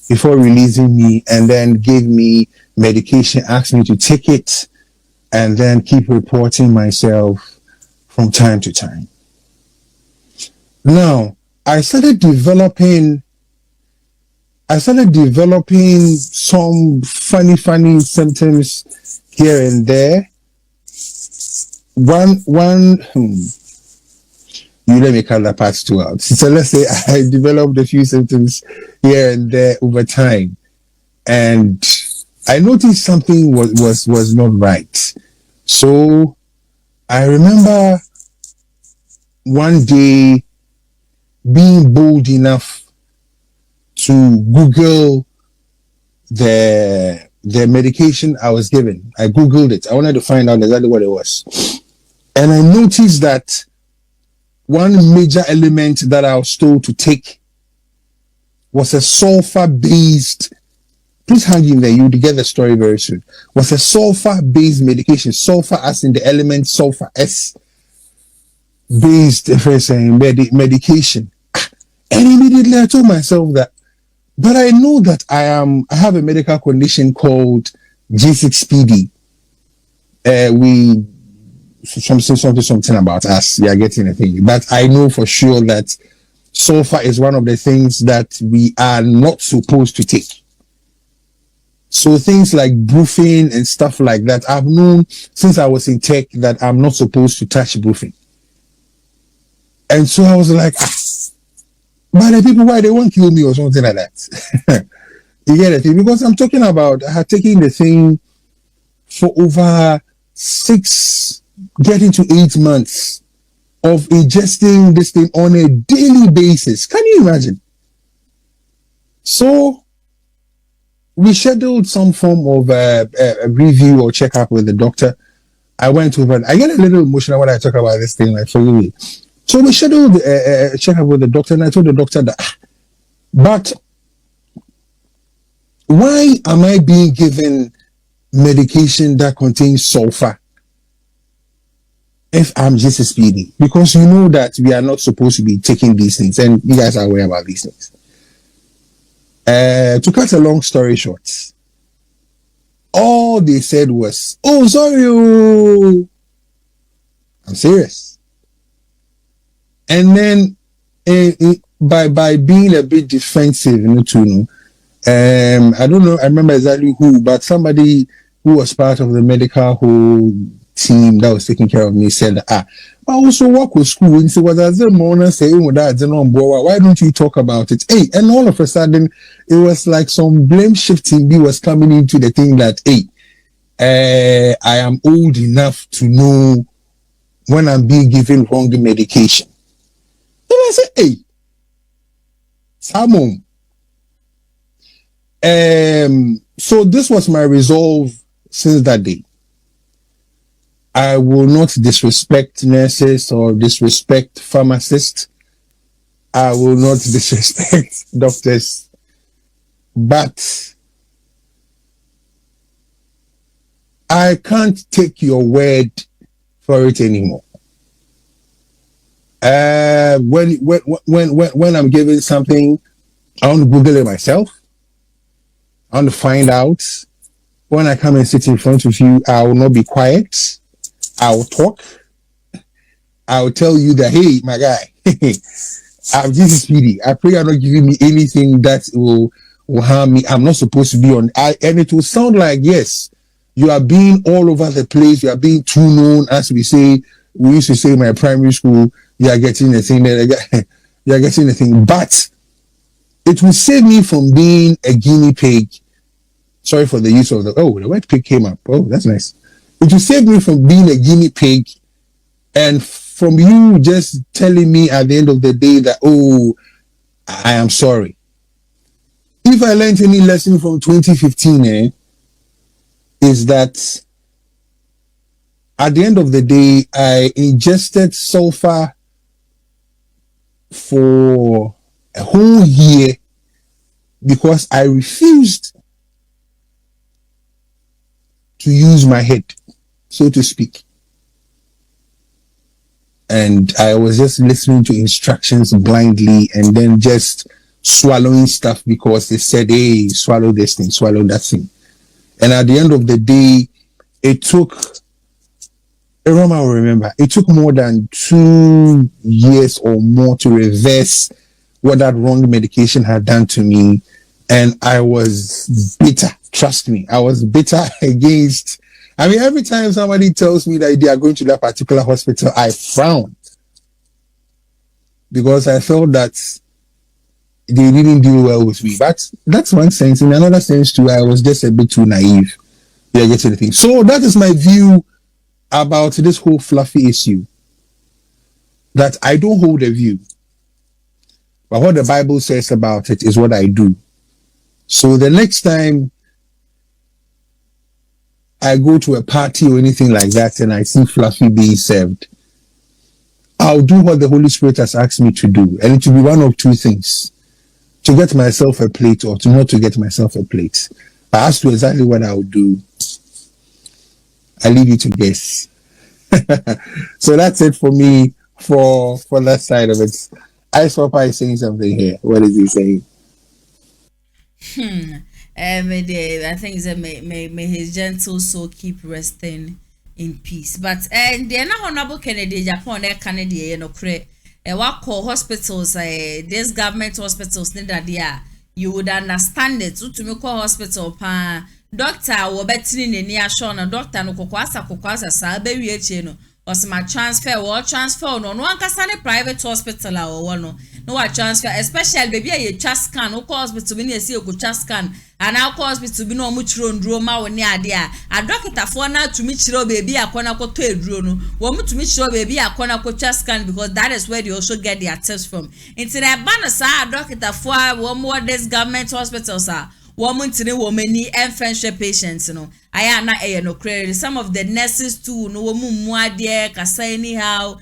before releasing me, and then gave me medication, asked me to take it, and then keep reporting myself from time to time. Now, I started developing some funny symptoms here and there. You let me cut that part two out. So let's say I developed a few symptoms here and there over time, and I noticed something was not right. So I remember one day being bold enough to Google the medication I was given. I Googled it. I wanted to find out exactly what it was. And I noticed that one major element that I was told to take was a sulfur-based, please hang in there, you'll get the story very soon, was a sulfur-based medication, sulfur as in the element sulfur, S-based medication. And immediately I told myself that, but I know that I have a medical condition called G6PD. Something about us. We are getting a thing, but I know for sure that sulfur is one of the things that we are not supposed to take. So things like brufen and stuff like that, I've known since I was in tech that I'm not supposed to touch brufen. And so I was like, but the people, why they won't kill me or something like that? You get it? Because I'm talking about, I had taken the thing for over 6, getting to 8 months of ingesting this thing on a daily basis. Can you imagine? So we scheduled some form of a review or checkup with the doctor. I went over, I get a little emotional when I talk about this thing, like, forgive me. So we scheduled a checkup with the doctor, and I told the doctor that, but why am I being given medication that contains sulfur if I'm just a speedy? Because you know that we are not supposed to be taking these things, and you guys are aware about these things. To cut a long story short, all they said was, "Oh, sorry, I'm serious." And then by being a bit defensive, I don't know, I remember exactly who, but somebody who was part of the medical whole team that was taking care of me said, I also work with school, and so was as a morning saying, why don't you talk about it? Hey, and all of a sudden it was like some blame shifting was coming into the thing that, I am old enough to know when I'm being given wrong medication. And I said, hey, Simon. So this was my resolve since that day. I will not disrespect nurses or disrespect pharmacists. I will not disrespect doctors. But I can't take your word for it anymore. When I'm given something, I want to Google it myself. I want to find out. When I come and sit in front of you, I will not be quiet. I will talk. I will tell you that, hey, my guy, I'm just speedy. I pray you're not giving me anything that will harm me. I'm not supposed to be on. And it will sound like, yes, you are being all over the place. You are being too known, as we used to say in my primary school. You are getting the thing that you are getting the thing, but it will save me from being a guinea pig. Sorry for the use of the word pig came up. Oh, that's nice. It will save me from being a guinea pig, and from you just telling me at the end of the day that, oh, I am sorry. If I learned any lesson from 2015, is that at the end of the day, I ingested sulfur for a whole year because I refused to use my head, so to speak. and I was just listening to instructions blindly and then just swallowing stuff because they said, hey, swallow this thing, swallow that thing. And at the end of the day, it took, Roma will remember, it took more than 2 years or more to reverse what that wrong medication had done to me. And I was bitter, trust me, I was bitter against. I mean, every time somebody tells me that they are going to that particular hospital, I frown because I felt that they didn't deal well with me. But that's one sense. In another sense, too, I was just a bit too naive. Yeah, get anything. So that is my view about this whole fluffy issue. That I don't hold a view, but what the Bible says about it is what I do. So the next time I go to a party or anything like that and I see fluffy being served, I'll do what the Holy Spirit has asked me to do. And it will be one of two things: to get myself a plate or to not to get myself a plate. But as to exactly what I'll do, I leave you to guess. So that's it for me for that side of it. Ice Papa is saying something here. What is he saying? I think that may his gentle soul keep resting in peace. But the honorable Kennedy Japan Kennedy what call hospitals this government hospitals you would understand it. To me call hospital doctor wo betini ne ni asho na doctor no kokwasa sa be wie no was my transfer no ankasa ne private hospital a wo no wa transfer especially baby a twa scan wo hospital bi na esi ekotwa scan ana hospital bi na omu chiro nduro ma wo ne ade a doctor fo na tumi chiro baby akona koto eduro no wo mu tumi chiro baby akona kotwa scan because that is where they also get their tips from. Into the banner sa doctor fo wo more this government hospitals are woman womani and friendship patients, I am not no credit. Some of the nurses too, no woman more dear, kasa anyhow,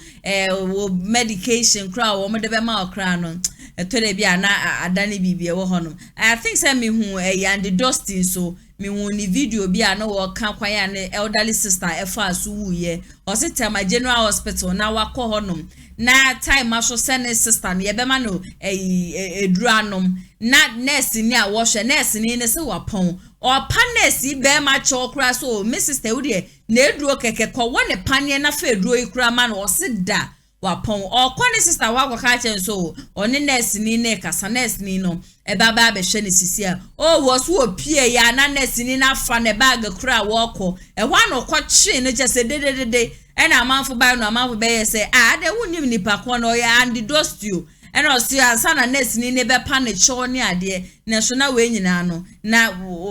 medication crowd, woman the bema crown. Tolebia na Adani Bibi honum. I think send me who and the dusting so me woni video be no work can kwaya elderly sister efa so ye or sit my general hospital na wako honum. Na time maso send sister ye bema no eduanom na nurse ni a wash nurse ni ne se wapon or pan nurse be ma chokra so me sister wo de na eduro keke ko wone panye na fa eduro ikura ma no osida wapon or kwani sister wa go ka chen so oni nurse ni ne kasa nurse ni no e baba be hwe ni sisia o wo so opie ya na nurse ni na fa ne bag kura wo ko e hwa no ko chi ne je se de and a man for buy no man for be say de wonnim nipa ko no ya and dust you and also asana nurse ni ne be pa ne cho ne ade na so na we nyina no na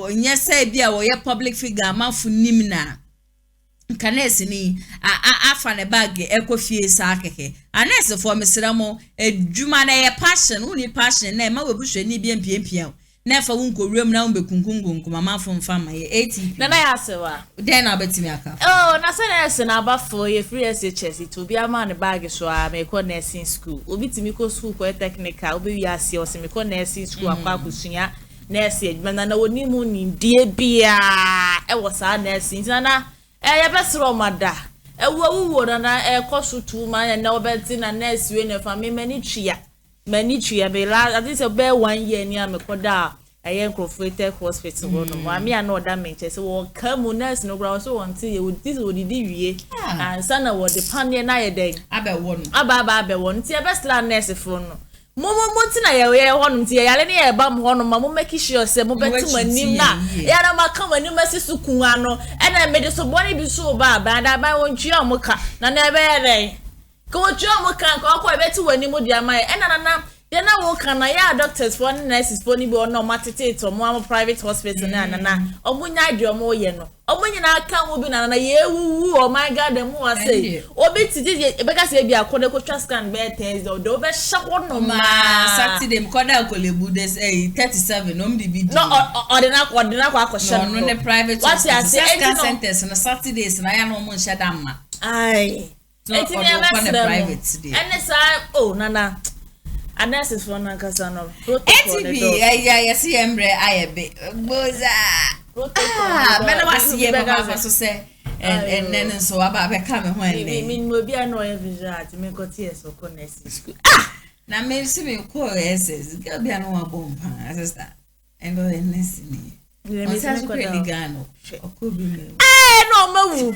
nye say bia wo ye public figure man fu nim na kanesi ni afa ne bag ekofie sa keke anese for mesramo edwuma na ye passion uni passion na ma webuhwe ni bia mpiempia na fa wonko wrem na won bekunkunkunku mama fomfa ma ye 80 na ya sewa den na betimi aka na se na se na ba for ye free SHS it obi ama ne bag so a me ko nursing school obi timi ko school ko technical obi wi ase o se me ko nursing school akwa akusua nurse edwuma na woni mu ni die bia e wo sa nursing na ya besro mada wo na kosu tu ma na obeti na nurse we na fa me mani tria be la I think say be 1 year ni amekoda Crofete hospital no mo ami na oda menche say wo kamu nurse no ground so want ye this wo didi wie and sana wo de panne na ye den abewo no abewo nti e besla nurse fo no mo tina ye honum ti yale ne ye ba mo honum ma mo make sure say mo beti manim na ya na maka manim asisu kunwa no e na me de so boni bi so ba da ba won twa mo ka na na be ye ko twa mo kan ko e beti wani mo dia mai e na ya na wo kan na ya doctors for nurses for ni bi no matete to mo private hospital na omunya ade omo ye no omunyi na aka wo bi na ye wuwu oh my god dem wo say obi ti e be ka say bi akode ko twa scan be Thursday o do be shako no ma Saturday m koda kolebu des 37 no mdi bi no ordinary ko akosha no ne private hospital centers na Saturdays na ya no mo nhya damma ai eti ne private day and say nana analysis for nankasa no protocol NPP ya see embre ayebe boza mena wasi ye baba so say and then so about become when mean will be annoying vision to make a tears or connect school. Now maybe see call essays, girl be an old bomb, as that. And go in listening. Let me pretty gano. Or could be me. No, move.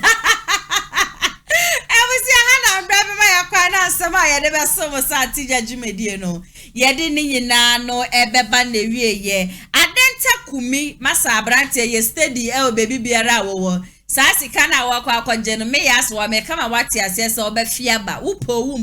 I was your hand and baby my acquaintance. Somebody never saw us at Tija Jumediano. Ye didn't no ebe bande ye. Adenta kumi, Massa Brante, ye steady, baby biara wo. Sasi kana wakwa konjeno me yas wa me kama wati asese obefiaba upo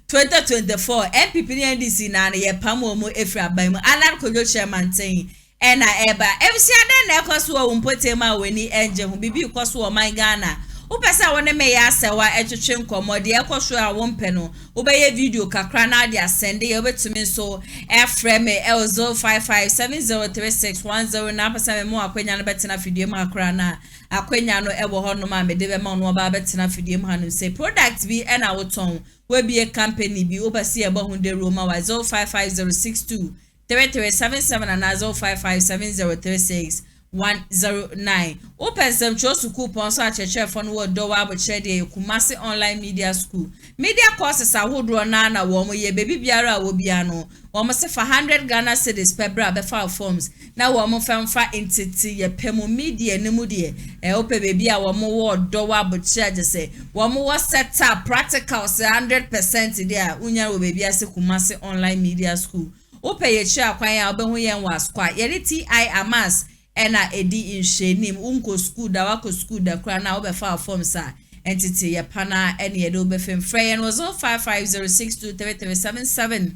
2024 NPP NDC na ye pamo mu efraban mu alar kojo chairman ten ena eba ebsia den na ekoso wo mpote ma weni enje hu bibi koso wo man Ghana upesa wona me yasewa etwetwe nkomode ekoso a wo mpe no ubeye video kakra na dia sende ye obetumi so eframe elzo 55703610 na pesa me mu akwenya no betena video ma akra na akwenya no ewo hono ma me de be ma no ba betena fidie mu hanu say product bi e na woton we bi a company bi obasi e ba hu de roma wa 0550623377 and 0557036109 open some chosu coupon so acheche for no do wa bo chede Kumasi online media school media courses ahodo na wo mo ye baby biara wo bia no wo mo se for 100 Ghana cedis per bra be file forms na wo mo famfa entity ye pemu media ne mu de open baby a wo mo wo do wa bo chede se wo mo wo set up practicals 100% there unya wo baby ase Kumasi online media school open ye chi akwan ya obehu yen wa squad ye ti amas ena edi inshenim unko school da wako school da kra na obefa forms a entity ye pana ene ye do befem frey no 0550623377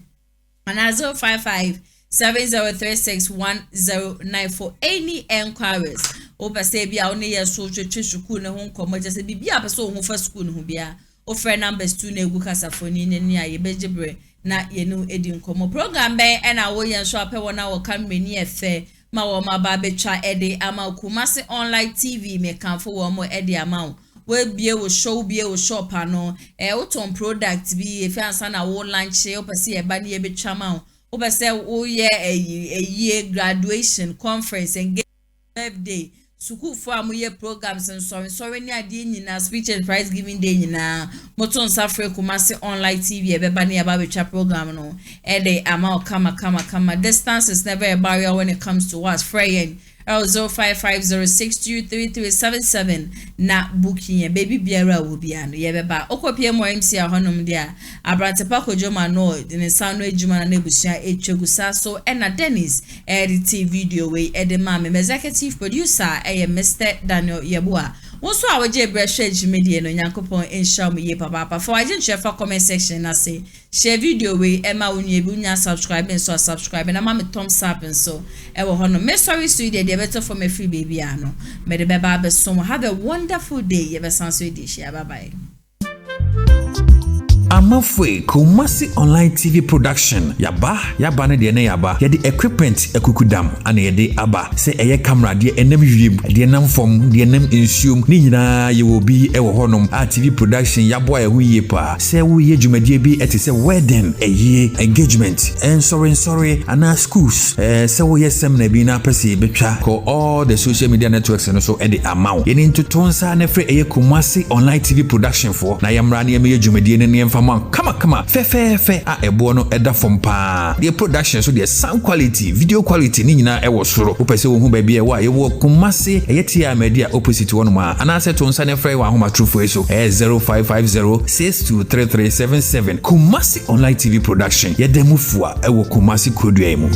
and 0557036109 for any enquiries obese bia oni ye so twetwe school ne ho nkomo je se bibia pese o ho fa school ne ho bia o frey numbers 2 na egu kasafoni ne ne aye bejebre na ye no edi nkomo program ben ena wo ye so ape wona wo kan meni efe ma wo ma ba betwa ede ama Kumasi online TV me kanfo wo mo ede ama we bie wo show bie wo shop ano uton product bi efi ansa na wo launch e opese e ba ne ye betwa ma opese wo ye a graduation conference and birthday suku for amuye programs and sorry ni ade nyina speech and prize giving day nyina moton safre Kumasi online TV e beba ne aba betwa program no ede ama kama distance is never a barrier when it comes to us fraying 0550623377 na booking ye baby biara wo bia no ye beba okopie mo MC a honom dia abrante pakojo ma no de sanu ejuma na ebusia etwegusa so ena Dennis edit video we edema me executive producer Mr. Daniel Yeboa wonso a waje brehwe ejimedie no Nyankopon ensham ye papa for agent share for comment section na say share video we ema wonu ebi nya subscribe so subscribe na ma me thumbs up so ewo hono me sorry so dey better for me free baby ano me de beba be so have a wonderful day ye be san so dey share bye bye Amafwe Kumasi online TV production yaba ne de ne yaba ye de equipment ekukudam ana ye de aba se eye camera de enam wiem de nam fom de enam ensuom ni nyina ye wo bi e wo honom a TV production yabo a hu ye pa se wo ye dwumadie bi eti se wedding eye engagement and sorry ana schools se wo ye seminar bi na pese betwa ko all the social media networks no so e de amaw ye ni ntotonsa na fre eye Kumasi online TV production for na yamra na ye dwumadie ne Kama fe a ebo no eda from pa the production so the sound quality video quality ni nyina e wo soro opese wo hu ba bia wa ye wo Kumasi eyetia media opposite one ma anase to nsa ne frey wa homa true so 0550623377 Kumasi online TV production ye demufua e wo Kumasi kodua mu